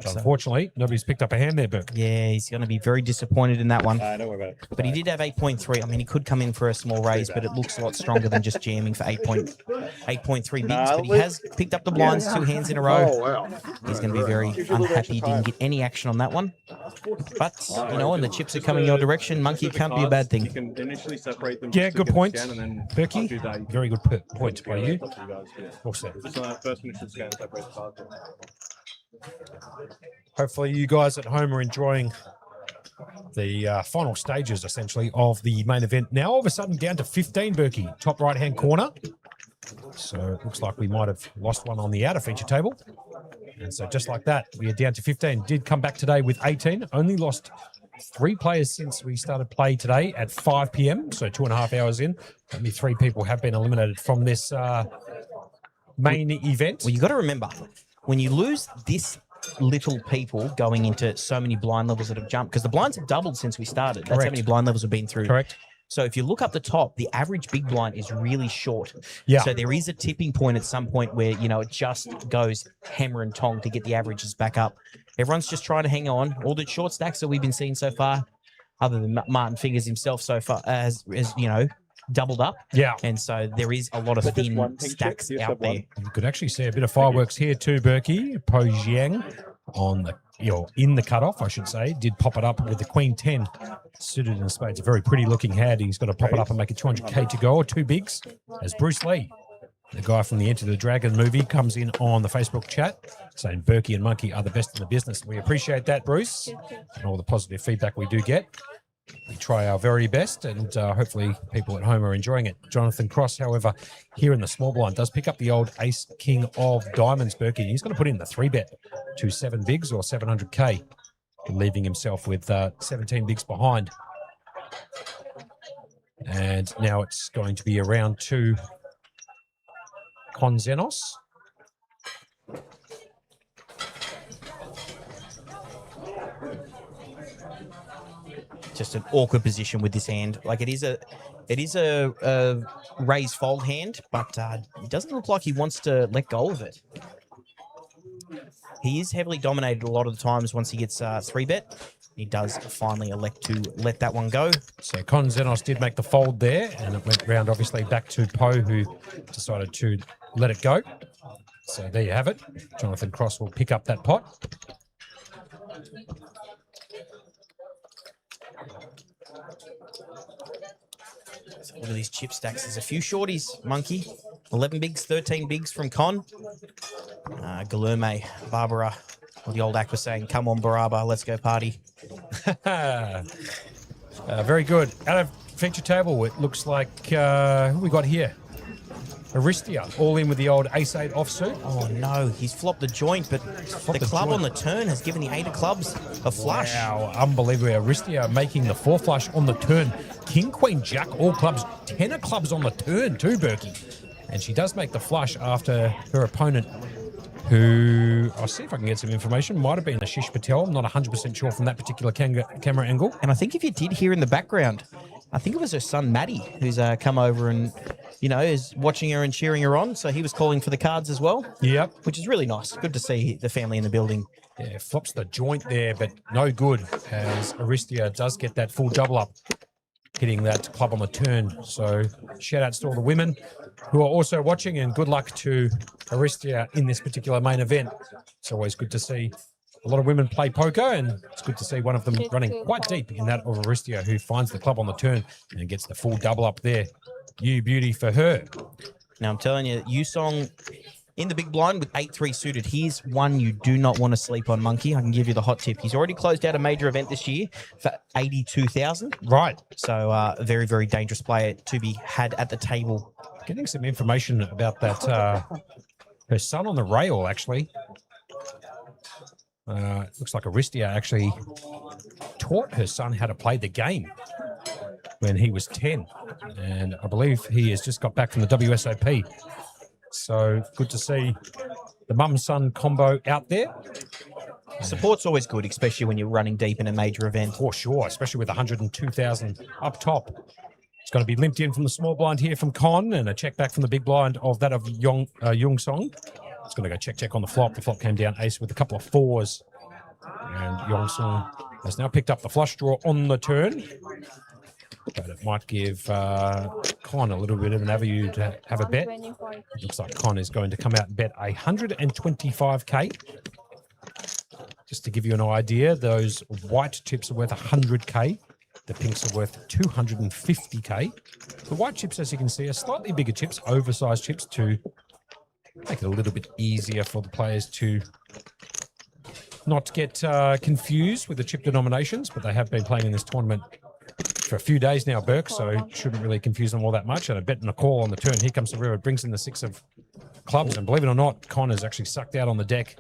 So unfortunately, nobody's picked up a hand there, Burke. Yeah, he's going to be very disappointed in that one. Don't worry about it. But he did have 8.3. I mean, he could come in for a small raise, but it looks a lot stronger than just jamming for 8.3 bigs. But he has picked up the blinds 2 hands in a row. Oh, wow. He's going to be very unhappy he didn't get any action on that one. But, you know, when the chips are coming your direction, Monkey can't be a bad thing. You can initially separate them. Yeah, good point. Berkey, Berkey, very good point by you. What's that? Just first initial scan, separate the cards. Hopefully you guys at home are enjoying the final stages, essentially, of the main event. Now, all of a sudden, down to 15, Berkey, top right-hand corner. So it looks like we might have lost one on the outer feature table. And so just like that, we are down to 15. Did come back today with 18. Only lost 3 players since we started play today at 5 p.m. So 2.5 hours in. Only 3 people have been eliminated from this main event. Well, you got to remember, when you lose this little people going into so many blind levels that have jumped, because the blinds have doubled since we started. That's how many blind levels we've been through. Correct. So if you look up the top, the average big blind is really short. Yeah. So there is a tipping point at some point where, you know, it just goes hammer and tong to get the averages back up. Everyone's just trying to hang on. All the short stacks that we've been seeing so far, other than Martin Fingers himself so far, as you know, doubled up. Yeah. And so there is a lot of Just thin one pink stacks chip. Yes, out have one. there. You could actually see a bit of fireworks here too, Berkey. Po Jiang on the, in the cutoff, I should say, did pop it up with the Queen 10 suited in spades. A very pretty looking hand. He's got to pop it up and make it 200k to go, or two bigs, as Bruce Lee, the guy from the Enter the Dragon movie, comes in on the Facebook chat saying Berkey and Monkey are the best in the business. We appreciate that, Bruce, and all the positive feedback we do get. We try our very best, and hopefully people at home are enjoying it. Jonathan Cross, however, here in the small blind, does pick up the old ace king of diamonds, Berkey. He's going to put in the 3-bet to 7 bigs or 700k, leaving himself with 17 bigs behind. And now it's going to be around to Konzenos. Just an awkward position with this hand. Like it is a raise fold hand, but it doesn't look like he wants to let go of it. He is heavily dominated a lot of the times once he gets 3-bet. He does finally elect to let that one go. So Konzenos did make the fold there, and it went round obviously back to Poe, who decided to let it go. So there you have it. Jonathan Cross will pick up that pot. So look at these chip stacks. There's a few shorties, Monkey. 11 bigs, 13 bigs from Con. Galume, Barbara, or the old act was saying, come on, Baraba, let's go party. Very good. Out of feature table, it looks like, who we got here? Aristia, all in with the old ace-8 offsuit. Oh, no, he's flopped the joint, but the club on the turn has given the 8 of clubs a flush. Wow, unbelievable. Aristia making the 4 flush on the turn. King, Queen, Jack, all clubs. 10 of clubs on the turn too, Berkey. And she does make the flush after her opponent, who, I'll see if I can get some information, might have been Ashish Patel. I'm not 100% sure from that particular camera angle. And I think if you did hear in the background, I think it was her son, Maddie, who's come over and, is watching her and cheering her on. So he was calling for the cards as well. Yep. Which is really nice. Good to see the family in the building. Yeah, flops the joint there, but no good, as Aristia does get that full double up, hitting that club on the turn. So shout outs to all the women who are also watching, and good luck to Aristia in this particular main event. It's always good to see a lot of women play poker, and it's good to see one of them running quite deep in that of Aristia, who finds the club on the turn and gets the full double up there. You beauty for her. Now I'm telling you, Yusong in the big blind with 8-3 suited. Here's one you do not want to sleep on, Monkey. I can give you the hot tip. He's already closed out a major event this year for 82,000. Right. So very, very dangerous player to be had at the table. Getting some information about that. Her son on the rail, actually. Looks like Aristia actually taught her son how to play the game when he was 10. And I believe he has just got back from the WSOP. So good to see the mum-son combo out there. Support's always good, especially when you're running deep in a major event. For sure, especially with 102,000 up top. It's going to be limped in from the small blind here from Con, and a check back from the big blind of that of Yung Song. It's going to go check on the flop. The flop came down ace with a couple of 4s. And Yung Song has now picked up the flush draw on the turn. But it might give Con a little bit of an avenue to have a bet. It looks like Con is going to come out and bet 125k. Just to give you an idea, those white chips are worth 100k. The pinks are worth 250k. The white chips, as you can see, are slightly bigger chips, oversized chips, to make it a little bit easier for the players to not get confused with the chip denominations, but they have been playing in this tournament for a few days now, Burke, so shouldn't really confuse them all that much. And a bet and a call on the turn. Here comes the river. It brings in the 6 of clubs, and believe it or not, Connor's actually sucked out on the deck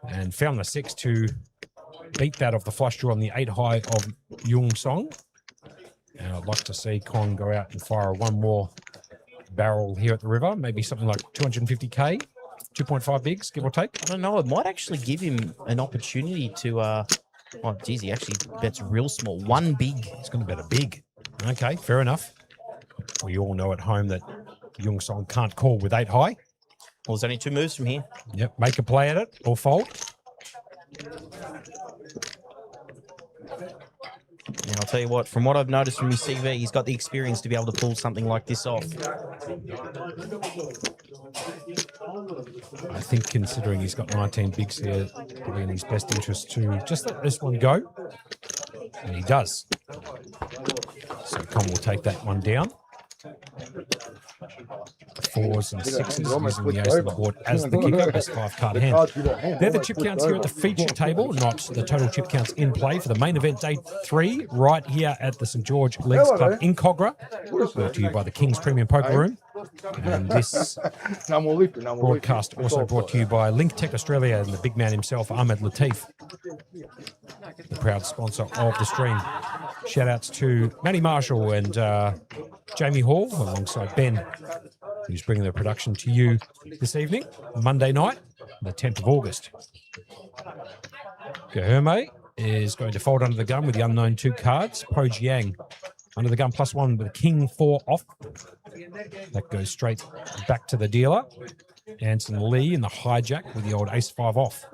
and found the 6 to beat that of the flush draw on the 8 high of Yung Song. And I'd like to see Con go out and fire one more barrel here at the river, maybe something like 250k, 2.5 bigs, give or take. I don't know. It might actually give him an opportunity to. Oh, geez, he actually bets real small. 1 big. He's going to bet a big. Okay, fair enough. We all know at home that Yung Song can't call with 8 high. Well, there's only 2 moves from here. Yep, make a play at it or fold. And I'll tell you what, from what I've noticed from his CV, he's got the experience to be able to pull something like this off. I think considering he's got 19 bigs here, probably in his best interest to just let this one go. And he does. So Con will take that one down. 4s and 6s using the ace of the board as the kicker, best 5-card hand. They're the chip counts here at the feature table, not the total chip counts in play for the main event day 3, right here at the St George Leagues Club in Cogra, brought to you by the King's Premium Poker Room. And this broadcast also brought to you by Link Tech Australia and the big man himself, Ahmed Latif, the proud sponsor of the stream. Shout outs to Matty Marshall and Jamie Hall alongside Ben, who's bringing the production to you this evening, Monday night, the 10th of August. Gaherme is going to fold under the gun with the unknown 2 cards. Po Jiang under the gun +1 with a King 4 off. That goes straight back to the dealer. Anson Lee in the hijack with the old ace 5 off.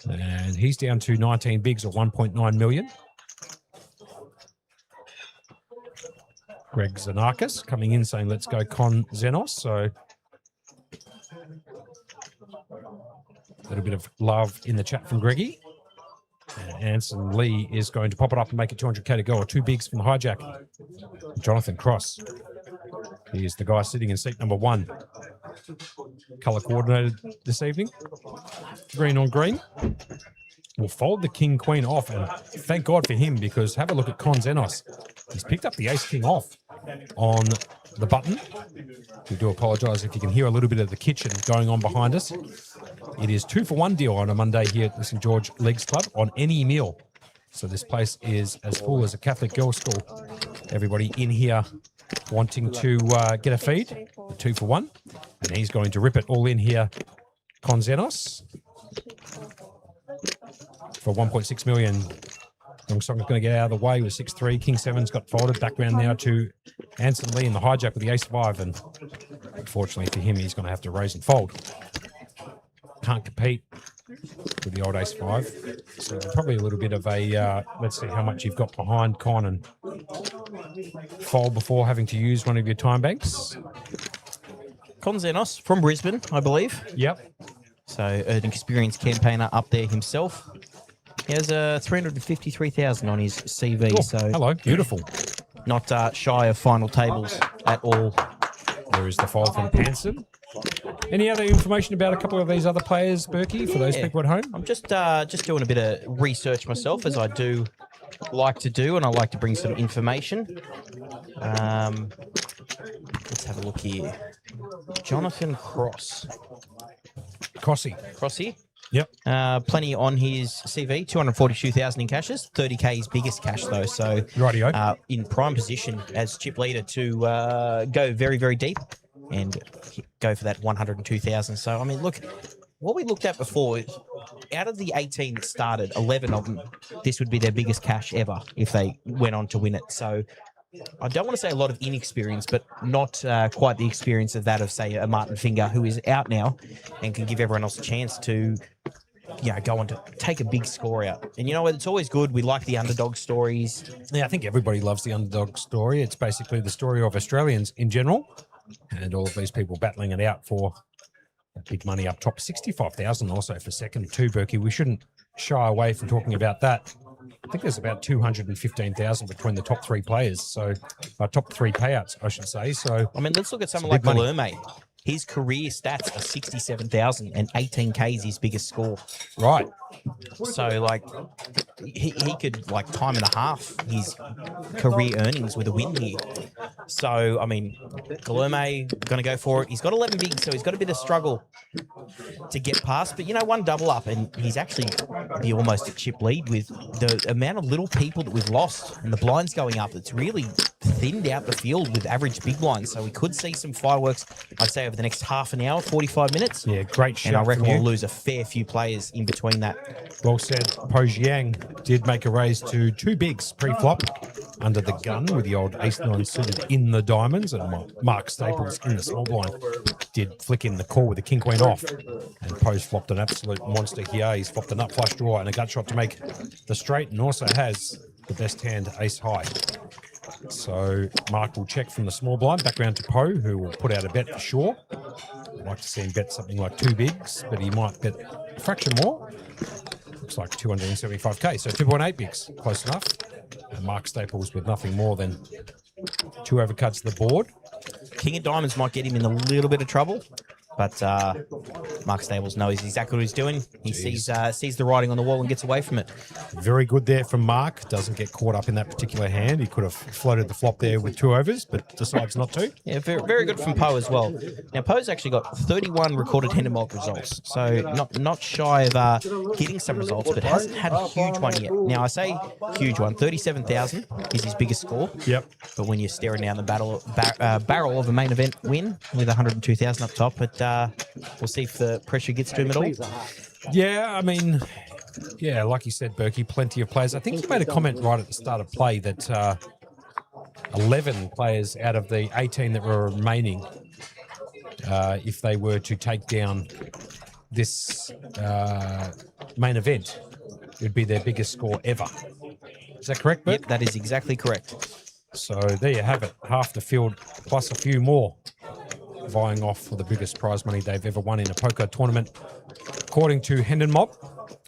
And he's down to 19 bigs or 1.9 million. Greg Zanakis coming in saying, let's go Con Zenos. So a little bit of love in the chat from Greggy. And Anson Lee is going to pop it up and make it 200k to go, or 2 bigs from the hijack. Jonathan Cross. He is the guy sitting in seat number 1. Colour coordinated this evening. Green on green. We'll fold the King Queen off, and thank God for him, because have a look at Con Zenos. He's picked up the Ace King off on the button. We do apologise if you can hear a little bit of the kitchen going on behind us. It is 2-for-1 deal on a Monday here at the St George Leagues Club on any meal. So this place is as full as a Catholic girls' school. Everybody in here wanting to get a feed, the 2-for-1. And he's going to rip it all in here. Con Zenos for 1.6 million. Yongsong's going to get out of the way with 6-3. King 7's got folded. Background now to Anson Lee in the hijack with the ace 5. And unfortunately for him, he's going to have to raise and fold. Can't compete with the old ace 5. So probably a little bit of a, let's see how much you've got behind Con and fold before having to use one of your time banks. Con Zenos from Brisbane, I believe. Yep. So an experienced campaigner up there himself. He has 353,000 on his CV. Oh, so hello, beautiful. Not shy of final tables at all. There is the fold from Hanson. Any other information about a couple of these other players, Berkey, for those people at home? I'm just doing a bit of research myself, as I do like to do, and I like to bring some information. Let's have a look here. Jonathan Cross. Crossy. Yep. Plenty on his CV, 242,000 in cashes, 30k his biggest cash though. So rightio. In prime position as chip leader to go very, very deep and go for that 102,000. So, I mean, look, what we looked at before, out of the 18 that started, 11 of them, this would be their biggest cash ever if they went on to win it. So I don't want to say a lot of inexperience, but not quite the experience of that of, say, a Martin Finger, who is out now and can give everyone else a chance to, go on to take a big score out. And you know what? It's always good. We like the underdog stories. Yeah, I think everybody loves the underdog story. It's basically the story of Australians in general, and all of these people battling it out for big money up top. 65,000 also for second too, Berkey. We shouldn't shy away from talking about that. I think there's about 215,000 between the top 3 players. So, top 3 payouts, I should say. So, I mean, let's look at someone like Guilherme. His career stats are 67,000 and 18k is his biggest score. Right. So, like, he could, like, time and a half his career earnings with a win here. So, I mean, Guilherme going to go for it. He's got 11 bigs, so he's got a bit of struggle to get past. But, one double up, and he's actually be almost a chip lead with the amount of little people that we've lost and the blinds going up. It's really thinned out the field with average big blinds. So we could see some fireworks, I'd say, over the next half an hour, 45 minutes. Yeah, great shout. And I reckon we'll lose a fair few players in between that. Well said. Po Jiang did make a raise to 2 bigs pre-flop under the gun with the old ace-9 suited in the diamonds, and Mark Staples in the small blind did flick in the call with the king-queen off. And Po's flopped an absolute monster here. He's flopped a nut flush draw and a gut shot to make the straight, and also has the best hand, ace high. So Mark will check from the small blind, back round to Poe, who will put out a bet for sure. I'd like to see him bet something like 2 bigs, but he might bet a fraction more. Looks like 275k, so 2.8 bigs, close enough. And Mark Staples with nothing more than 2 overcuts to the board. King of Diamonds might get him in a little bit of trouble, but Mark Staples knows exactly what he's doing. He sees the writing on the wall and gets away from it. Very good there from Mark. Doesn't get caught up in that particular hand. He could have floated the flop there with 2 overs, but decides not to. Yeah, very, very good from Poe as well. Now, Poe's actually got 31 recorded Hindenburg results, so not shy of getting some results, but hasn't had a huge one yet. Now, I say huge one. 37,000 is his biggest score. Yep. But when you're staring down the barrel of a main event win with 102,000 up top, we'll see if the pressure gets to him at all. Yeah, I mean, yeah, like you said, Berkey, plenty of players. I think you made a comment right at the start of play that 11 players out of the 18 that were remaining, if they were to take down this main event, it would be their biggest score ever. Is that correct, Berk? Yep, that is exactly correct. So there you have it. Half the field plus a few more vying off for the biggest prize money they've ever won in a poker tournament. According to Hendon Mob,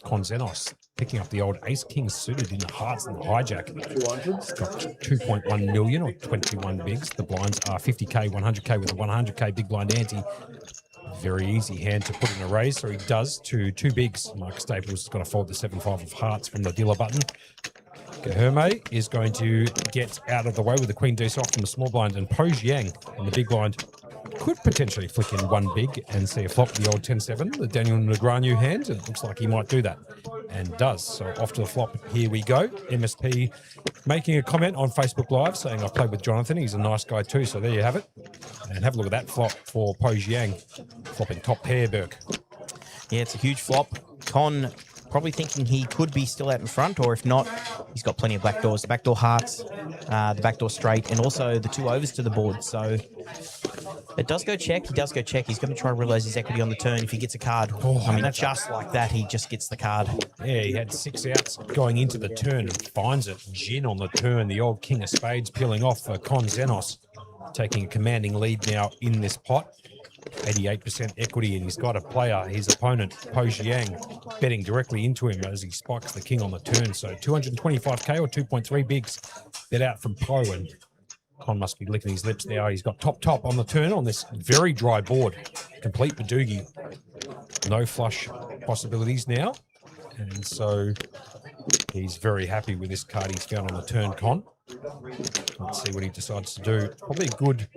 Konzenos picking up the old ace-king suited in the hearts and the hijack. It's got 2.1 million or 21 bigs. The blinds are 50k, 100k with a 100k big blind ante. Very easy hand to put in a raise, so he does to 2 bigs. Mark Staples is going to fold the 7-5 of hearts from the dealer button. Herme is going to get out of the way with the queen deuce off from the small blind, and Po Jiang in the big blind could potentially flick in 1 big and see a flop the old 10-7, the Daniel Negreanu hand. It looks like he might do that, and does. So off to the flop. Here we go. MSP making a comment on Facebook Live saying, I played with Jonathan. He's a nice guy too. So there you have it. And have a look at that flop for Po Jiang, flopping top pair, Burke. Yeah, it's a huge flop. Con probably thinking he could be still out in front, or if not, he's got plenty of backdoors. The backdoor hearts, the backdoor straight, and also the 2 overs to the board. So it does go check. He does go check. He's going to try to realise his equity on the turn if he gets a card. I mean, just like that, he just gets the card. Yeah, he had 6 outs going into the turn and finds it. Gin on the turn. The old king of spades peeling off for Konzenos, taking a commanding lead now in this pot. 88% equity, and he's got a player, his opponent, Po Jiang, betting directly into him as he spikes the king on the turn. So 225k or 2.3 bigs bet out from Po, and Con must be licking his lips now. He's got top on the turn on this very dry board. Complete Badoogie. No flush possibilities now. And so he's very happy with this card he's found on the turn, Con. Let's see what he decides to do. Probably a good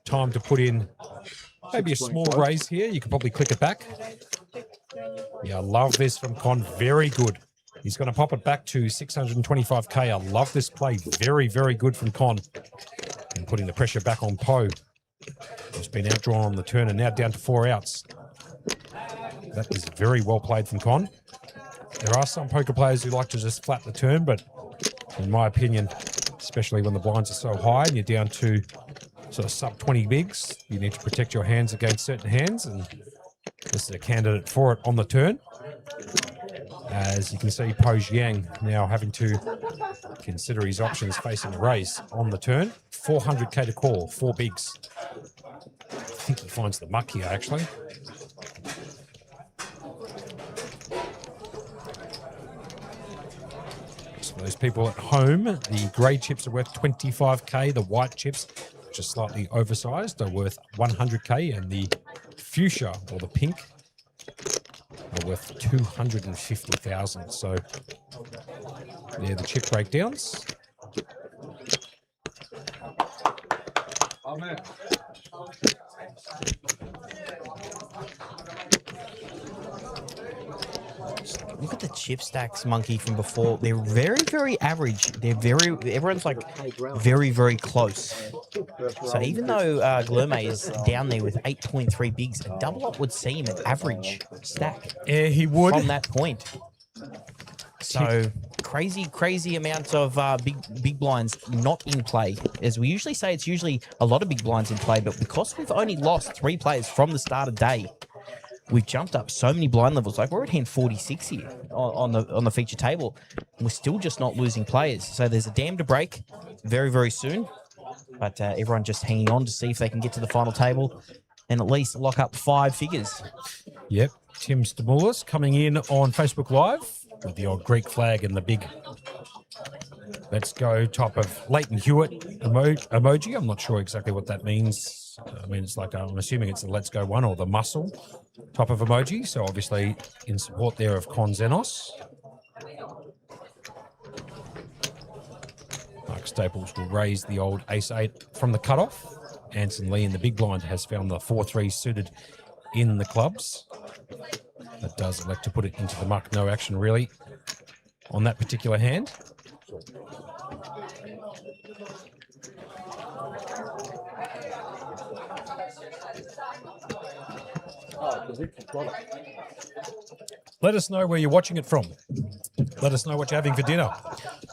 time to put in maybe a small raise here. You could probably click it back. Yeah, I love this from Con. Very good. He's going to pop it back to 625k. I love this play. Very, very good from Con. And putting the pressure back on Po, who's been outdrawn on the turn and now down to 4 outs. That is very well played from Con. There are some poker players who like to just flat the turn, but in my opinion, especially when the blinds are so high and you're down to sort of sub 20 bigs, you need to protect your hands against certain hands, and this is a candidate for it on the turn. As you can see, Po Jiang now having to consider his options, facing a raise on the turn. 400k to call, 4 bigs. I think he finds the muck here, actually. So those people at home, the grey chips are worth 25k. The white chips, which are slightly oversized, are worth 100k, and the fuchsia, or the pink, are worth 250,000. So they're the chip breakdowns. Amen. Look at the chip stacks, Monkey, from before. They're very, very average. Everyone's like very, very close. So even though Glurme is down there with 8.3 bigs, a double up would seem an average stack. Yeah, he would. From that point. So crazy amounts of big blinds not in play. As we usually say, it's usually a lot of big blinds in play, but because we've only lost 3 players from the start of day, we've jumped up so many blind levels. Like we're at hand 46 here on the feature table. And we're still just not losing players. So there's a dam to break very, very soon. But everyone just hanging on to see if they can get to the final table and at least lock up 5 figures. Yep. Tim Stamoulis coming in on Facebook Live with the old Greek flag and the big let's go type of Leighton Hewitt emoji. I'm not sure exactly what that means. I mean, it's like, I'm assuming it's the let's go one or the muscle type of emoji. So obviously in support there of Con Xenos. Mark Staples will raise the old ace-8 from the cutoff. Anson Lee in the big blind has found the 4-3 suited in the clubs. That does elect to put it into the muck. No action really on that particular hand. Let us know where you're watching it from. Let us know what you're having for dinner.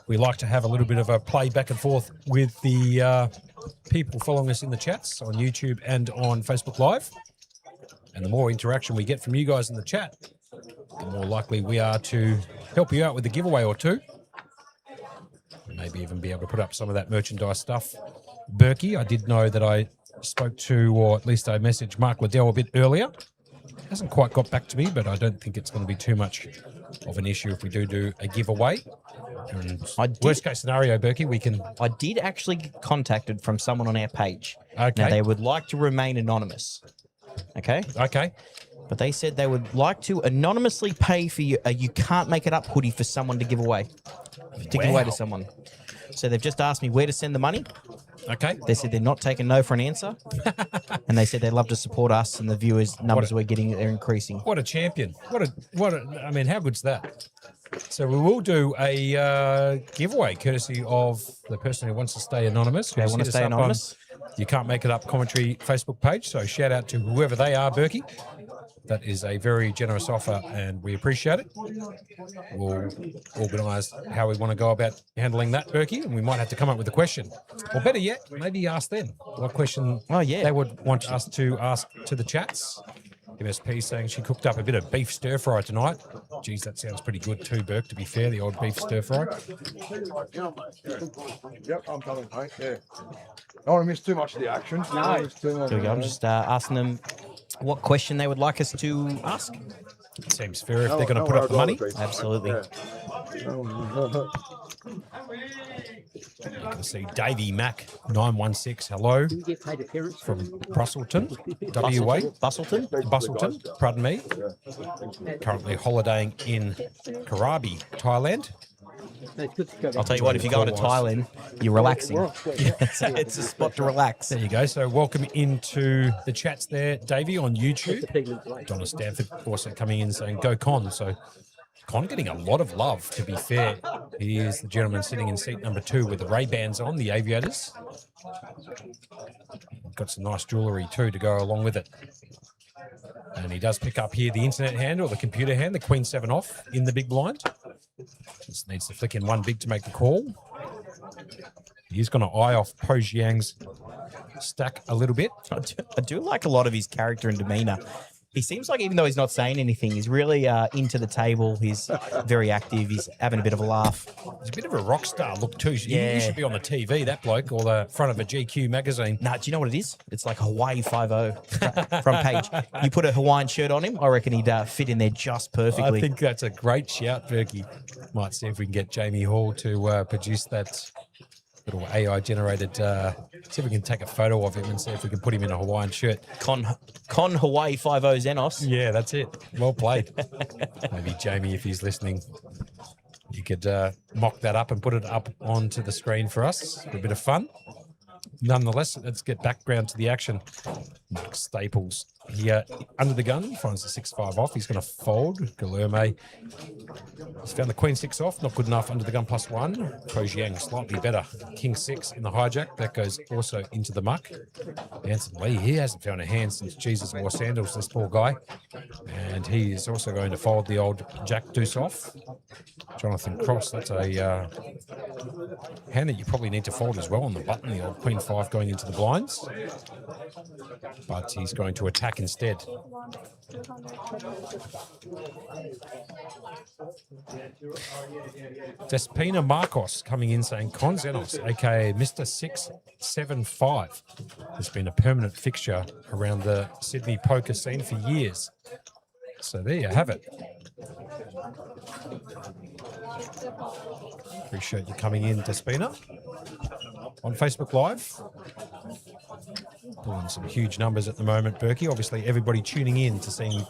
We like to have a little bit of a play back and forth with the people following us in the chats on YouTube and on Facebook Live. And the more interaction we get from you guys in the chat, the more likely we are to help you out with a giveaway or two. Maybe even be able to put up some of that merchandise stuff. Berkey, I did know that I spoke to, or at least I messaged Mark Liddell a bit earlier. Hasn't quite got back to me, but I don't think it's going to be too much of an issue if we do a giveaway. And worst case scenario, Berkey, we can... I did actually get contacted from someone on our page. Okay. Now, they would like to remain anonymous. Okay? Okay. But they said they would like to anonymously pay for you a You Can't Make It Up hoodie for someone to give away. Give away to someone. So they've just asked me where to send the money. Okay. They said they're not taking no for an answer. And they said they'd love to support us and the viewers numbers we're getting, they're increasing. What a champion. I mean, how good's that? So we will do a giveaway courtesy of the person who wants to stay anonymous. They want to stay anonymous. You Can't Make It Up commentary Facebook page. So shout out to whoever they are, Berkey. That is a very generous offer and we appreciate it. We'll organise how we want to go about handling that, Berkey, and we might have to come up with a question. Or better yet, maybe ask them what question they would want us to ask to the chats. MSP saying she cooked up a bit of beef stir fry tonight. Geez, that sounds pretty good too, Burke, to be fair, the old beef stir fry. Yep, I'm coming, mate. Yeah. I don't want to miss too much of the action. No. There we go. I'm just asking them what question they would like us to ask. It seems fair if they're going to put up the money. Absolutely. You can see Davey Mac 916. Hello from Brusselton, WA. Bustleton, pardon me. Currently holidaying in Krabi, Thailand. I'll tell you what, if you go to Thailand, you're relaxing. It's a spot to relax. There you go. So welcome into the chats there, Davey, on YouTube. Donna Stanford also coming in saying, go Con. So Con getting a lot of love, to be fair. He is the gentleman sitting in seat number 2 with the Ray-Bans on, the aviators. Got some nice jewellery too to go along with it. And he does pick up here the internet hand or the computer hand, the Queen 7 off in the big blind. Just needs to flick in one big to make the call. He's going to eye off Po Jiang's stack a little bit. I do like a lot of his character and demeanour. He seems like, even though he's not saying anything, he's really into the table. He's very active. He's having a bit of a laugh. He's a bit of a rock star look too. He should be on the TV, that bloke, or the front of a GQ magazine. Nah, do you know what it is? It's like Hawaii 5-0 front page. You put a Hawaiian shirt on him, I reckon he'd fit in there just perfectly. I think that's a great shout, Berkey. Might see if we can get Jamie Hall to produce that little AI-generated, see if we can take a photo of him and see if we can put him in a Hawaiian shirt. Con Hawaii 5-0 Xenos. Yeah, that's it. Well played. Maybe Jamie, if he's listening, you could mock that up and put it up onto the screen for us for a bit of fun. Nonetheless, let's get background to the action. Mark Staples here under the gun, finds the 6-5 off. He's going to fold. Guilherme has found the Queen 6 off, not good enough under the gun +1. Po Jiang slightly better. King 6 in the hijack. That goes also into the muck. Anson Lee, he hasn't found a hand since Jesus wore sandals, this poor guy. And he is also going to fold the old Jack Deuce off. Jonathan Cross, that's a hand that you probably need to fold as well on the button, the old Queen 5 going into the blinds. but he's going to attack instead. Despina Marcos coming in saying Konzenos, aka Mr. 675, has been a permanent fixture around the Sydney poker scene for years. So there you have it. Appreciate you coming in, Despina, on Facebook Live. Pulling some huge numbers at the moment, Berkey. Obviously, everybody tuning in to seeing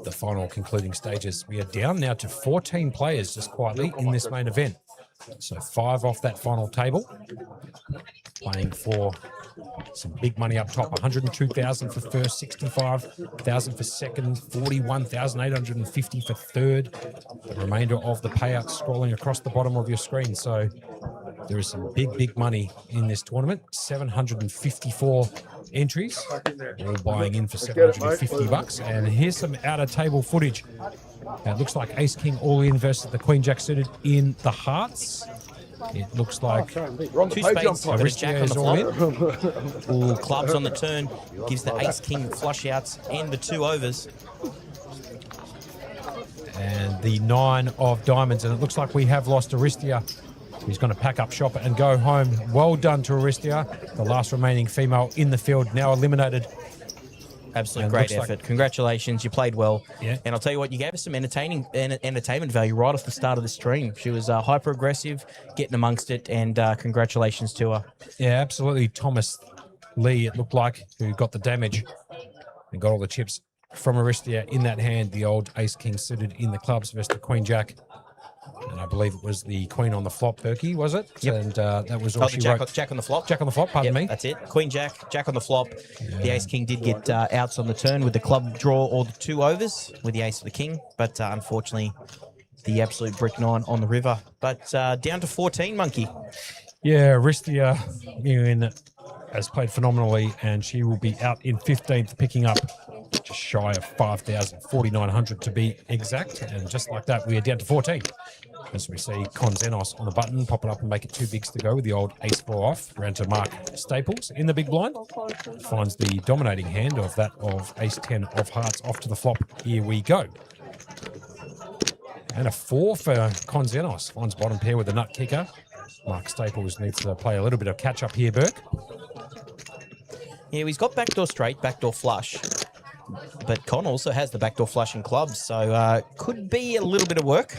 the final concluding stages. We are down now to 14 players just quietly in this main event. So 5 off that final table. Playing for some big money up top. 102,000 for first, 65,000 for second, 41,850 for third. The remainder of the payouts scrolling across the bottom of your screen. So there is some big money in this tournament. 754 entries, all buying in for $750. And here's some out-of-table footage. It looks like Ace King all in versus the Queen Jack suited in the hearts. It looks like 2 spades, but a jack on the flop. Ooh, clubs on the turn. Gives the Ace King flush outs and the 2 overs. And the 9 of diamonds. And it looks like we have lost Aristia. He's going to pack up shop and go home. Well done to Aristia, the last remaining female in the field, now eliminated. Absolute great effort. Congratulations. You played well. Yeah. And I'll tell you what, you gave us some entertainment value right off the start of the stream. She was hyper aggressive, getting amongst it, and congratulations to her. Yeah, absolutely. Thomas Lee, it looked like, who got the damage and got all the chips from Aristia in that hand. The old Ace King suited in the clubs versus the Queen Jack. And I believe it was the Queen on the flop, Berkey, was it? Yep. And that was all she wrote. Jack on the flop. Jack on the flop, pardon me. That's it. Queen Jack, Jack on the flop. Yeah. The Ace King did get outs on the turn with the club draw or the 2 overs with the Ace of the King. But unfortunately, the absolute brick 9 on the river. But down to 14, Monkey. Yeah, Aristia has played phenomenally, and she will be out in 15th, picking up just shy of 5,000, 4,900 to be exact. And just like that, we are down to 14. As we see Konzenos on the button, pop it up and make it 2 bigs to go with the old Ace 4 off. Round to Mark Staples in the big blind. Finds the dominating hand of that of Ace 10 of hearts off to the flop. Here we go. And a 4 for Konzenos. Finds bottom pair with a nut kicker. Mark Staples needs to play a little bit of catch up here, Burke. Yeah, he's got backdoor straight, backdoor flush. But Con also has the backdoor flush and clubs, so could be a little bit of work.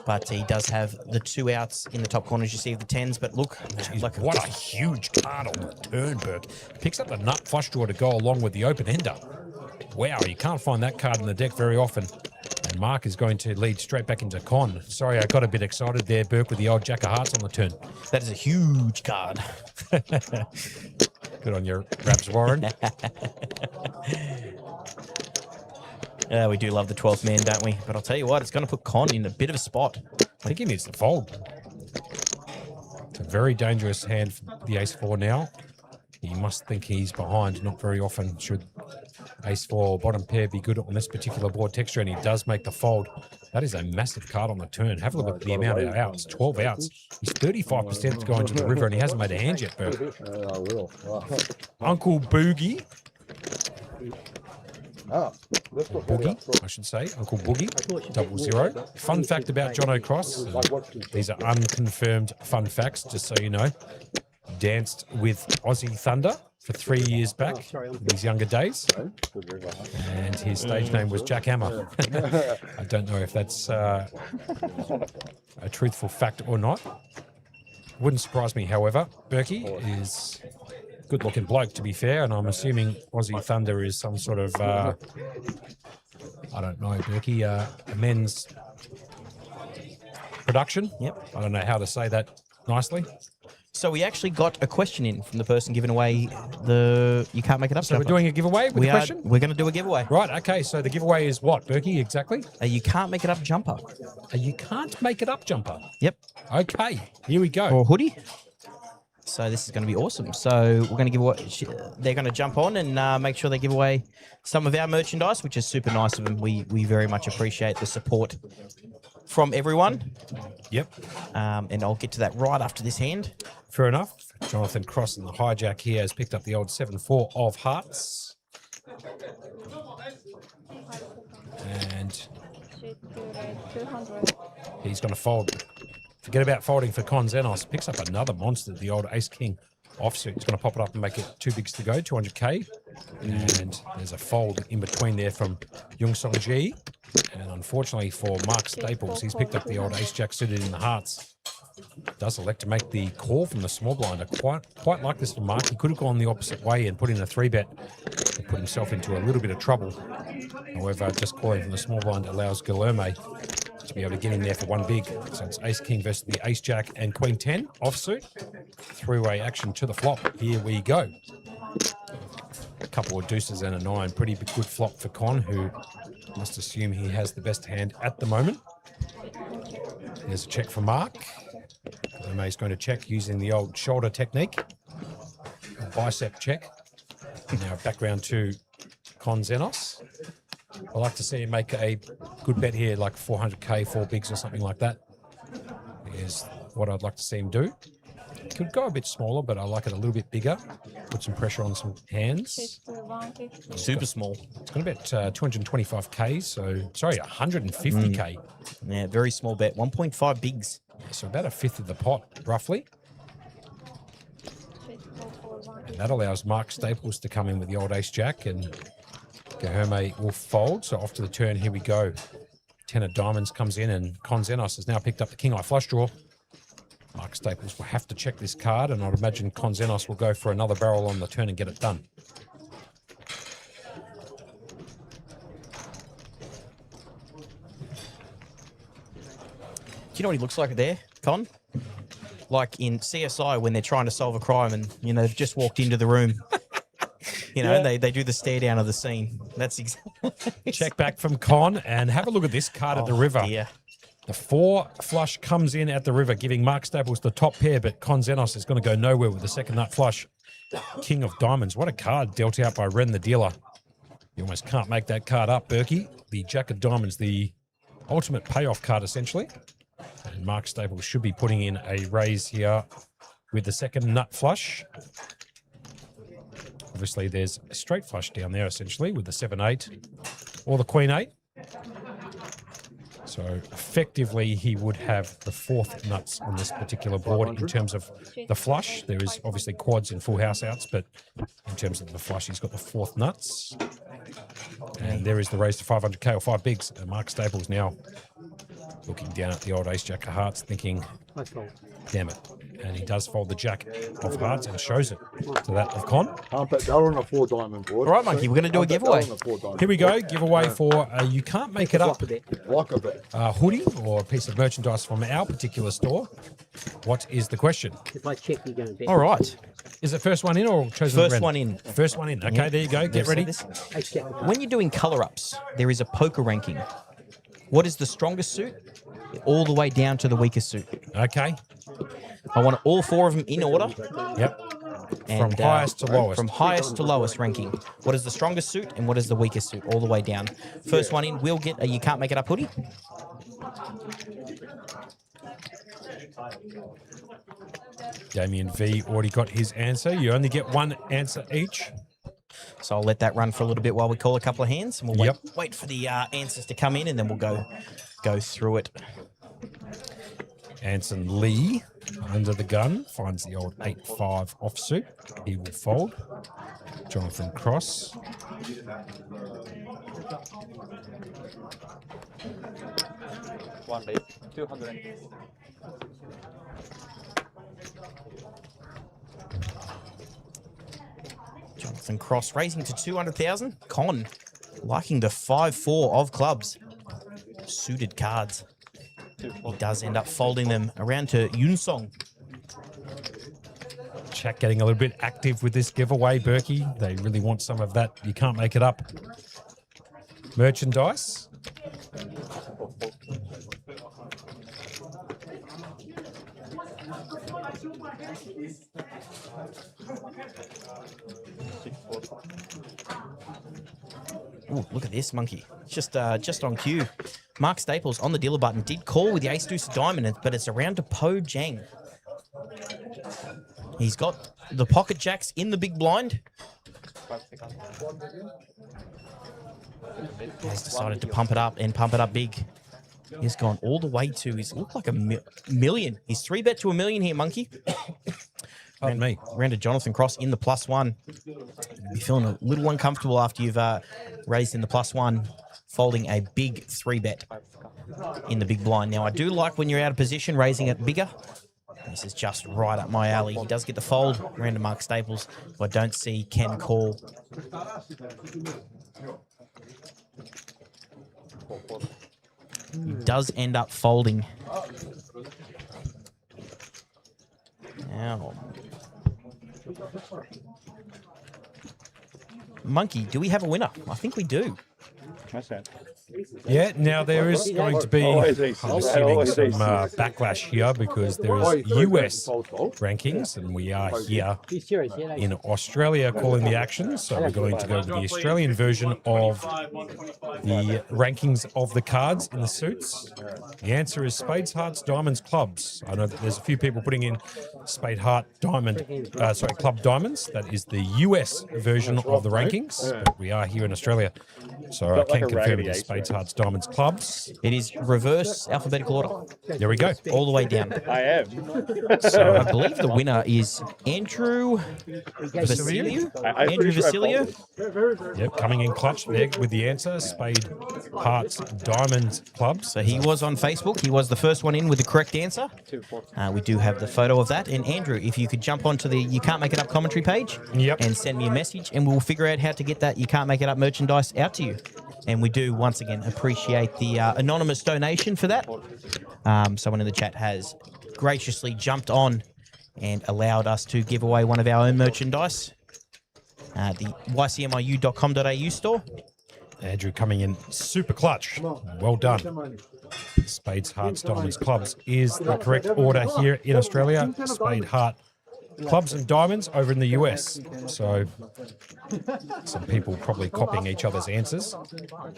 But he does have the 2 outs in the top corner, as you see, of the 10s. But look, like what a huge card on the turn, Burke. Picks up the nut flush draw to go along with the open ender. Wow, you can't find that card in the deck very often. And Mark is going to lead straight back into Con. Sorry, I got a bit excited there, Burke, with the old Jack of Hearts on the turn. That is a huge card. Good on your raps, Warren. We do love the 12th man, don't we? But I'll tell you what, it's going to put Con in a bit of a spot. I think he needs to fold. It's a very dangerous hand for the Ace 4 now. He must think he's behind. Not very often should Ace 4 bottom pair be good on this particular board texture, and he does make the fold. That is a massive card on the turn. Have a look at the amount of outs. 12 outs. He's 35% going to the river, and he hasn't made a hand yet, Bert. I will. Uncle Boogie. Boogie, I should say. Uncle Boogie, 00. Fun fact about John O'Cross. These are unconfirmed fun facts, just so you know. Danced with Aussie Thunder for 3 years back in his younger days. And his stage name was Jack Hammer. I don't know if that's a truthful fact or not. Wouldn't surprise me, however. Berkey is a good-looking bloke, to be fair, and I'm assuming Aussie Thunder is some sort of, I don't know, Berkey, a men's production. Yep. I don't know how to say that nicely. So we actually got a question in from the person giving away the You Can't Make It Up So jumper. we're doing a giveaway with the question? We're going to do a giveaway. Right, okay, so the giveaway is what, Berkey, exactly? A You Can't Make It Up jumper. A You Can't Make It Up jumper. Yep. Okay, here we go. Or a hoodie. So this is going to be awesome. So we're going to give away. They're going to jump on and make sure they give away some of our merchandise, which is super nice of them. We very much appreciate the support from everyone. Yep. And I'll get to that right after this hand. Fair enough. Jonathan Cross and the hijack here has picked up the old 7-4 of hearts. And he's going to fold. Forget about folding for Con Xenos. Picks up another monster, the old Ace-King offsuit. He's going to pop it up and make it 2 bigs to go, 200k. And there's a fold in between there from Yung Song Ji. And unfortunately for Mark Staples, he's picked up the old Ace-Jack suited in the hearts. Does elect to make the call from the small blind. I quite like this for Mark. He could have gone the opposite way and put in a 3-bet to put himself into a little bit of trouble. However, just calling from the small blind allows Guilherme to be able to get in there for 1 big. So it's Ace-King versus the Ace-Jack and Queen-10 offsuit. 3-way action to the flop. Here we go. A couple of deuces and a 9. Pretty good flop for Con, who must assume he has the best hand at the moment. There's a check for Mark. Guilherme's going to check using the old shoulder technique. A bicep check. Now back round to Con Xenos. I'd like to see him make a good bet here, like 400k, 4 bigs or something like that. Is what I'd like to see him do. Could go a bit smaller, but I like it a little bit bigger. Put some pressure on some hands. Super small. It's going to bet 225k, so, sorry, 150k. Yeah, very small bet. 1.5 bigs. So about a fifth of the pot, roughly. And that allows Mark Staples to come in with the old Ace-Jack, and Guilherme will fold. So off to the turn, here we go. 10 of diamonds comes in, and Con Xenos has now picked up the king-eye flush draw. Mark Staples will have to check this card, and I'd imagine Con Xenos will go for another barrel on the turn and get it done. Do you know what he looks like there, Con? Like in CSI when they're trying to solve a crime and, they've just walked into the room. They do the stare down of the scene. That's exactly. Check back from Con and have a look at this card at the river. Dear. The 4 flush comes in at the river, giving Mark Staples the top pair, but Con Xenos is going to go nowhere with the second nut flush. King of diamonds. What a card dealt out by Ren the dealer. You almost can't make that card up, Berkey. The Jack of diamonds, the ultimate payoff card, essentially. And Mark Staples should be putting in a raise here with the second nut flush. Obviously, there's a straight flush down there, essentially, with the 7-8 or the Queen-8. So, effectively, he would have the 4th nuts on this particular board in terms of the flush. There is obviously quads and full house outs, but in terms of the flush, he's got the 4th nuts. And there is the raise to 500k or 5 bigs. And Mark Staples now looking down at the old Ace-Jack of hearts, thinking, damn it. And he does fold the Jack of hearts and shows it to that of Con. They're on a 4 diamond board. All right, Monkey, we're going to do a giveaway. Here we go. Giveaway for You Can't Make It Up Like a bit. hoodie or a piece of merchandise from our particular store. What is the question? If I check, you're going to bet. All right. Is it first one in or chosen First red? one in. First one in. Okay, there you go. Get ready. When you're doing color-ups, there is a poker ranking. What is the strongest suit? All the way down to the weakest suit. Okay. I want all 4 of them in order. Yep. And, From highest to lowest. From highest to lowest ranking. What is the strongest suit and what is the weakest suit? All the way down. First one in will get a You Can't Make It Up hoodie. Damien V already got his answer. You only get 1 answer each. So I'll let that run for a little bit while we call a couple of hands, and we'll Yep. wait for the answers to come in, and then we'll go through it. Anson Lee under the gun finds the old 8-5 offsuit. He will fold. Jonathan Cross. One big, 200. Jonathan Cross raising to 200,000. Con liking the 5-4 of clubs. Suited cards. He does end up folding them around to Yunsong. Chat getting a little bit active with this giveaway, Berkey. They really want some of that. You can't make it up. Merchandise. Ooh, look at this monkey. Just on cue. Mark Staples on the dealer button did call with the ace deuce of diamond, but it's around to Po Jang. He's got the pocket jacks in the big blind. Has decided to pump it up and pump it up big. He's gone all the way to, he's looked like a million. He's 3-bet to $1 million here, monkey. Pardon me. Round to Jonathan Cross in the +1. You'll be feeling a little uncomfortable after you've raised in the +1, folding a big 3-bet in the big blind. Now, I do like when you're out of position, raising it bigger. This is just right up my alley. He does get the fold. Round to Mark Staples, who I don't see Ken call. He does end up folding. Now, monkey, do we have a winner? I think we do. That's it. Yeah, now there is going to be, I'm assuming, some backlash here because there is US rankings and we are here in Australia calling the action. So we're going to go with the Australian version of the rankings of the cards in the suits. The answer is spades, hearts, diamonds, clubs. I know that there's a few people putting in spade, heart, diamond, club diamonds. That is the US version of the rankings, but we are here in Australia. So I can confirm it is spades, hearts, diamonds, clubs. It is reverse alphabetical order. There we go. All the way down. I am. So I believe the winner is Andrew Vasilio. Andrew Vasilio. Yep, coming in clutch there with the answer. Spade, hearts, diamonds, clubs. So he was on Facebook. He was the first one in with the correct answer. We do have the photo of that. And Andrew, if you could jump onto the You Can't Make It Up commentary page and send me a message, and we'll figure out how to get that You Can't Make It Up merchandise out to you. And we do, once again, appreciate the anonymous donation for that. Someone in the chat has graciously jumped on and allowed us to give away one of our own merchandise. The ycmiu.com.au store. Andrew coming in super clutch. Well done. Spades, hearts, diamonds, clubs is the correct order here in Australia. Spade, heart, clubs and diamonds over in the US. So some people probably copying each other's answers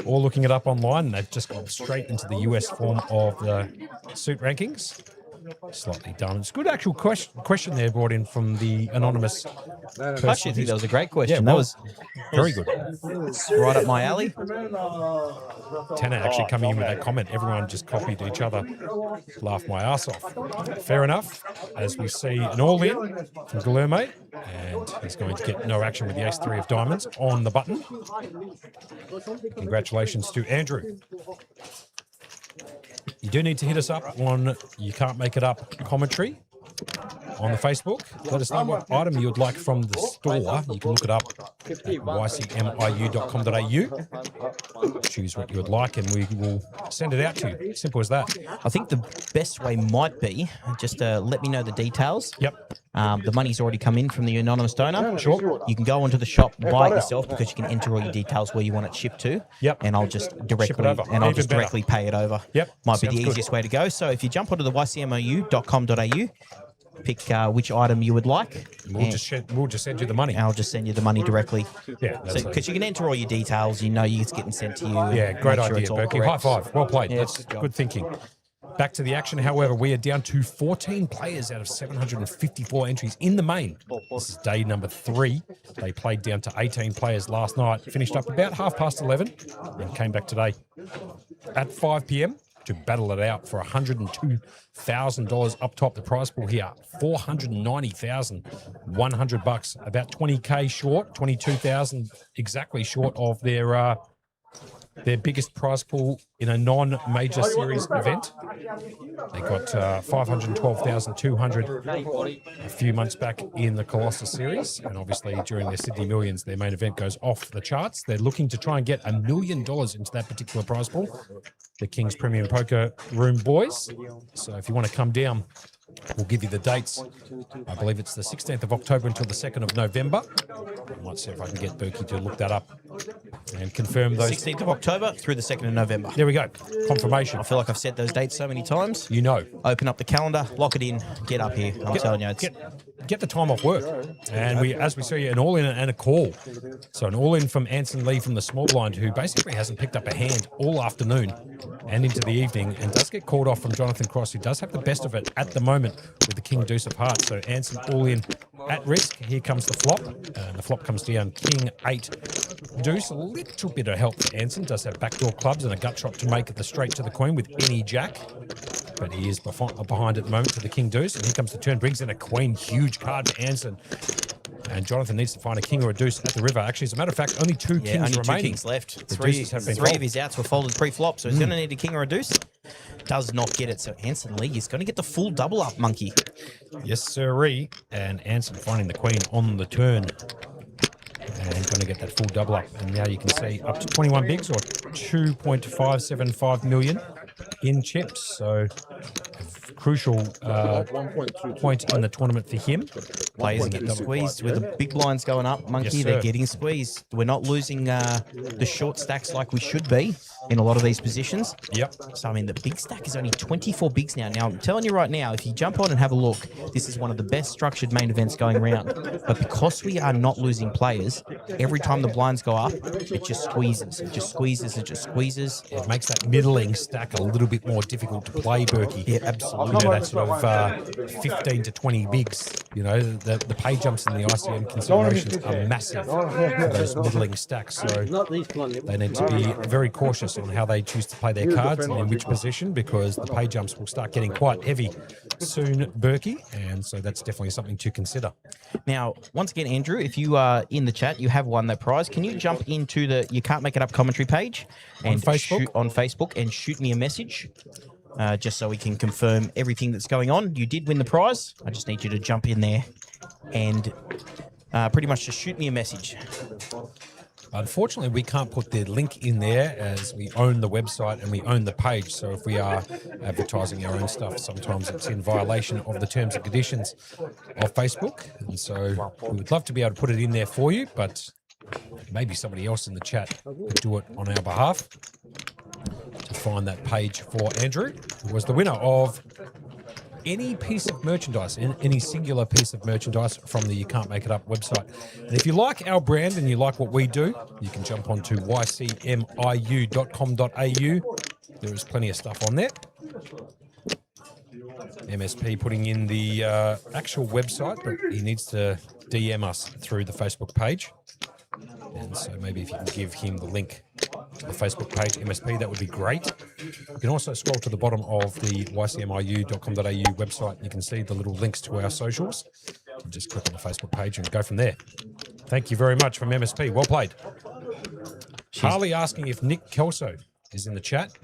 or looking it up online. They've just gone straight into the US form of the suit rankings. Slightly done. It's a good actual question there brought in from the anonymous person. I actually think that was a great question. Yeah, That was very good. right up my alley. Tanner actually coming in with that comment. Everyone just copied each other. Laughed my ass off. Fair enough. As we see an all-in from Guilherme, and he's going to get no action with the ace-3 of diamonds on the button. Congratulations to Andrew. You do need to hit us up on You Can't Make It Up commentary on the Facebook. Let us know what item you would like from the store. You can look it up at ycmiu.com.au. Choose what you would like and we will send it out to you. Simple as that. I think the best way might be just let me know the details. Yep. The money's already come in from the anonymous donor. Sure. You can go onto the shop, buy it yourself because you can enter all your details where you want it shipped to. Yep. And I'll just directly over. and I'll Even just better. directly pay it over. Yep. Might be the Sounds good. easiest way to go. So if you jump onto the ycmiu.com.au, pick which item you would like. We'll just send you the money. and I'll just send you the money directly. Yeah. Because you can enter all your details, you know it's getting sent to you. Yeah, and great make sure idea, it's all Berkey. correct. High five. Well played. Yeah, That's good job. good thinking. Back to the action, however, we are down to 14 players out of 754 entries in the main. This is day number 3. They played down to 18 players last night, finished up about 11:30, and came back today at 5 p.m. to battle it out for $102,000 up top. The prize pool here, $490,100, about 20K short, 22,000 exactly short of their biggest prize pool in a non-major series event. They got 512,200 a few months back in the Colossus series, and obviously during their Sydney Millions, their main event goes off the charts. They're looking to try and get $1 million into that particular prize pool. The King's Premium Poker Room boys. So if you want to come down, we'll give you the dates. I believe it's the 16th of October until the 2nd of November. I might see if I can get Berkey to look that up and confirm those. 16th of October through the 2nd of November. There we go. Confirmation. I feel like I've said those dates so many times. You know. Open up the calendar, lock it in, get up here. I'm telling you, it's get the time off work. And as we see, an all-in and a call. So an all-in from Anson Lee from the small blind, who basically hasn't picked up a hand all afternoon and into the evening, and does get called off from Jonathan Cross, who does have the best of it at the moment with the King Deuce of Hearts. So Anson all-in at risk. Here comes the flop. The flop comes down King 8 Deuce. A little bit of help for Anson. Does have backdoor clubs and a gut shot to make it the straight to the Queen with any jack. But he is behind at the moment to the King Deuce. And here comes the turn. Brings in a Queen. Huge card for Anson. And Jonathan needs to find a King or a Deuce at the river. Actually, as a matter of fact, only two Kings only remaining. 2 Kings left. The Three deuces have been of folded. his outs were folded pre-flop, so he's going to need a King or a Deuce. Does not get it, so Anson Lee is going to get the full double up, monkey. Yes, sirree. And Anson finding the Queen on the turn. And going to get that full double up. And now you can see up to 21 bigs or 2.575 million in chips. So a crucial point in the tournament for him. Players are getting squeezed with the big blinds going up, monkey. Yes, They're sir. getting squeezed. We're not losing the short stacks like we should be in a lot of these positions. Yep. So, I mean, the big stack is only 24 bigs now. Now, I'm telling you right now, if you jump on and have a look, this is one of the best structured main events going around. But because we are not losing players, every time the blinds go up, it just squeezes. It just squeezes. It just squeezes. It makes that middling stack a little bit more difficult to play, Berkey. Yeah, absolutely. You know, that sort of 15 to 20 bigs. You know, the pay jumps and the ICM considerations are massive for those middling stacks. So they need to be very cautious on how they choose to play their cards and in which position, because the pay jumps will start getting quite heavy soon, Berkey. And so that's definitely something to consider. Now, once again, Andrew, if you are in the chat, you have won that prize. Can you jump into the You Can't Make It Up commentary page and on Facebook and shoot me a message? Just so we can confirm everything that's going on. You did win the prize. I just need you to jump in there and pretty much just shoot me a message. Unfortunately, we can't put the link in there as we own the website and we own the page. So if we are advertising our own stuff, sometimes it's in violation of the terms and conditions of Facebook. And so we would love to be able to put it in there for you, but maybe somebody else in the chat could do it on our behalf to find that page for Andrew, who was the winner of any piece of merchandise, any singular piece of merchandise from the You Can't Make It Up website. And if you like our brand and you like what we do, you can jump onto ycmiu.com.au. There is plenty of stuff on there. MSP putting in the actual website, but he needs to DM us through the Facebook page. And so maybe if you can give him the link to the Facebook page, MSP, that would be great. You can also scroll to the bottom of the ycmiu.com.au website. You can see the little links to our socials. And just click on the Facebook page and go from there. Thank you very much from MSP. Well played. Harley asking if Nick Kelso is in the chat.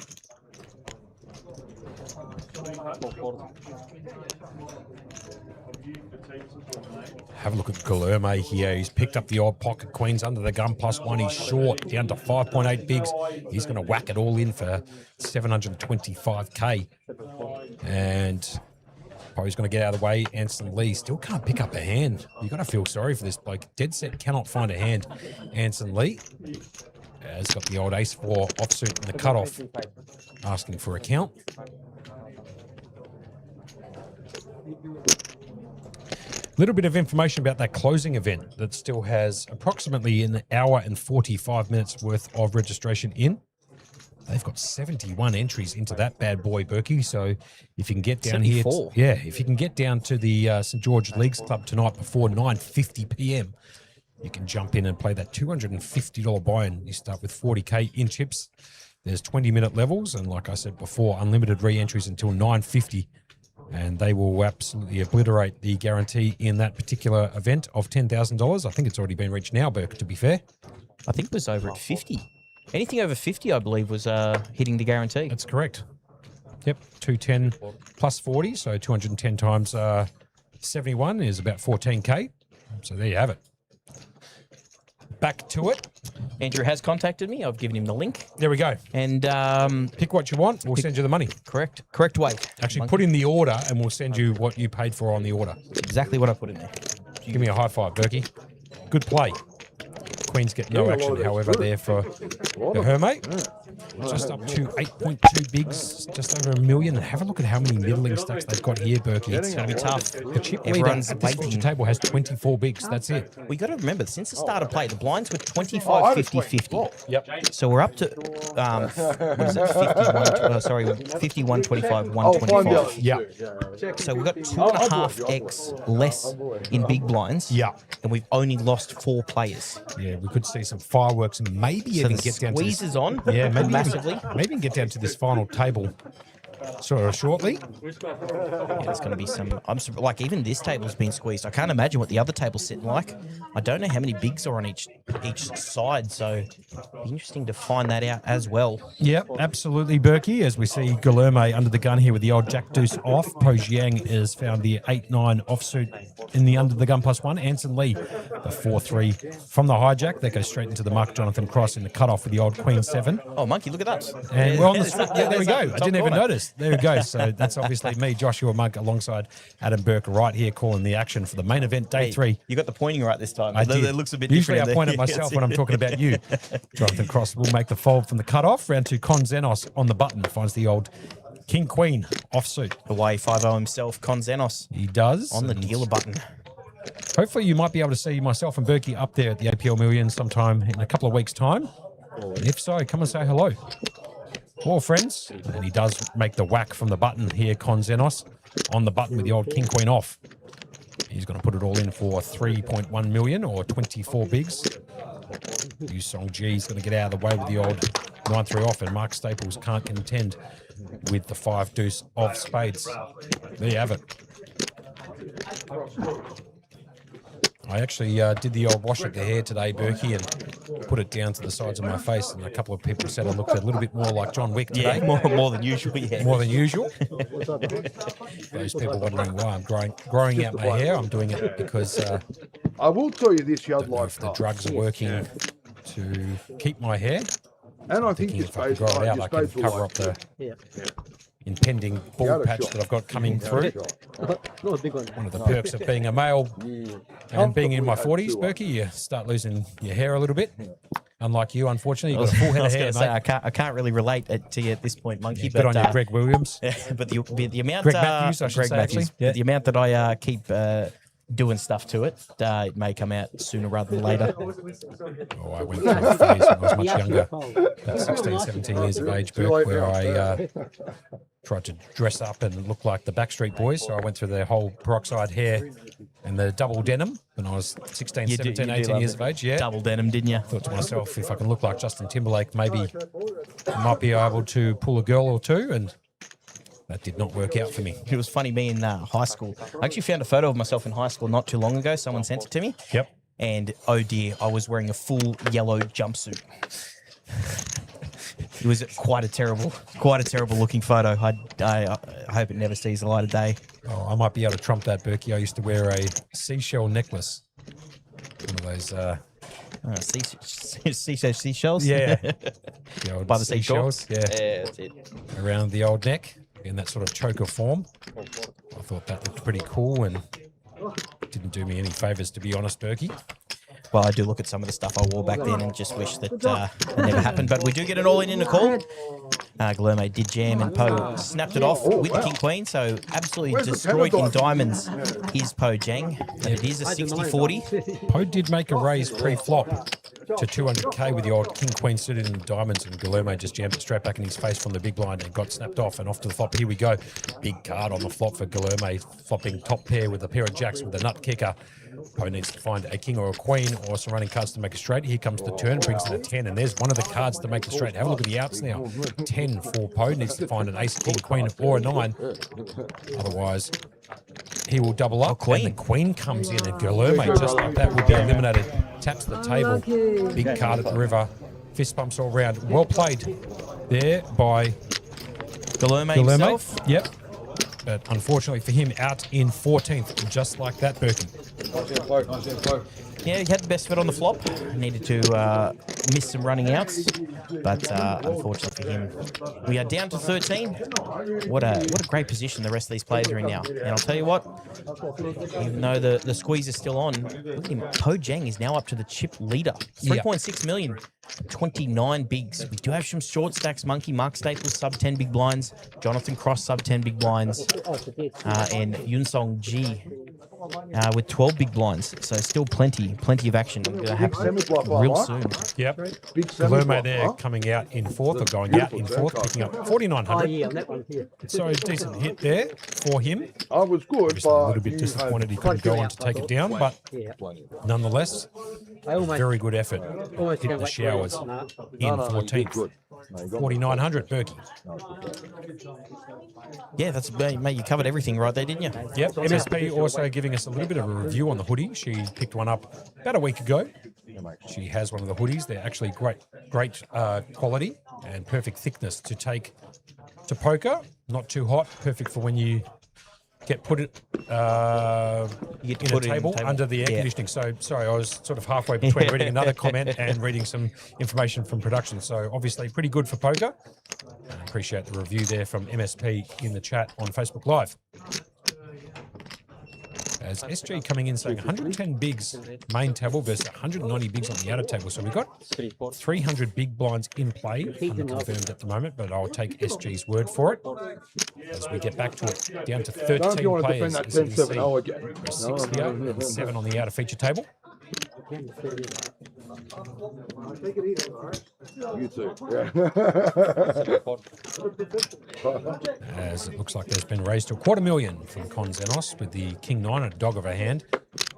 Have a look at Guilherme here. He's picked up the odd pocket queens under the gun +1. He's short, down to 5.8 bigs. He's going to whack it all in for 725k. And probably going to get out of the way. Anson Lee still can't pick up a hand. You've got to feel sorry for this bloke. Dead set cannot find a hand. Anson Lee has got the old ace-4 offsuit in the cutoff, asking for a count. Little bit of information about that closing event that still has approximately an hour and 45 minutes worth of registration in. They've got 71 entries into that bad boy, Berkey. So if you can get down 74. here, if you can get down to the St. George Leagues Club tonight before 9:50 p.m, you can jump in and play that $250 buy-in. You start with 40k in chips. There's 20-minute levels, and like I said before, unlimited re-entries until 9:50. And they will absolutely obliterate the guarantee in that particular event of $10,000. I think it's already been reached now, Burke, to be fair. I think it was over at 50. Anything over 50, I believe, was hitting the guarantee. That's correct. Yep, 210 plus 40, so 210 times 71 is about 14k. So there you have it. Back to it. Andrew has contacted me. I've given him the link. There we go. And pick what you want. We'll send you the money. correct way. Actually, put in the order, and we'll send you what you paid for on the order. Exactly what I put in there. Give me a high five, Berkey. Good play. queens get no action, however, there for the Hermit. Just up to 8.2 bigs, just over $1 million. And have a look at how many middling stacks they've got here, Berkey. It's going to be tough. The chip Everyone's leader at this waiting. table has 24 bigs. That's it. We got to remember, since the start of play, the blinds were 25, 50, 50. Yep. So we're up to, what is it, 51, 25, 125. Yeah. So we've got 2.5x less in big blinds. Yeah. And we've only lost 4 players. Yeah, we could see some fireworks and maybe So even the get down to squeeze this. is on Massively. Maybe even get down to this final table sort of shortly. Yeah, there's going to be some. Like even this table's been squeezed. I can't imagine what the other table's sitting like. I don't know how many bigs are on each side, so it'll be interesting to find that out as well. Yep, absolutely, Berkey. As we see Guilherme under the gun here with the old Jack Deuce off. Po Jiang has found the 8-9 offsuit in the under the gun +1. Anson Lee, the 4-3 from the hijack. That goes straight into the muck. Jonathan Cross in the cutoff with the old Queen 7. Oh, Monkey, look at that. And we're on the There's yeah, there we go. that I top didn't even corner. notice. There we go. So that's obviously me, Joshua Monk, alongside Adam Burke, right here calling the action for the main event, day 3. You got the pointing right this time. I did. It looks a bit Usually different. I point at myself when I'm talking about you. Jonathan Cross will make the fold from the cutoff. Round 2, Con Zenos on the button finds the old King Queen offsuit. Away 5-0 himself, Con Zenos, He does. on the and dealer button. Hopefully you might be able to see myself and Berkey up there at the APL Millions sometime in a couple of weeks' time. And if so, come and say hello. Well, friends, and he does make the whack from the button here, Con Zenos, on the button with the old King Queen off. He's going to put it all in for 3.1 million or 24 bigs. Yu Song Ji is going to get out of the way with the old 9-3 off, and Mark Staples can't contend with the 5 deuce of spades. There you have it. I actually did the old wash of the hair today, Berkey, and put it down to the sides of my face, and a couple of people said I looked a little bit more like John Wick today. Yeah, more than usual. Yeah. More than usual. Those people wondering why I'm growing out my hair, I'm doing it because I will tell you this, you I don't know if the drugs are working to keep my hair. and I think Thinking your if I can spades, grow it out, I can spades will cover like up the impending bald patch that I've got coming through. Not a big one. One of the perks of being a male and being in my 40s, Berkey, you start losing your hair a little bit. Unlike you, unfortunately, you've got a full head I of was hair, going to say, mate. I can't really relate it to you at this point, Monkey. Good on you, but Greg Williams. but the amount Greg Matthews, I should Greg say, Matthews, actually. Yeah. the amount that I keep doing stuff to it, it may come out sooner rather than later. Oh, I went through a phase when I was much younger, about 16, 17 years of age, Burke, where I tried to dress up and look like the Backstreet Boys. So I went through the whole peroxide hair and the double denim when I was 16, You do- 17, you do 18 love years it. of age. Yeah. Double denim, didn't you? Thought to myself, if I can look like Justin Timberlake, maybe I might be able to pull a girl or two, and that did not work out for me. It was funny, me in high school. I actually found a photo of myself in high school not too long ago. Someone sent it to me. Yep. And oh dear, I was wearing a full yellow jumpsuit. It was quite a terrible looking photo. I hope it never sees the light of day. Oh, I might be able to trump that, Berkey. I used to wear a seashell necklace. One of those, Seashells? yeah. The old By the seashore? seashells, yeah. Yeah, that's it. Around the old neck in that sort of choker form. I thought that looked pretty cool and didn't do me any favours, to be honest, Berkey. Well, I do look at some of the stuff I wore back then and just wish that it never happened. But we do get it all in a call. Guilherme did jam and Poe snapped it off with the King Queen. So absolutely destroyed in diamonds is Po Jiang. And it is a 60-40. Poe did make a raise pre-flop to 200k with the old King Queen suited in diamonds, and Guilherme just jammed it straight back in his face from the big blind and got snapped off and off to the flop. Here we go. Big card on the flop for Guilherme, flopping top pair with a pair of jacks with a nut kicker. Poe needs to find a king or a queen or some running cards to make a straight. Here comes the turn, brings in a 10, and there's one of the cards to make the straight. Have a look at the outs now. 10 for Poe, needs to find an ace, king, queen, or a 9. Otherwise, he will double up. queen. And the queen comes in, and Guilherme, just like that, will be eliminated. Taps the table. Big card at the river. Fist bumps all round. Well played there by Guilherme himself. Yep. But unfortunately for him, out in 14th, just like that, Berkey. Yeah, he had the best fit on the flop. Needed to missed some running outs, but unfortunately for him, we are down to 13. What a great position the rest of these players are in now. And I'll tell you what, even though the squeeze is still on, look at him. Po Jiang is now up to the chip leader. 3.6 million. 29 bigs. We do have some short stacks. Monkey, Mark Staples, sub 10 big blinds. Jonathan Cross, sub 10 big blinds. And Yunsong G with 12 big blinds. So still plenty of action going to happen real soon. Yep. Guillermo there coming out in fourth, or going out in fourth, picking up 4,900. So a decent hit there for him. I was good, Just a little bit disappointed he couldn't go on to take it down, but nonetheless, very good effort. Hit the showers in 14th. 4,900, Berkey. Yeah, that's mate. You covered everything right there, didn't you? Yep. MSP also giving us a little bit of a review on the hoodie. She picked one up about a week ago. She has one of the hoodies. They're actually great quality and perfect thickness to take to poker. Not too hot. Perfect for when you get put it in a table under the air conditioning. So, sorry, I was sort of halfway between reading another comment and reading some information from production. So, obviously, pretty good for poker. I appreciate the review there from MSP in the chat on Facebook Live. As SG coming in saying 110 bigs main table versus 190 bigs on the outer table. So we've got 300 big blinds in play, unconfirmed at the moment, but I'll take SG's word for it. As we get back to it, down to 13 players, as you can see, 6 here and 7 on the outer feature table. You too. As it looks like there's been raised to $250,000 from Con Zenos with the King 9, a dog of a hand,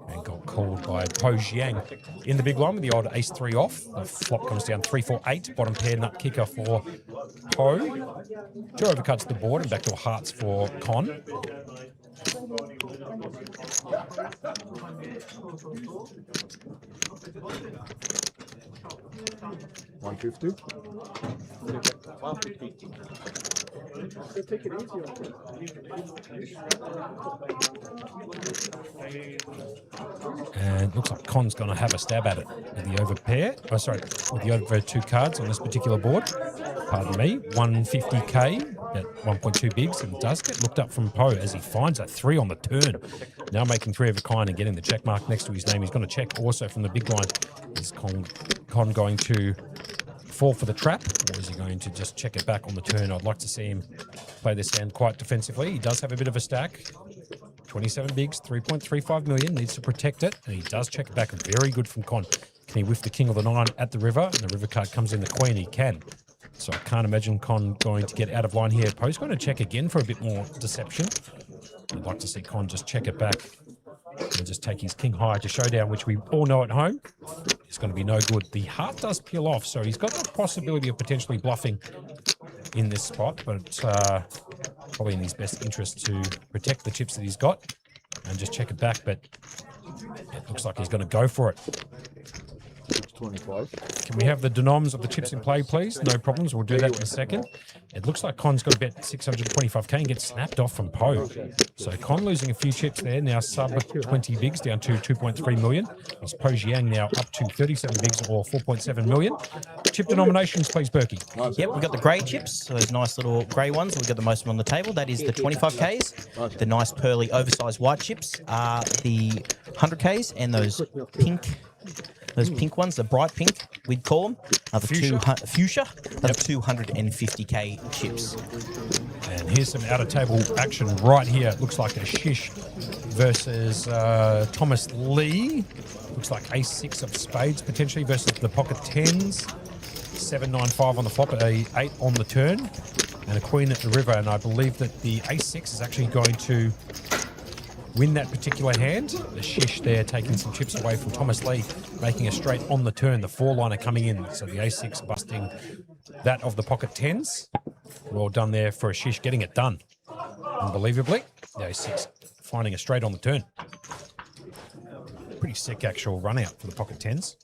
and got called by Po Jiang in the big line with the old ace 3 off. The flop comes down 3-4-8, bottom pair nut kicker for Po. 2 overcuts the board and back to a hearts for Con. $150. And looks like Con's going to have a stab at it with the over pair. Oh, sorry, with the over 2 cards on this particular board. Pardon me, 150k at 1.2 bigs, and does get looked up from Po as he finds a 3 on the turn. Now making 3 of a kind and getting the check mark next to his name. He's going to check also from the big line. Is Con going to fall for the trap, or is he going to just check it back on the turn? I'd like to see him play this hand quite defensively. He does have a bit of a stack. 27 bigs, 3.35 million, needs to protect it, and he does check it back. Very good from Con. Can he whiff the king or the 9 at the river? And the river card comes in the queen. He can. So I can't imagine Con going to get out of line here. Po's going to check again for a bit more deception. I'd like to see Con just check it back and just take his king high to showdown, which we all know at home is going to be no good. The heart does peel off, so he's got the possibility of potentially bluffing in this spot, but probably in his best interest to protect the chips that he's got and just check it back, but it looks like he's going to go for it. 25. Can we have the denoms of the chips in play, please? No problems. We'll do that in a second. It looks like Con's got to bet 625k and get snapped off from Po. So Con losing a few chips there, now sub 20 bigs down to 2.3 million. It's Po Jiang now up to 37 bigs or 4.7 million. Chip denominations, please, Berkey. Yep, we've got the grey chips, so those nice little grey ones. We've got the most of them on the table. That is the 25Ks. The nice pearly oversized white chips are the 100Ks, and those pink ones, the bright pink, we'd call them, are the fuchsia, the 250k chips. And here's some out-of-table action right here. It looks like a shish versus Thomas Lee. Looks like ace-6 of spades potentially versus the pocket 10s. 7-9-5 on the flop, a 8 on the turn, and a queen at the river. And I believe that the ace-6 is actually going to win that particular hand. The shish there taking some chips away from Thomas Lee, making a straight on the turn. The 4-liner coming in. So the ace-6 busting that of the pocket 10s. Well done there for a shish, getting it done. Unbelievably, the ace-6 finding a straight on the turn. Pretty sick actual run out for the pocket 10s.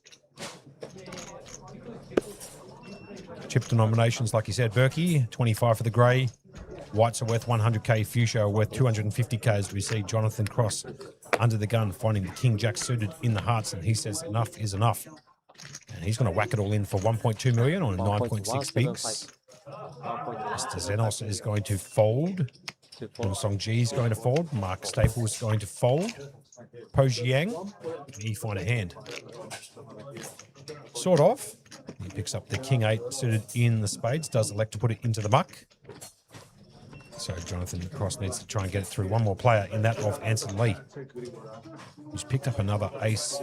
Chip denominations, like you said, Berkey, 25 for the grey. Whites are worth 100k, fuchsia are worth 250k, as we see Jonathan Cross under the gun, finding the king jack suited in the hearts, and he says enough is enough. And he's going to whack it all in for 1.2 million on 9.6 bigs. Mr. Zenos is going to fold. Song G is going to fold. Mark Staples is going to fold. Po Jiang, can he find a hand? Sort of. He picks up the King 8 suited in the spades, does elect to put it into the muck. So Jonathan Cross needs to try and get it through. One more player in that of Anson Lee, who's picked up another ace,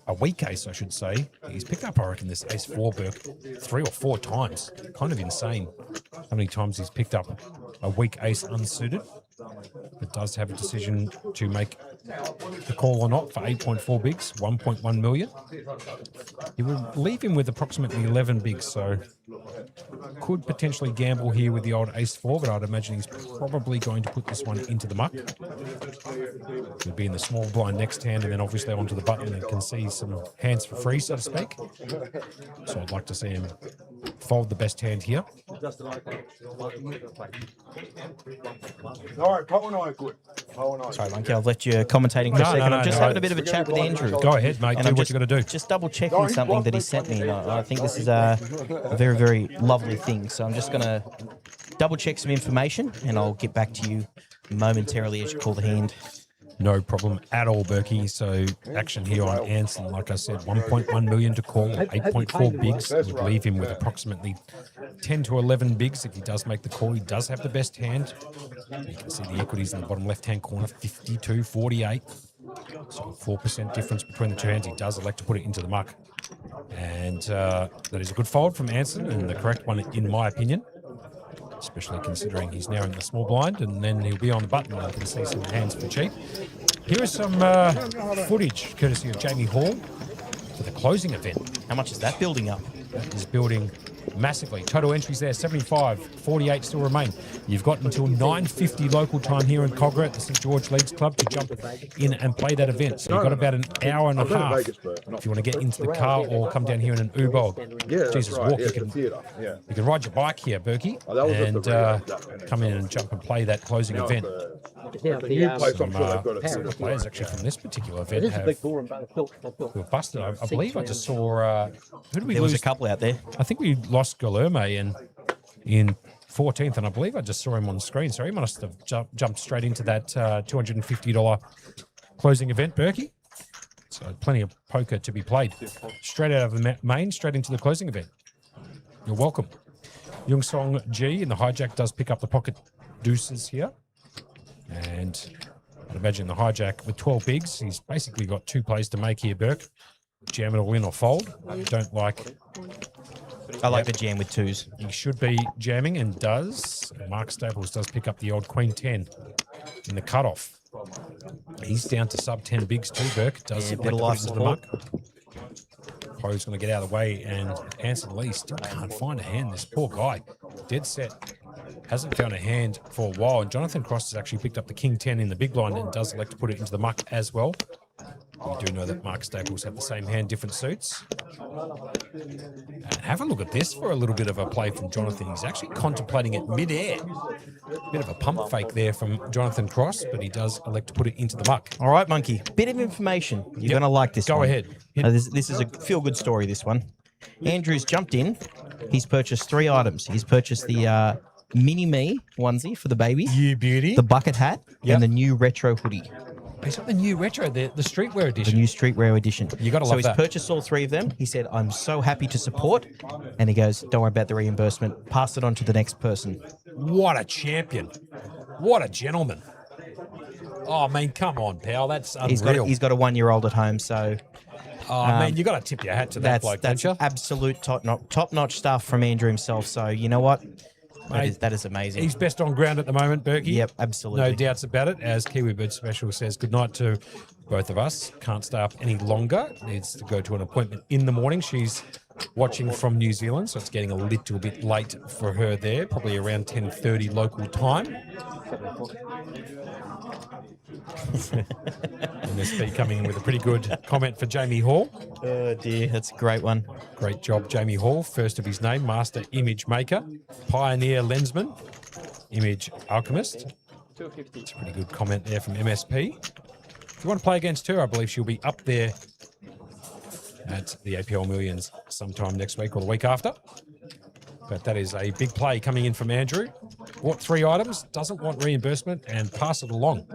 a weak ace, I should say. He's picked up, I reckon, this ace 4, Burke, 3 or 4 times. Kind of insane how many times he's picked up a weak ace unsuited. But does have a decision to make the call or not for 8.4 bigs, 1.1 million. He will leave him with approximately 11 bigs, so could potentially gamble here with the old ace 4, but I'd imagine he's probably going to put this one into the muck. He'll be in the small blind next hand and then obviously onto the button and can see some hands for free, so to speak. So I'd like to see him fold the best hand here. All right, Poe and I are good. Poe and I. Sorry, Monkey, I've left you commentating for a second. I'm just having a bit of a chat with Andrew. Go ahead, mate. And Do I'm what you got to do. Just double checking something that he sent me. And I think this is a very, very lovely thing. So I'm just going to double check some information and I'll get back to you momentarily as you call the hand. No problem at all, Berkey. So action here on Anson. Like I said, 1.1 million to call, 8.4 bigs would leave him with approximately 10 to 11 bigs. If he does make the call, he does have the best hand. You can see the equities in the bottom left-hand corner, 52-48. So 4% difference between the two hands. He does elect to put it into the muck. And that is a good fold from Anson and the correct one in my opinion, especially considering he's now in the small blind and then he'll be on the button and you can see some hands for cheap. Here is some footage courtesy of Jamie Hall for the closing event. How much is that building up? That is building massively. Total entries there, 75, 48 still remain. You've got until 9:50 local time here in Cogra at the St George Leagues Club to jump in and play that event. So you've got about an hour and a half if you want to get into the car or come down here in an Uber. Yeah, Jesus, right. walk. Yeah, You can ride your bike here, Berkey, and come in and jump and play that closing event. The new place, I'm Some sure they've got some of the it. players actually from this particular event who have busted. I believe I just saw, who did we There lose? was a couple out there. I think we lost Guilherme in 14th, and I believe I just saw him on the screen. So he must have jumped straight into that $250 closing event, Berkey. So plenty of poker to be played. Straight out of the main, straight into the closing event. You're welcome. Young Song G in the hijack does pick up the pocket deuces here. And I'd imagine the hijack with 12 bigs, he's basically got 2 plays to make here, Burke. Jam it all in or fold. I don't like... I like the jam with 2s. He should be jamming and does. Mark Staples does pick up the old Queen 10 in the cutoff. He's down to sub 10 bigs too, Burke. Does Yeah, like bit of to put life it into the support. muck. Poe's going to get out of the way, and Anson Lee still can't find a hand. This poor guy, dead set, hasn't found a hand for a while. And Jonathan Cross has actually picked up the King 10 in the big blind and does elect to put it into the muck as well. We do know that Mark Staples have the same hand, different suits. And have a look at this for a little bit of a play from Jonathan. He's actually contemplating it mid-air. Bit of a pump fake there from Jonathan Cross, but he does elect to put it into the muck. All right, Monkey. Bit of information. You're going to like this Go one. ahead. This is a feel-good story, this one. Andrew's jumped in. He's purchased 3 items. He's purchased the mini-me onesie for the baby, You beauty. the bucket hat, Yep. and the new retro hoodie, He's got the new retro, the streetwear the edition. new streetwear edition. You gotta So love he's that. purchased all 3 of them. He said, I'm so happy to support. And he goes, don't worry about the reimbursement. Pass it on to the next person. What a champion. What a gentleman. Oh, I mean, come on, pal. That's unreal. He's got a 1-year-old at home, so Oh, man, you got to tip your hat to that bloke, that's don't you? absolute top-notch stuff from Andrew himself. So you know what? Mate, That is amazing. He's best on ground at the moment, Berkey. Yep, absolutely. No doubts about it. As Kiwi Bird Special says, good night to both of us. Can't stay up any longer. Needs to go to an appointment in the morning. She's watching from New Zealand, so it's getting a little bit late for her there, probably around 10:30 local time. MSP coming in with a pretty good comment for Jamie Hall. Oh dear, that's a great one. Great job, Jamie Hall. First of his name, Master Image Maker, Pioneer Lensman, Image Alchemist. It's a pretty good comment there from MSP. If you want to play against her, I believe she'll be up there at the APL Millions sometime next week or the week after. But that is a big play coming in from Andrew. Bought 3 items, doesn't want reimbursement, and pass it along.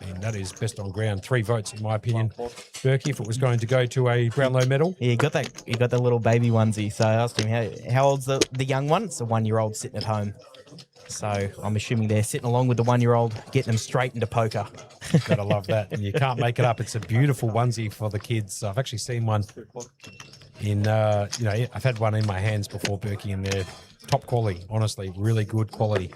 And that is best on ground. 3 votes, in my opinion. Berkey, if it was going to go to a Brownlow medal. Yeah, you got that little baby onesie. So I asked him, how old's the young one? It's a 1-year-old sitting at home. So I'm assuming they're sitting along with the 1-year-old, getting them straight into poker. Gotta love that. And you can't make it up. It's a beautiful onesie for the kids. I've actually seen one in, I've had one in my hands before, Berkey, and they're top quality, honestly, really good quality.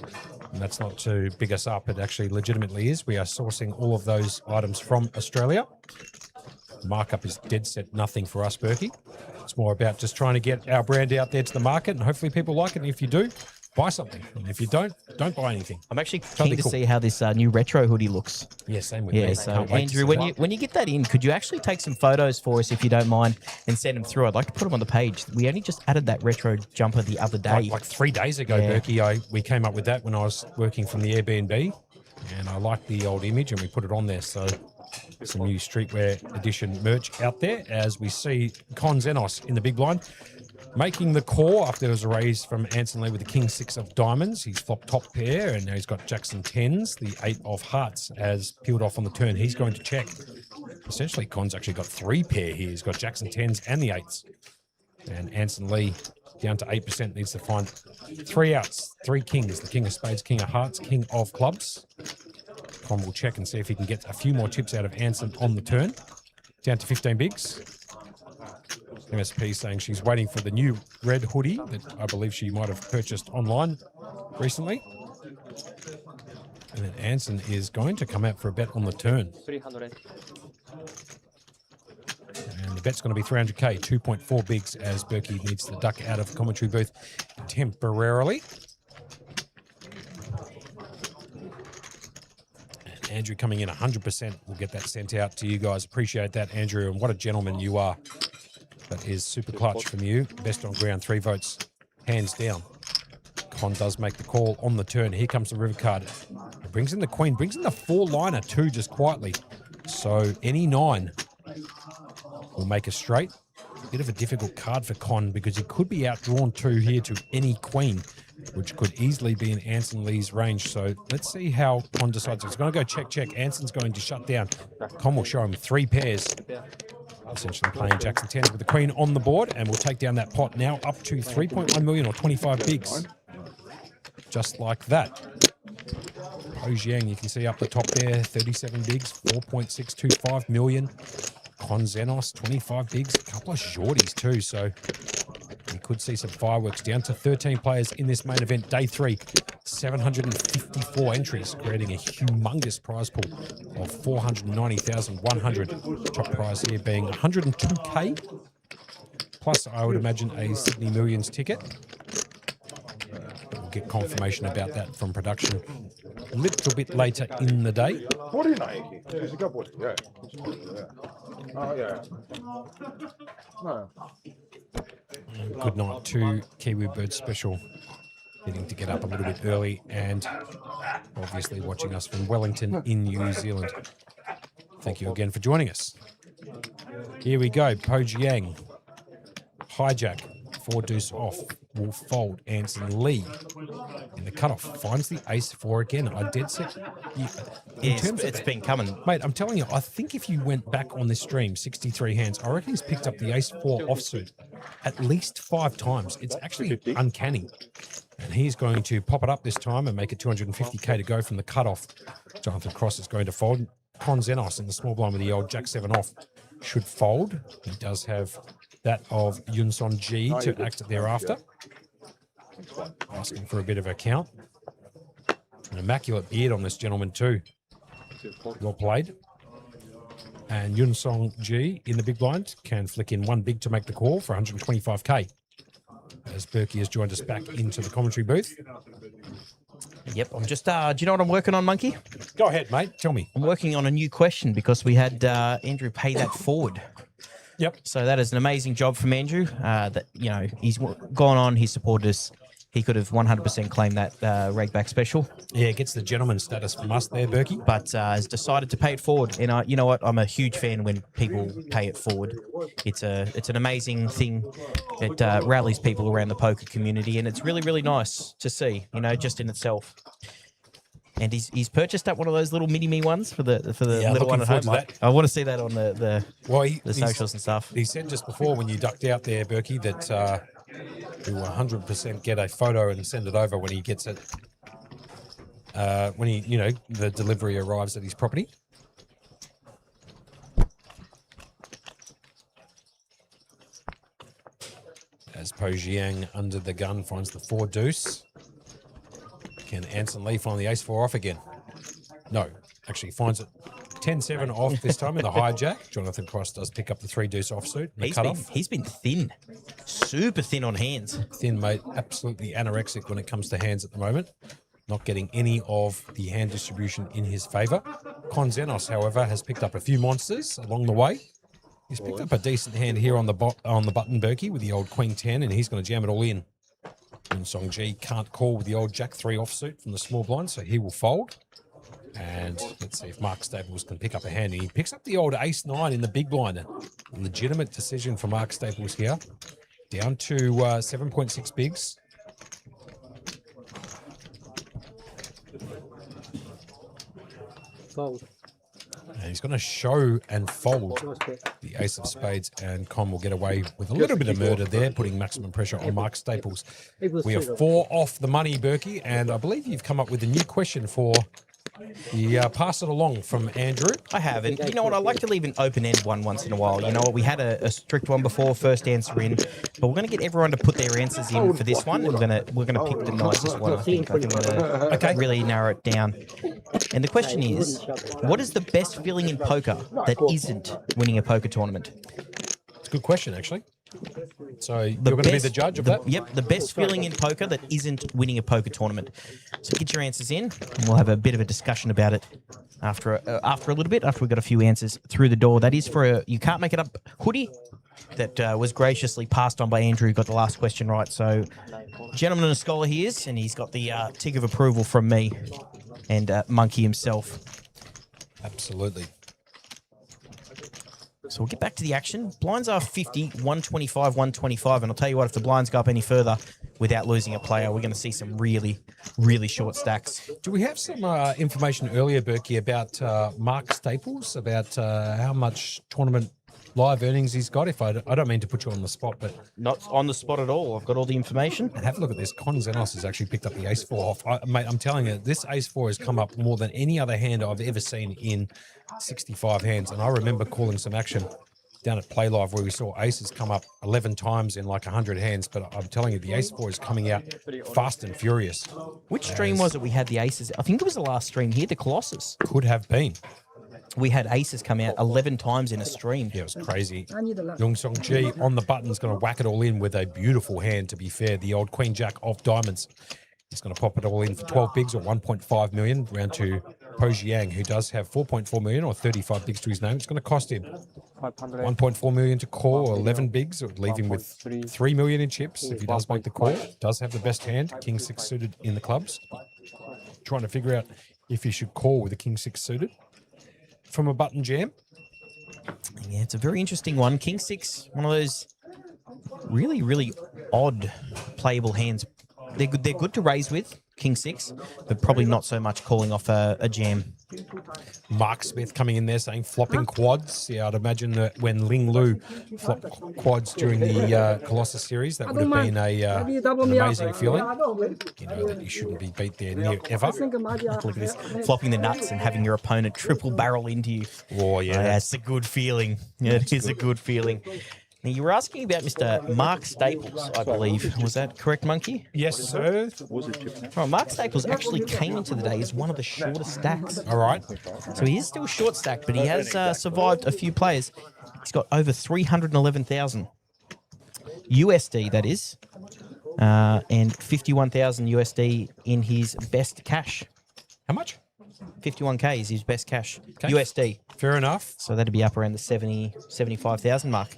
And that's not to big us up. It actually legitimately is. We are sourcing all of those items from Australia. Markup is dead set nothing for us, Berkey. It's more about just trying to get our brand out there to the market, and hopefully people like it. And if you do, buy something. And if you don't buy anything. I'm actually keen to see how this new retro hoodie looks. Yeah, same with me. Yeah, so Andrew, when you get that in, could you actually take some photos for us, if you don't mind, and send them through? I'd like to put them on the page. We only just added that retro jumper the other day. Like 3 days ago, Yeah. Berkey, we came up with that when I was working from the Airbnb, and I liked the old image, and we put it on there. So some new streetwear edition merch out there, as we see Con Zenos in the big blind. Making the call after there was a raise from Anson Lee with the King 6 of diamonds. He's flopped top pair, and now he's got Jackson 10s. The 8 of hearts has peeled off on the turn. He's going to check. Essentially, Con's actually got 3 pair here. He's got Jackson 10s and the 8s. And Anson Lee down to 8%, needs to find 3 outs, 3 kings. The King of spades, King of hearts, King of clubs. Con will check and see if he can get a few more chips out of Anson on the turn. Down to 15 bigs. MSP saying she's waiting for the new red hoodie that I believe she might have purchased online recently. And then Anson is going to come out for a bet on the turn. 300. And the bet's going to be 300k, 2.4 bigs, as Berkey needs to duck out of the commentary booth temporarily. And Andrew coming in 100%. We'll get that sent out to you guys. Appreciate that, Andrew, and what a gentleman you are. That is super clutch from you. Best on ground, 3 votes, hands down. Con does make the call on the turn. Here comes the river card. Brings in the queen, brings in the 4-liner too, just quietly. So any 9 will make a straight. Bit of a difficult card for Con, because he could be outdrawn 2 here to any queen, which could easily be in Anson Lee's range. So let's see how Con decides. He's going to go check. Anson's going to shut down. Con will show him 3 pairs. Essentially playing Jackson 10s with the queen on the board, and we'll take down that pot now up to 3.1 million or 25 bigs. Just like that. Ho Jiang, you can see up the top there, 37 bigs, 4.625 million. Con Zenos, 25 bigs, a couple of shorties too, so we could see some fireworks. Down to 13 players in this main event, day 3. 754 entries, creating a humongous prize pool of 490,100. Top prize here being 102k, plus I would imagine a Sydney Millions ticket. We'll get confirmation about that from production a little bit later in the day. Oh, yeah. No. Good night to Kiwi Bird Special, getting to get up a little bit early, and obviously watching us from Wellington in New Zealand. Thank you again for joining us. Here we go. Po Jiang. Hijack. 4 deuce off. Will fold. Anson Lee. In the cutoff. Finds the ace-4 again. I dead set. It's been coming. Mate, I'm telling you, I think if you went back on this stream, 63 hands, I reckon he's picked up the ace-4 offsuit at least 5 times. It's actually uncanny. And he's going to pop it up this time and make it 250k to go from the cutoff. Jonathan Cross is going to fold. Con Zenos in the small blind with the old Jack 7 off should fold. He does have that of Yunson G to act thereafter. Asking for a bit of a count. An immaculate beard on this gentleman too. Well played. And Yunson G in the big blind can flick in 1 big to make the call for 125k. As Berkey has joined us back into the commentary booth. Yep, I'm just, do you know what I'm working on, Monkey? Go ahead, mate. Tell me. I'm working on a new question, because we had Andrew pay that forward. Yep. So that is an amazing job from Andrew. That, you know, he's gone on, he's supported us. he could have 100% claimed that ragback special, Yeah, gets the gentleman status from us there, Berkey. but has decided to pay it forward. And you know what? I'm a huge fan when people pay it forward. It's an amazing thing. It rallies people around the poker community, and it's really, really nice to see, you know, just in itself. And he's purchased up one of those little mini-me ones for the Yeah, little one looking at home. forward to that. I want to see that on the He's- socials and stuff. He said just before when you ducked out there, Berkey, that he will 100% get a photo and send it over when he gets it. When the delivery arrives at his property. As Po Jiang under the gun finds the 4 deuce. Can Anson Lee find the ace-4 off again? No, actually finds it 10-7 off this time in the hijack. Jonathan Cross does pick up the 3 deuce offsuit. He's been thin, super thin on hands. Thin, mate, absolutely anorexic when it comes to hands at the moment. Not getting any of the hand distribution in his favour. Konzenos, however, has picked up a few monsters along the way. He's picked up a decent hand here on the button, Berkey, with the old Queen 10, and he's going to jam it all in. And Song Ji can't call with the old Jack 3 offsuit from the small blind, so he will fold. And let's see if Mark Staples can pick up a hand. He picks up the old ace 9 in the big blind. A legitimate decision for Mark Staples here. Down to 7.6 bigs. Fold. And he's going to show and fold the ace of spades, and Con will get away with a little bit of murder there, putting maximum pressure on Mark Staples. We are 4 off the money, Berkey, and I believe you've come up with a new question for the pass it along from Andrew. I have, and you know what? I like to leave an open-end one once in a while. You know what? We had a strict one before, first answer in, but we're going to get everyone to put their answers in for this one, and we're going to pick the nicest one. I think we're going to really narrow it down. And the question is, what is the best feeling in poker that isn't winning a poker tournament? It's a good question, actually. So you're going to be the judge of that? Yep, the best feeling in poker that isn't winning a poker tournament. So get your answers in, and we'll have a bit of a discussion about it after a little bit, after we've got a few answers through the door. That is for a You Can't Make It Up hoodie that was graciously passed on by Andrew, who got the last question right. So, gentleman and a scholar he is, and he's got the tick of approval from me and Monkey himself. Absolutely. So we'll get back to the action. Blinds are 50, 125, 125. And I'll tell you what, if the blinds go up any further without losing a player, we're going to see some really, really short stacks. Do we have some information earlier, Berkey, about Mark Staples, about how much tournament live earnings he's got? If I don't mean to put you on the spot, but... Not on the spot at all. I've got all the information. And have a look at this. Con Zenos has actually picked up the ace-4 off. Mate, I'm telling you, this ace-4 has come up more than any other hand I've ever seen in 65 hands. And I remember calling some action down at Play Live where we saw aces come up 11 times in like 100 hands. But I'm telling you, the ace-4 is coming out fast and furious. Which stream was it we had the aces? I think it was the last stream here, the Colossus. Could have been. We had aces come out 11 times in a stream. Yeah, it was crazy. Young Song Ji on the button is going to whack it all in with a beautiful hand, to be fair. The old Queen Jack of diamonds. He's going to pop it all in for 12 bigs or 1.5 million, round to Po Jiang, who does have 4.4 million or 35 bigs to his name. It's going to cost him 1.4 million to call, or 11 bigs. It would leave him with 3 million in chips if he does make the call. Does have the best hand, King 6 suited in the clubs. Trying to figure out if he should call with a King 6 suited from a button jam. Yeah, it's a very interesting one. King 6, one of those really, really odd playable hands. They're good to raise with, King 6, but probably not so much calling off a jam. Mark Smith coming in there saying flopping quads. Yeah, I'd imagine that when Ling Lu flopped quads during the Colossus series, that would have been an amazing feeling. You know that you shouldn't be beat there near ever. Look at this, flopping the nuts and having your opponent triple barrel into you. Oh, yeah. That's a good feeling. Yeah, it is a good feeling. Now, you were asking about Mr. Mark Staples, I believe. Was that correct, Monkey? Yes, sir. Right, Mark Staples actually came into the day as one of the shortest stacks. All right. So he is still short stack, but he has survived a few players. He's got over 311,000 USD, that is, and 51,000 USD in his best cash. How much? 51K is his best cash, Okay. USD. Fair enough. So that'd be up around the 75,000 mark.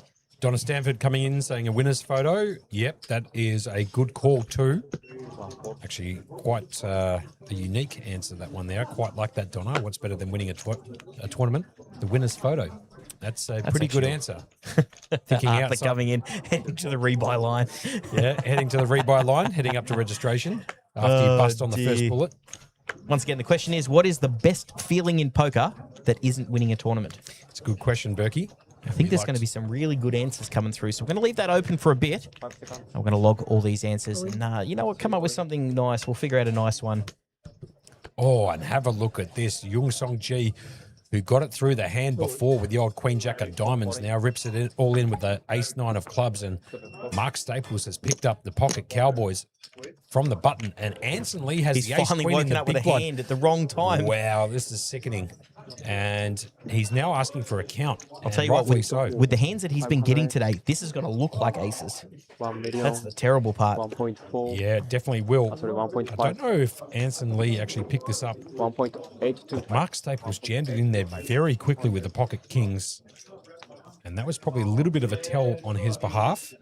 Donna Stanford coming in saying a winner's photo. Yep, that is a good call too. Actually, quite a unique answer, that one there. Quite like that, Donna. What's better than winning a tournament? The winner's photo. That's a pretty good answer. Thinking Arthur outside. coming in, heading to the rebuy line. Yeah, heading to the rebuy line, heading up to registration after you bust on the first bullet. Once again, the question is, what is the best feeling in poker that isn't winning a tournament? It's a good question, Berkey. I think there's going to be some really good answers coming through, so we're going to leave that open for a bit. I'm going to log all these answers, and you know what? Come up with something nice. We'll figure out a nice one. Oh, and have a look at this. Yung Song Ji, who got it through the hand before with the old Queen Jack of Diamonds, now rips it all in with the Ace Nine of Clubs, and Mark Staples has picked up the pocket Cowboys from the button, and Anson Lee has He's the Ace finally Queen in woken the up with big a blind. hand at the wrong time. Wow, this is sickening. And he's now asking for a count. I'll tell you what, rightfully with the hands that he's been getting today, this is going to look like aces. 1 million, That's the terrible part. 1.4, Yeah, it definitely will. sorry, I 1.5, don't know if Anson Lee actually picked this up. 1.82. Mark Staples jammed it in there very quickly with the pocket kings. And that was probably a little bit of a tell on his behalf.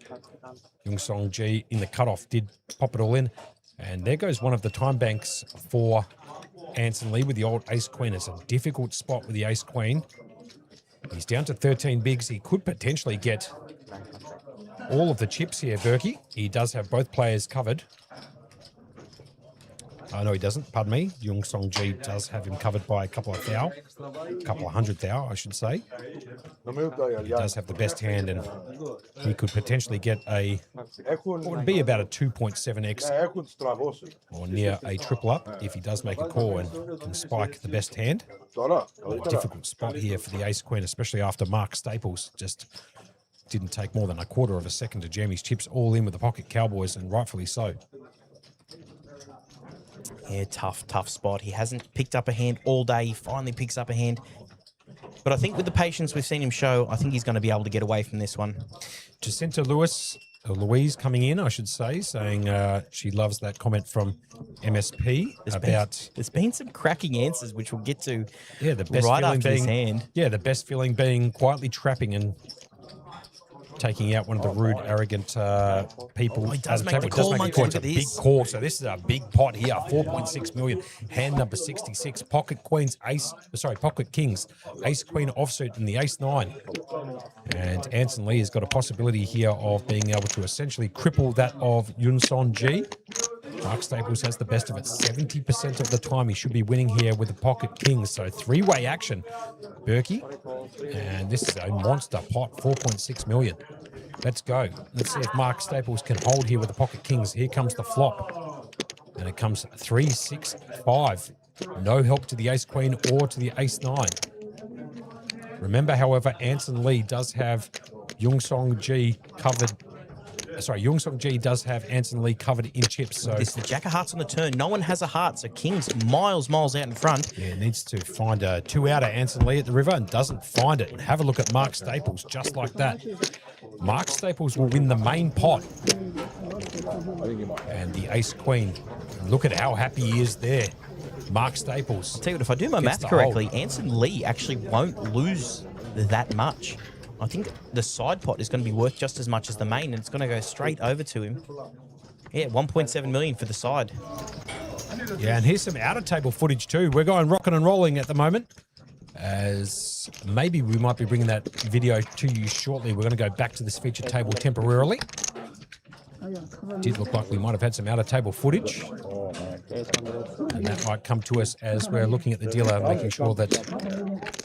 Yung Song Ji in the cutoff did pop it all in. And there goes one of the time banks for Anson Lee with the old Ace Queen. It's a difficult spot with the Ace Queen. He's down to 13 bigs. He could potentially get all of the chips here, Berkey. He does have both players covered. Oh, no, he doesn't. Pardon me. Yung Song Ji does have him covered by a couple of thou. A couple of hundred thou, I should say. He does have the best hand, and he could potentially get what would be about a 2.7x or near a triple up if he does make a call and can spike the best hand. A difficult spot here for the Ace Queen, especially after Mark Staples just didn't take more than a quarter of a second to jam his chips all in with the pocket Cowboys, and rightfully so. Yeah, tough spot. He hasn't picked up a hand all day. He finally picks up a hand. But I think with the patience we've seen him show, I think he's going to be able to get away from this one. Jacinta Louise coming in, I should say, saying she loves that comment from MSP There's been some cracking answers, which we'll get to the best right feeling after being this hand. Yeah, the best feeling being quietly trapping and taking out one of the rude, arrogant people. He does at the make table. the It call, make a mate. call. Look It's a at big this. call. So this is a big pot here. 4.6 million. Hand number 66. Pocket Queens, Pocket Kings, Ace Queen offsuit, and the Ace Nine. And Anson Lee has got a possibility here of being able to essentially cripple that of Yun Son Ji. Mark Staples has the best of it 70% of the time. He should be winning here with the pocket kings. So three-way action, Berkey. And this is a monster pot, 4.6 million. Let's go. Let's see if Mark Staples can hold here with the pocket kings. Here comes the flop. And it comes 3, 6, 5. No help to the ace queen or to the ace nine. Remember, however, Anson Lee does have Yung Song Ji covered. Sorry, Yung Song Ji does have Anson Lee covered in chips. So This the jack of hearts on the turn. No one has a heart, so King's miles out in front. yeah, needs to find a 2-outer Anson Lee at the river and doesn't find it. And have a look at Mark Staples, just like that. Mark Staples will win the main pot. And the ace queen. Look at how happy he is there. Mark Staples. Tell you what, if I do my Gets math the correctly, Anson Lee actually won't lose that much. I think the side pot is going to be worth just as much as the main, and it's going to go straight over to him. Yeah, 1.7 million for the side. Yeah, and here's some outer table footage too. We're going rocking and rolling at the moment. As maybe we might be bringing that video to you shortly. We're going to go back to this feature table temporarily. Did look like we might have had some outer table footage. And that might come to us as we're looking at the dealer, making sure that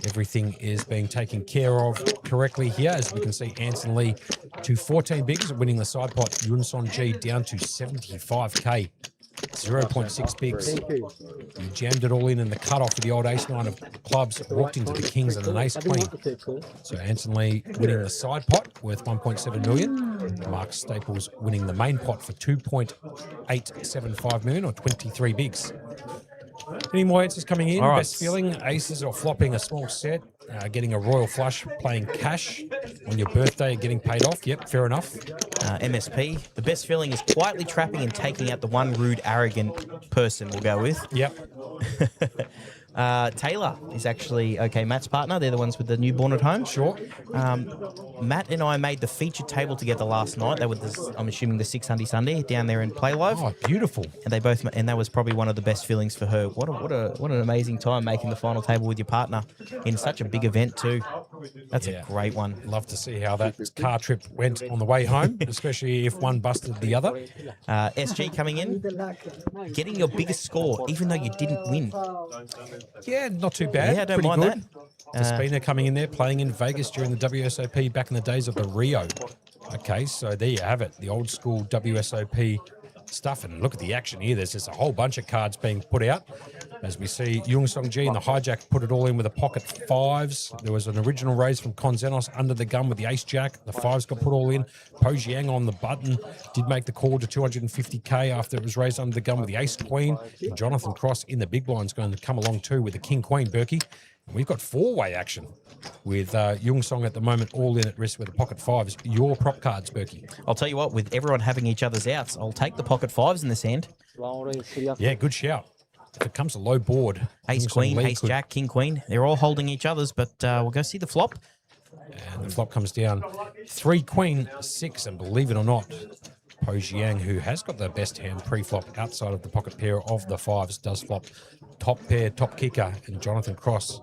everything is being taken care of correctly here. As we can see, Anson Lee to 14 bigs, winning the side pot. Yun Son Ji down to 75k. 0.6 bigs. He jammed it all in the cutoff with the old ace nine of clubs, walked into the kings and an ace queen. So Anson Lee winning the side pot worth 1.7 million. Mark Staples winning the main pot for 2.875 million or 23 bigs. Any more answers coming in? All right. Best feeling, aces or flopping a small set, getting a royal flush, playing cash on your birthday, getting paid off. Yep, fair enough. MSP, the best feeling is quietly trapping and taking out the one rude, arrogant person we'll go with. Yep. Taylor is actually okay. Matt's partner. They're the ones with the newborn at home. Sure. Matt and I made the featured table together last night. They were, I'm assuming, the 600 Sunday down there in Play Live. Oh, beautiful. And they both, and that was probably one of the best feelings for her. What an amazing time making the final table with your partner in such a big event too. That's a great one. Love to see how that car trip went on the way home, especially if one busted the other. SG coming in, getting your biggest score, even though you didn't win. Yeah, not too bad. Yeah, I don't Pretty mind good. that. Despina coming in there, playing in Vegas during the WSOP back in the days of the Rio. Okay, so there you have it, the old school WSOP stuff. And look at the action here. There's just a whole bunch of cards being put out. As we see, Yung Song Ji and the Hijack put it all in with a pocket fives. There was an original raise from Konzenos under the gun with the Ace Jack. The fives got put all in. Po Jiang on the button did make the call to 250K after it was raised under the gun with the Ace Queen. And Jonathan Cross in the big blind's going to come along too with the King Queen, Berkey. We've got four-way action with Yung Song at the moment all in at risk with the pocket fives. Your prop cards, Berkey. I'll tell you what, with everyone having each other's outs, I'll take the pocket fives in this hand. Yeah, good shout. If it comes to low board, Ace Yung Song Queen, Lee Ace could- Jack, King Queen. They're all holding each other's, but we'll go see the flop. And the flop comes down 3 Queen 6, and believe it or not, Po Jiang, who has got the best hand pre-flop outside of the pocket pair of the fives, does flop top pair, top kicker, and Jonathan Cross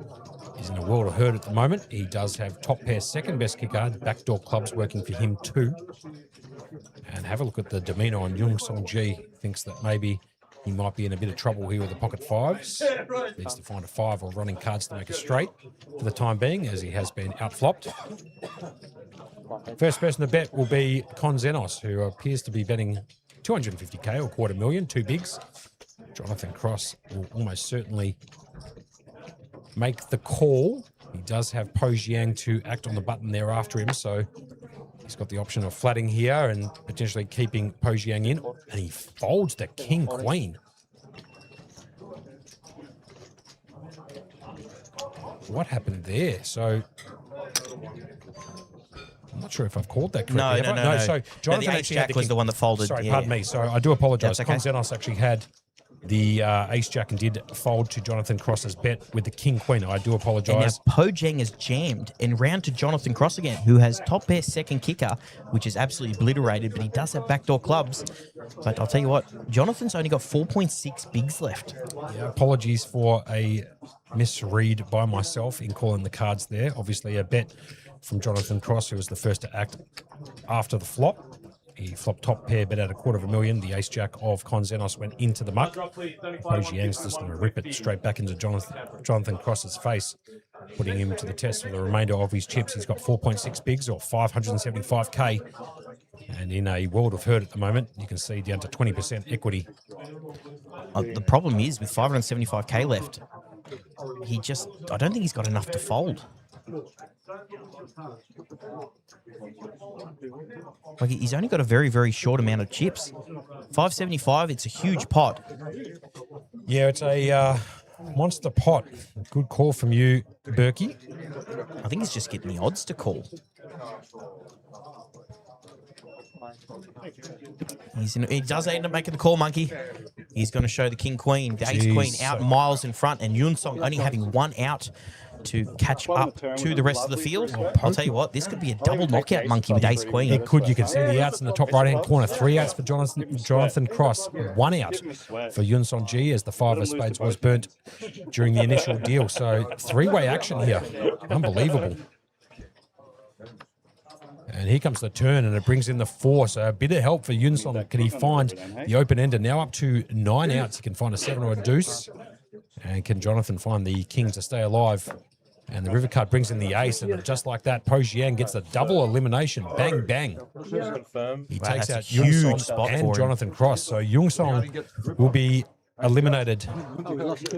is in a world of hurt at the moment. He does have top pair, second best kicker, backdoor clubs working for him too. And have a look at the demeanour on Yung Song Ji. Thinks that maybe he might be in a bit of trouble here with the pocket fives. Needs to find a five or running cards to make a straight for the time being, as he has been outflopped. First person to bet will be Konzenos, who appears to be betting 250K or $250,000, two bigs. Jonathan Cross will almost certainly make the call. He does have Po Jiang to act on the button there after him, so he's got the option of flatting here and potentially keeping Po Jiang in. And he folds the King Queen. What happened there? So I'm not sure if I've called that correctly. No. So Jonathan the Ace actually had Jack was the one that folded. Sorry, yeah. pardon me. So I do apologise. That's okay. Konzenos actually had the Ace Jack and did fold to Jonathan Cross's bet with the King Queen. I do And now apologise. Po Jiang is jammed and round to Jonathan Cross again, who has top pair second kicker, which is absolutely obliterated, but he does have backdoor clubs. But I'll tell you what, Jonathan's only got 4.6 bigs left. Yeah, apologies for a misread by myself in calling the cards there. Obviously, a bet from Jonathan Cross, who was the first to act after the flop. He flopped top pair, bet at $250,000. The Ace Jack of Konzenos went into the muck. Po Jiang's just going to rip it straight back into Jonathan Cross's face, putting him to the test for the remainder of his chips. He's got 4.6 bigs or 575K. And in a world of hurt at the moment, you can see down to 20% equity. The problem is with 575K left, I don't think he's got enough to fold. Like, he's only got a very, very short amount of chips. 575, it's a huge pot. Yeah, it's a monster pot. Good call from you, Berkey. I think he's just getting the odds to call. He does end up making the call, Monkey. He's going to show the King Queen, the Ace Queen out miles in front, and Yun Song only having one out to catch up to the rest of the field. I'll tell you what, this could be a double knockout, Monkey, with Ace Queen. It could. You can see the outs in the top right-hand corner. 3 outs for Jonathan Cross. 1 out for Yun Song Ji, as the 5 of spades was burnt during the initial deal. So 3-way action here. Unbelievable. And here comes the turn, and it brings in the 4. So a bit of help for Yun Song. Can he find the open ender? Now up to 9 outs. He can find a 7 or a deuce. And can Jonathan find the king to stay alive? And the river card brings in the ace, and just like that, Po Jiang gets a double elimination. Bang, bang. He takes that's a out Yung huge Song spot for and him. Jonathan Cross. So Yung Song will be eliminated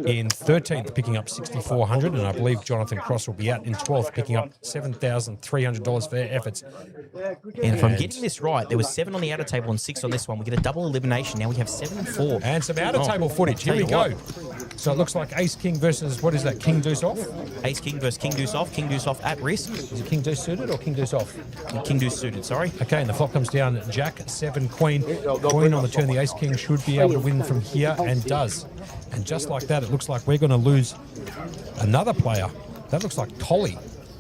in 13th, picking up $6,400, and I believe Jonathan Cross will be out in 12th, picking up $7,300 for their efforts. And if I'm getting this right, there was 7 on the outer table and 6 on this one. We get a double elimination. Now we have 7 and 4. And some out-of-table footage. Here we tell you go. So it looks like Ace-King versus, what is that, King Deuce off? Ace King versus King Deuce off. King Deuce off at risk. Is it King Deuce suited or King Deuce off? King Deuce suited, sorry. Okay, and the flop comes down Jack, 7, Queen. Queen on the turn. The Ace-King should be able to win from here, and does. And just like that, it looks like we're going to lose another player. That looks like Tolly.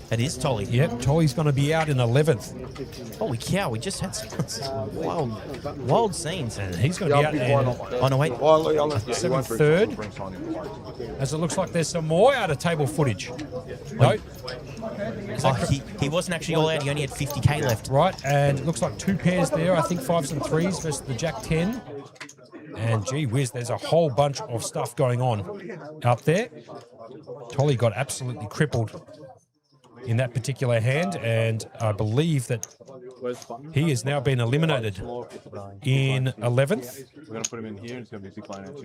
That is Tolly. Yep, Tolly's going to be out in 11th. Holy cow, we just had some wild scenes. And he's going to be out in Oh, no, wait. third. As it looks like there's some more out-of-table footage. No. Oh, he wasn't actually all out. He only had 50K left. Right, and it looks like 2 pairs there. I think 5s and 3s versus the Jack 10. And gee whiz, there's a whole bunch of stuff going on up there. Tolly got absolutely crippled in that particular hand, and I believe that he has now been eliminated in 11th. We're going to put him in here, and it's going to be big line out.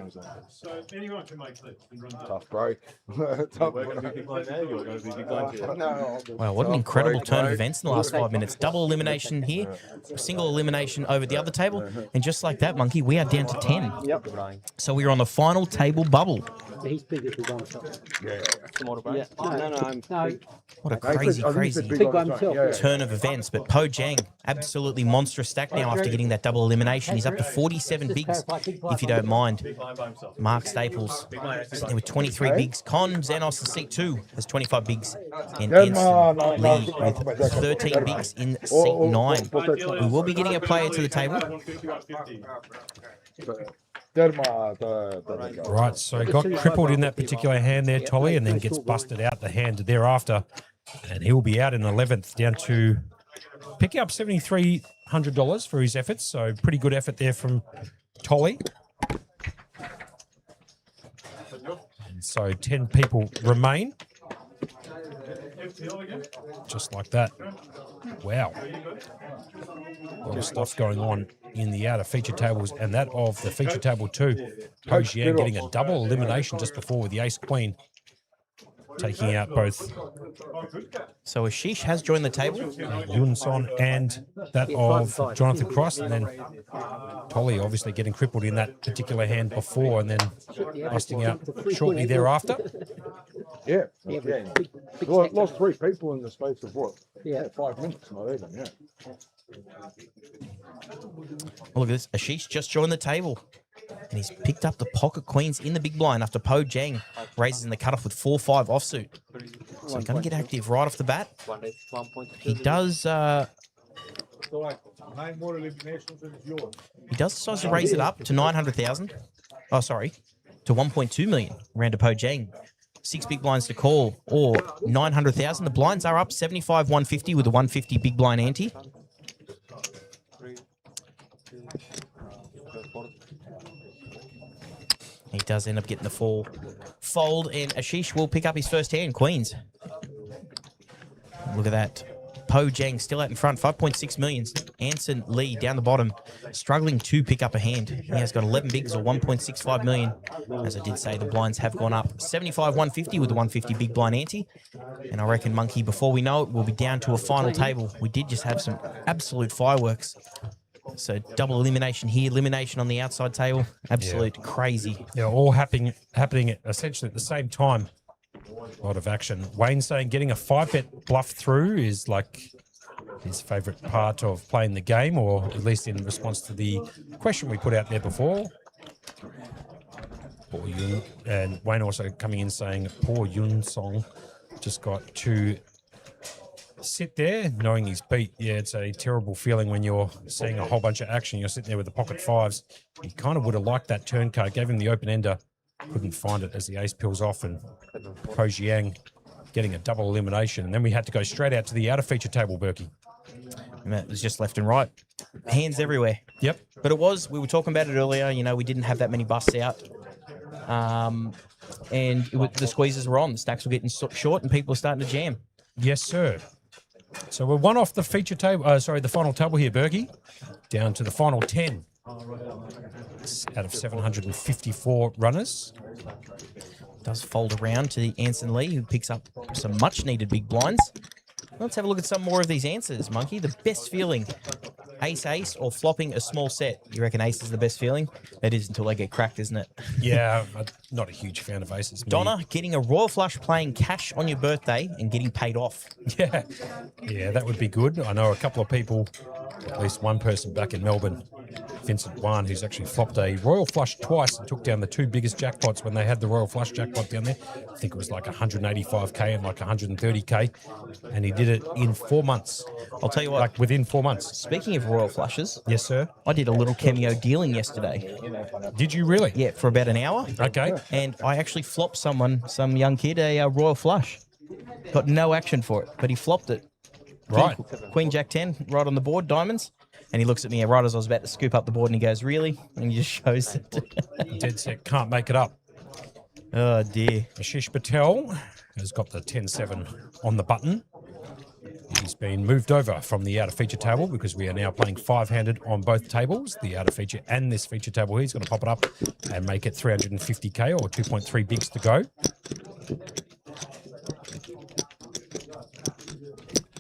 So anyone can make clips and run. Tough break. We're going to be big line now, you're going to be big line here. Wow, what an incredible turn of events in the last 5 minutes. Double elimination here, single elimination over the other table, and just like that, Monkey, we are down to 10. Yep. So we're on the final table bubble. He's big as his own shot. Yeah. No, What a crazy Big by himself. turn of events. But Po Jang, absolutely monstrous stack now after getting that double elimination. He's up to 47 bigs, if you don't mind. Mark Staples sitting there with 23 bigs. Con Xanos in seat 2 has 25 bigs. And Ensign Lee with 13 bigs in seat 9. We will be getting a player to the table. Right, so got crippled in that particular hand there, Tolly, and then gets busted out the hand thereafter. And he'll be out in 11th, down to picking up $7,300 for his efforts. So pretty good effort there from Tolly. And so 10 people remain. Just like that. Wow. A lot of stuff going on in the outer feature tables, and that of the feature table 2. Po Jiang getting a double elimination just before with the ace queen, taking out both So Ashish has joined the table. Yun Son and that of Jonathan Cross, and then Tolly obviously getting crippled in that particular hand before and then busting out shortly thereafter. Yeah. Lost 3 people in the space of what? Yeah. 5 minutes, not even, yeah. Oh, look at this. Ashish just joined the table. And he's picked up the pocket queens in the big blind after Po Jang raises in the cutoff with 4-5 offsuit. So he's going to get active right off the bat. He does. He does decide to raise it up to 900,000. Oh, sorry, to 1.2 million. Round to Po Jang. 6 big blinds to call, or 900,000. The blinds are up 75, 150 with a 150 big blind ante. He does end up getting the fold, and Ashish will pick up his first hand, queens. Look at that. Po Jang still out in front, 5.6 million. Anson Lee down the bottom, struggling to pick up a hand. He has got 11 bigs or 1.65 million. As I did say, the blinds have gone up 75, 150 with the 150 big blind ante. And I reckon, Monkey, before we know it, we'll be down to a final table. We did just have some absolute fireworks. So double elimination here, elimination on the outside table. Absolute crazy. Yeah, all happening essentially at the same time. A lot of action. Wayne saying getting a 5-bet bluff through is like his favourite part of playing the game, or at least in response to the question we put out there before. Poor Yun, and Wayne also coming in saying poor Yun Song just got to sit there knowing he's beat. Yeah, it's a terrible feeling when you're seeing a whole bunch of action. You're sitting there with the pocket 5s. He kind of would have liked that turn card, gave him the open ender, couldn't find it as the ace peels off, and Po Jiang getting a double elimination. And then we had to go straight out to the outer feature table, Berkey. And that was just left and right. Hands everywhere. Yep. But we were talking about it earlier, we didn't have that many busts out. And the squeezes were on. The stacks were getting short and people were starting to jam. Yes, sir. So we're one off the feature table, the final table here, Berkey, down to the final 10 out of 754 runners. Does fold around to the Anson Lee, who picks up some much-needed big blinds. Let's have a look at some more of these answers, Monkey. The best feeling, ace-ace or flopping a small set. You reckon ace is the best feeling? It is until they get cracked, isn't it? Yeah, I'm not a huge fan of aces. Donna, getting a royal flush playing cash on your birthday and getting paid off. Yeah, that would be good. I know a couple of people, at least one person back in Melbourne, Vincent Wan, who's actually flopped a royal flush twice and took down the 2 biggest jackpots when they had the royal flush jackpot down there. I think it was like 185k and like 130k, and he did it in 4 months. I'll tell you what. Like within 4 months. Speaking of royal flushes, Yes, sir. I did a little cameo dealing yesterday. Did you really? Yeah, for about an hour. Okay. And I actually flopped some young kid, a royal flush. Got no action for it, but he flopped it. Right. Queen Jack 10, right on the board, diamonds. And he looks at me right as I was about to scoop up the board and he goes, really? And he just shows it. Dead set. Can't make it up. Oh, dear. Ashish Patel has got the 10-7 on the button. He's been moved over from the outer feature table because we are now playing 5-handed on both tables, the outer feature and this feature table here. He's going to pop it up and make it 350k or 2.3 bigs to go.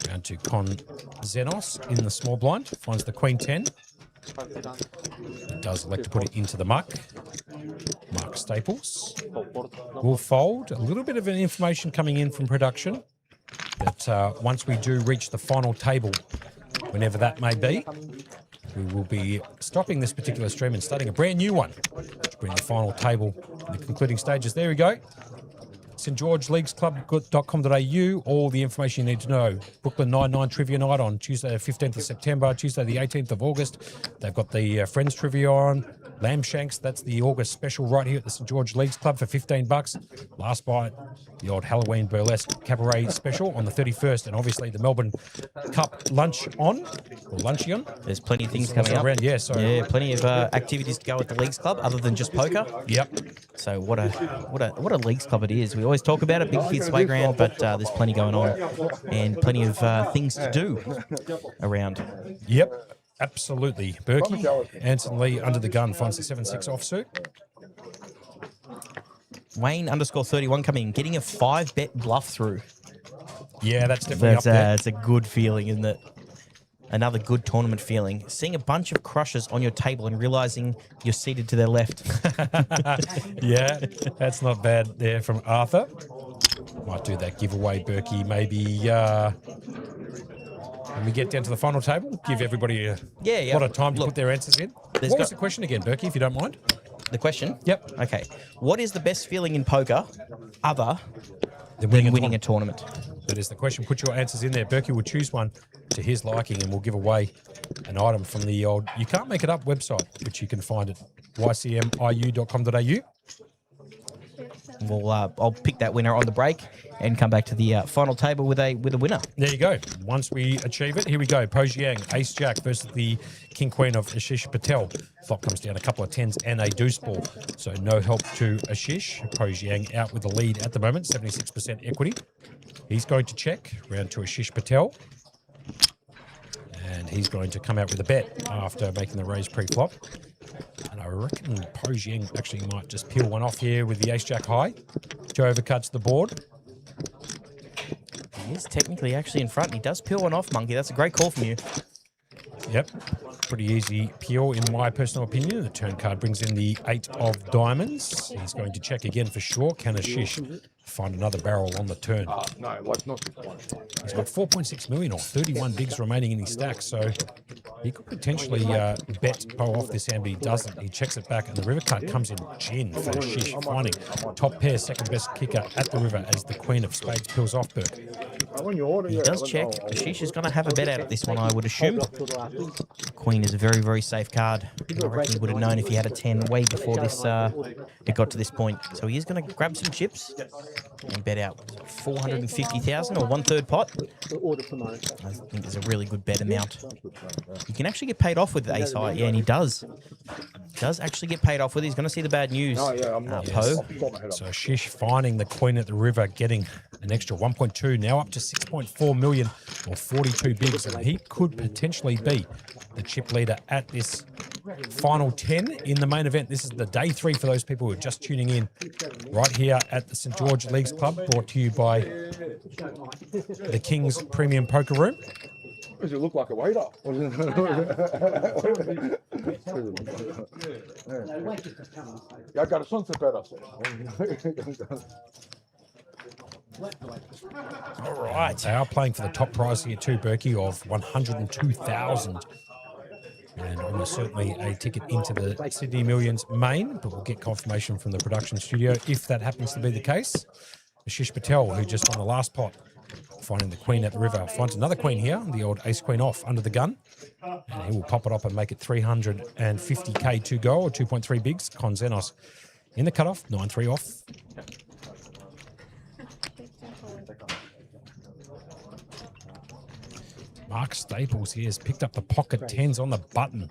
Round to Con Zenos in the small blind. Finds the Queen 10. Does elect to put it into the muck. Mark Staples will fold. A little bit of an information coming in from production that once we do reach the final table, whenever that may be, we will be stopping this particular stream and starting a brand new one to bring the final table in the concluding stages. There we go. stgeorgeleaguesclub.com.au, all the information you need to know. Brooklyn 9-9 Trivia Night on Tuesday the 15th of September, Tuesday the 18th of August. They've got the Friends Trivia on. Lamb Shanks, that's the August special right here at the St George Leagues Club for $15. Last Bite, the old Halloween burlesque cabaret special on the 31st, and obviously the Melbourne Cup lunch on, or luncheon. There's plenty of things coming up. Around, yeah, so Yeah, plenty of activities to go at the Leagues Club other than just poker. Yep. So what a Leagues Club it is. We always talk about it, big kids playground, but there's plenty going on and plenty of things to do around. Yep. Absolutely. Berkey, Anson Lee under the gun finds the 7-6 offsuit. Wayne _31 coming in, getting a 5-bet bluff through. Yeah, that's definitely up there. That's a good feeling, isn't it? Another good tournament feeling. Seeing a bunch of crushes on your table and realizing you're seated to their left. Yeah, that's not bad there from Arthur. Might do that giveaway, Berkey, maybe when we get down to the final table, give everybody a lot of time to put their answers in. What was the question again, Berkey, if you don't mind? The question? Yep. Okay. What is the best feeling in poker other than winning a tournament? That is the question. Put your answers in there. Berkey will choose one to his liking and we'll give away an item from the old You Can't Make It Up website, which you can find at ycmiu.com.au. I'll pick that winner on the break and come back to the final table with a winner. There you go. Once we achieve it, here we go. Po Jiang, Ace Jack versus the King Queen of Ashish Patel. Flop comes down a couple of 10s and a deuce ball. So no help to Ashish. Po Jiang out with the lead at the moment, 76% equity. He's going to check round to Ashish Patel. And he's going to come out with a bet after making the raise pre-flop. And I reckon Po Jiang actually might just peel one off here with the Ace-Jack high. Joe overcuts the board. He is technically actually in front. He does peel one off, Monkey. That's a great call from you. Yep. Pretty easy peel in my personal opinion. The turn card brings in the 8 of diamonds. He's going to check again for sure. Can Ashish find another barrel on the turn? No, like not. He's got 4.6 million or 31 bigs remaining in his stack, so he could potentially bet Po off this hand, but he doesn't. He checks it back, and the river card comes in gin for Ashish, finding top pair, second best kicker at the river as the Queen of Spades peels off Burke. He does check. Ashish is going to have a bet out of this one, I would assume. Queen is a very, very safe card. I reckon he would have known if he had a 10 way before this it got to this point. So he is going to grab some chips and bet out 450,000 or 1/3 pot. I think there's a really good bet amount. You can actually get paid off with the ace high. Yeah, and he does. Does actually get paid off with it. He's going to see the bad news. Po. So Ashish finding the Queen at the river, getting an extra 1.2, now up to 6.4 million or 42 bigs, and he could potentially be the chip leader at this final 10 in the main event. This is the day 3 for those people who are just tuning in right here at the St George Leagues Club, brought to you by the King's Premium Poker Room. Does it look like a waiter? Ja, got a sunset better. All right. They are playing for the top prize here too, Berkey, of 102,000. and almost certainly a ticket into the Sydney Millions main, but we'll get confirmation from the production studio if that happens to be the case. Ashish Patel, who just won the last pot, finding the queen at the river, finds another queen here, the old ace queen off under the gun, and he will pop it up and make it 350k to go, or 2.3 bigs. Konzenos in the cutoff, 9-3 off. Mark Staples here has picked up the pocket tens on the button,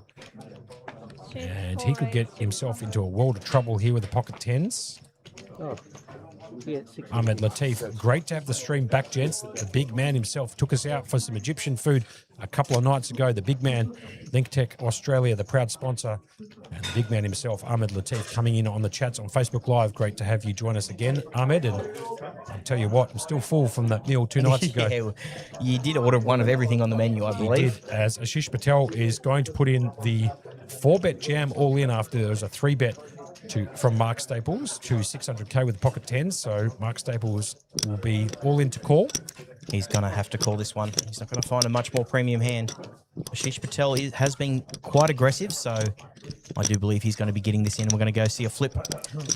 and he could get himself into a world of trouble here with the pocket tens. Ahmed Latif, great to have the stream back, gents. The big man himself took us out for some Egyptian food a couple of nights ago. The big man, LinkTech Australia, the proud sponsor, and the big man himself, Ahmed Latif, coming in on the chats on Facebook Live. Great to have you join us again, Ahmed. And I'll tell you what, I'm still full from that meal 2 nights ago. Yeah, you did order one of everything on the menu, I believe. He did, as Ashish Patel is going to put in the 4-bet jam all in after there was a 3-bet from Mark Staples to 600k with the pocket tens. So Mark Staples will be all in to call. He's going to have to call this one. He's not going to find a much more premium hand. Ashish Patel has been quite aggressive, so I do believe he's going to be getting this in. We're going to go see a flip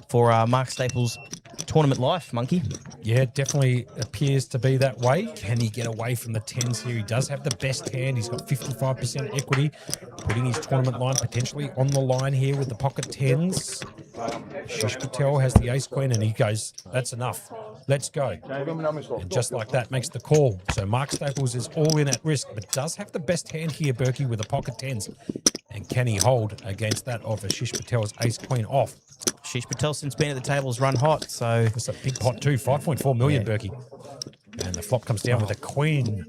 for Mark Staples' tournament life, Monkey. Yeah, it definitely appears to be that way. Can he get away from the tens here? He does have the best hand. He's got 55% equity, putting his tournament line potentially on the line here with the pocket tens. Ashish Patel has the ace queen, and he goes, that's enough. Let's go. And just like that, makes the call. So Mark Staples is all in at risk, but does have the best hand here, Berkey, with the pocket tens. And can he hold against that of Ashish Patel's ace queen off? Ashish Patel, since being at the tables, run hot, so... It's a big pot too, 5.4 million, Berkey. And the flop comes down with a queen.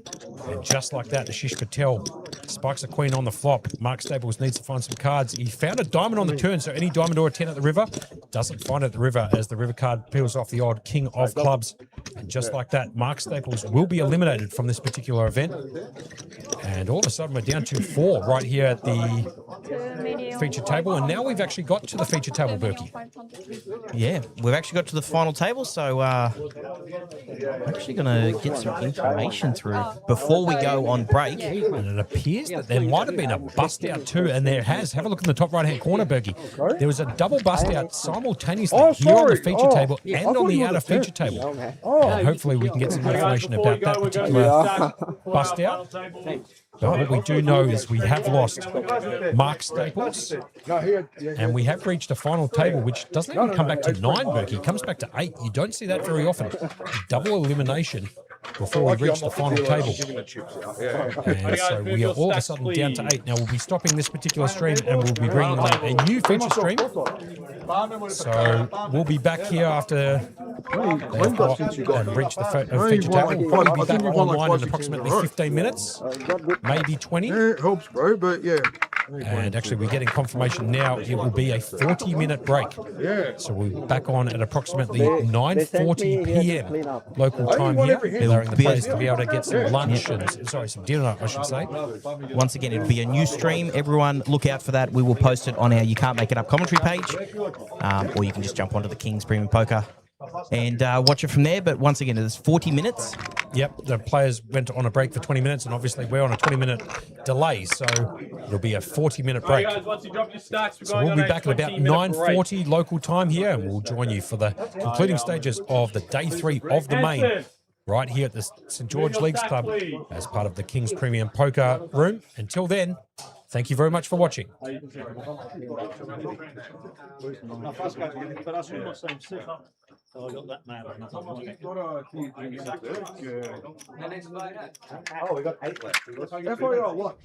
And just like that, Ashish Patel spikes a queen on the flop. Mark Staples needs to find some cards. He found a diamond on the turn, so any diamond or a 10 at the river. Doesn't find it at the river as the river card peels off the odd king of clubs. And just like that, Mark Staples will be eliminated from this particular event. And all of a sudden, we're down to 4 right here at the feature table. And now we've actually got to the feature table, Berkey. Yeah, we've actually got to the final table, so I'm actually going to get some information through before we go on break. And it appears that there might have been a bust out too, and there has. Have a look in the top right-hand corner, Berkey. There was a double bust out simultaneously here on the feature table and on the outer feature table. And hopefully we can get some information about that particular bust out. But what we do know is we have lost Mark Staples, and we have reached a final table, which doesn't even come back to 9, Berkey. It comes back to 8. You don't see that very often. Double elimination before we reach the final table. And so we are all of a sudden down to 8. Now we'll be stopping this particular stream and we'll be bringing on a new feature stream. So we'll be back here after they've got and reached the feature table. We'll probably be back online in approximately 15 minutes, maybe 20. Yeah, it helps, bro, but yeah. And actually, we're getting confirmation now. It will be a 40-minute break. So we'll be back on at approximately 9:40 p.m. local time here, allowing the players to be able to get some lunch and some dinner, I should say. Once again, it'll be a new stream. Everyone, look out for that. We will post it on our You Can't Make It Up commentary page, or you can just jump onto the King's Premium Poker and watch it from there. But once again, it's 40 minutes. Yep, the players went on a break for 20 minutes, and obviously we're on a 20-minute delay, so it'll be a 40-minute break. So we'll be back at about 9:40 local time here, and we'll join you for the concluding stages of the day 3 of the main, right here at the St. George Leagues Club as part of the King's Premium Poker Room. Until then, thank you very much for watching. So I got that mad. Oh, we got 8 left. FYI, what?